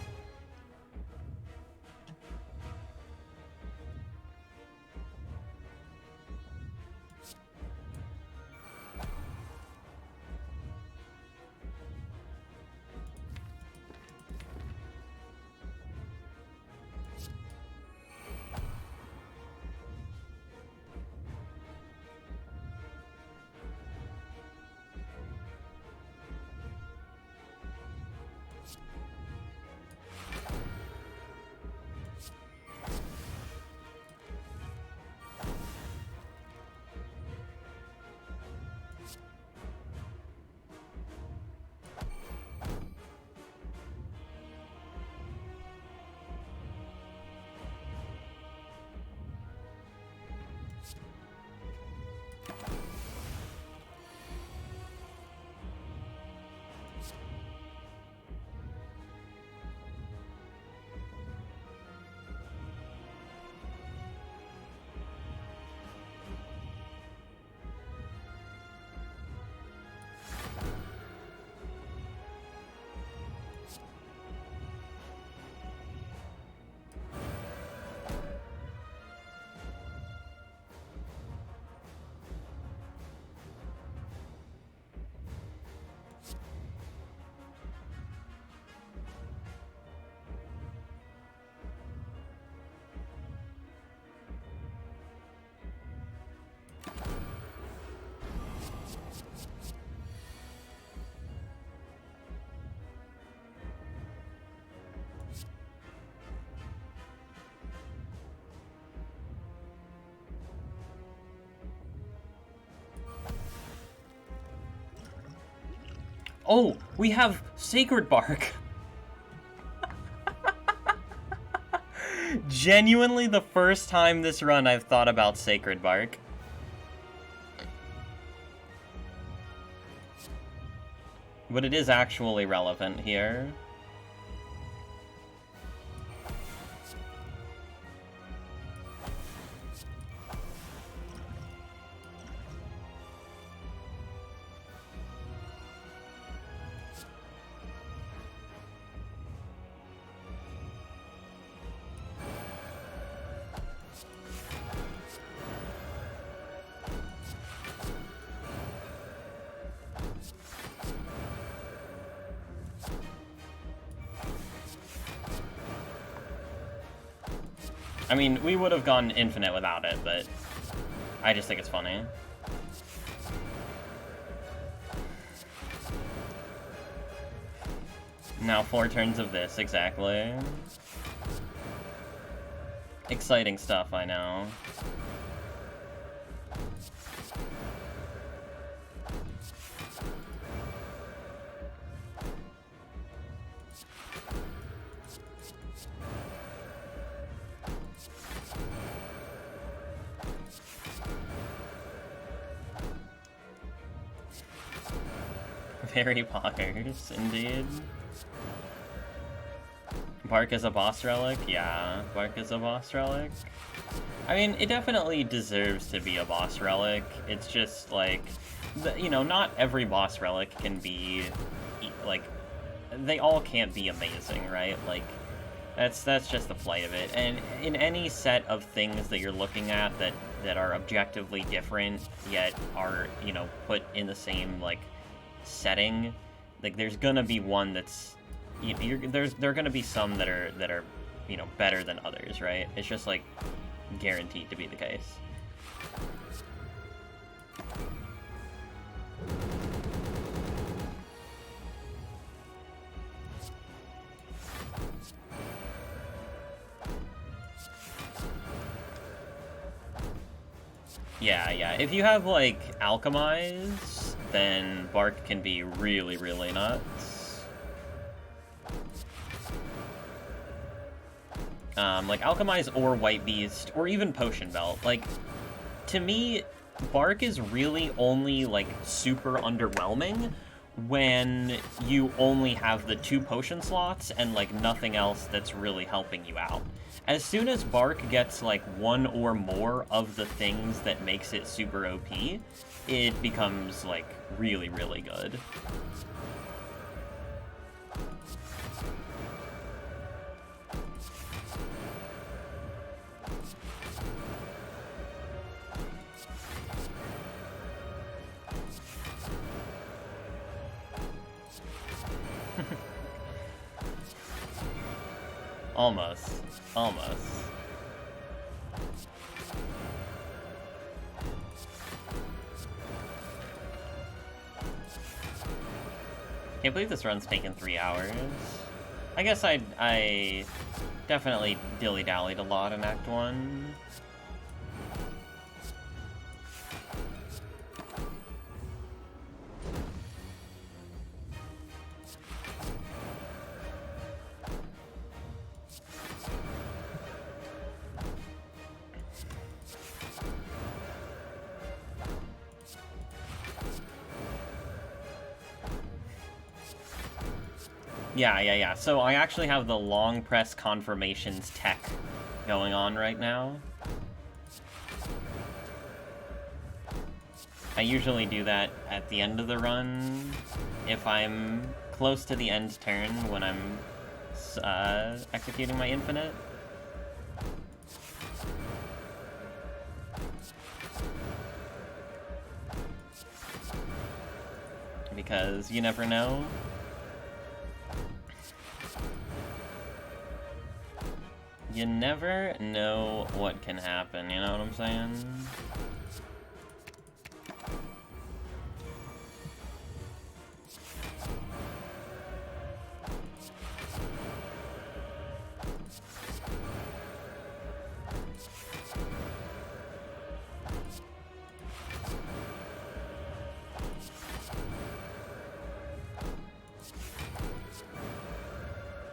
Oh, we have Sacred Bark. Genuinely the first time this run I've thought about Sacred Bark. But it is actually relevant here. I mean, we would have gone infinite without it, but I just think it's funny. Now 4 turns of this, exactly. Exciting stuff, I know. Very poggers, indeed. Bark is a boss relic? Yeah, Bark is a boss relic. I mean, it definitely deserves to be a boss relic. It's just, like, you know, not every boss relic can be, like, they all can't be amazing, right? Like, that's just the plight of it. And in any set of things that you're looking at that are objectively different, yet are, you know, put in the same, like, setting, like, there's gonna be one that's there are gonna be some that are you know, better than others, right? It's just, like, guaranteed to be the case. Yeah, if you have, like, Alchemize, then Bark can be really, really nuts. Like, Alchemize or White Beast, or even Potion Belt. Like, to me, Bark is really only, like, super underwhelming when you only have the 2 potion slots and, like, nothing else that's really helping you out. As soon as Bark gets, like, 1 or more of the things that makes it super OP, it becomes, like, really, really good. Almost. Can't believe this run's taken 3 hours. I guess I definitely dilly-dallied a lot in Act 1. Yeah. So I actually have the long press confirmations tech going on right now. I usually do that at the end of the run if I'm close to the end turn when I'm executing my infinite. Because you never know. You never know what can happen, you know what I'm saying?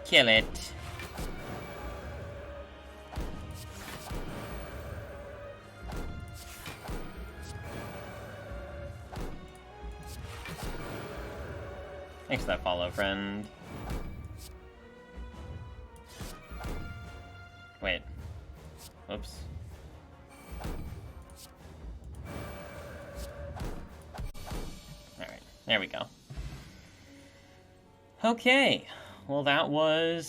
Kill it. Thanks for that follow, friend. Wait. Oops. Alright, there we go. Okay, well that was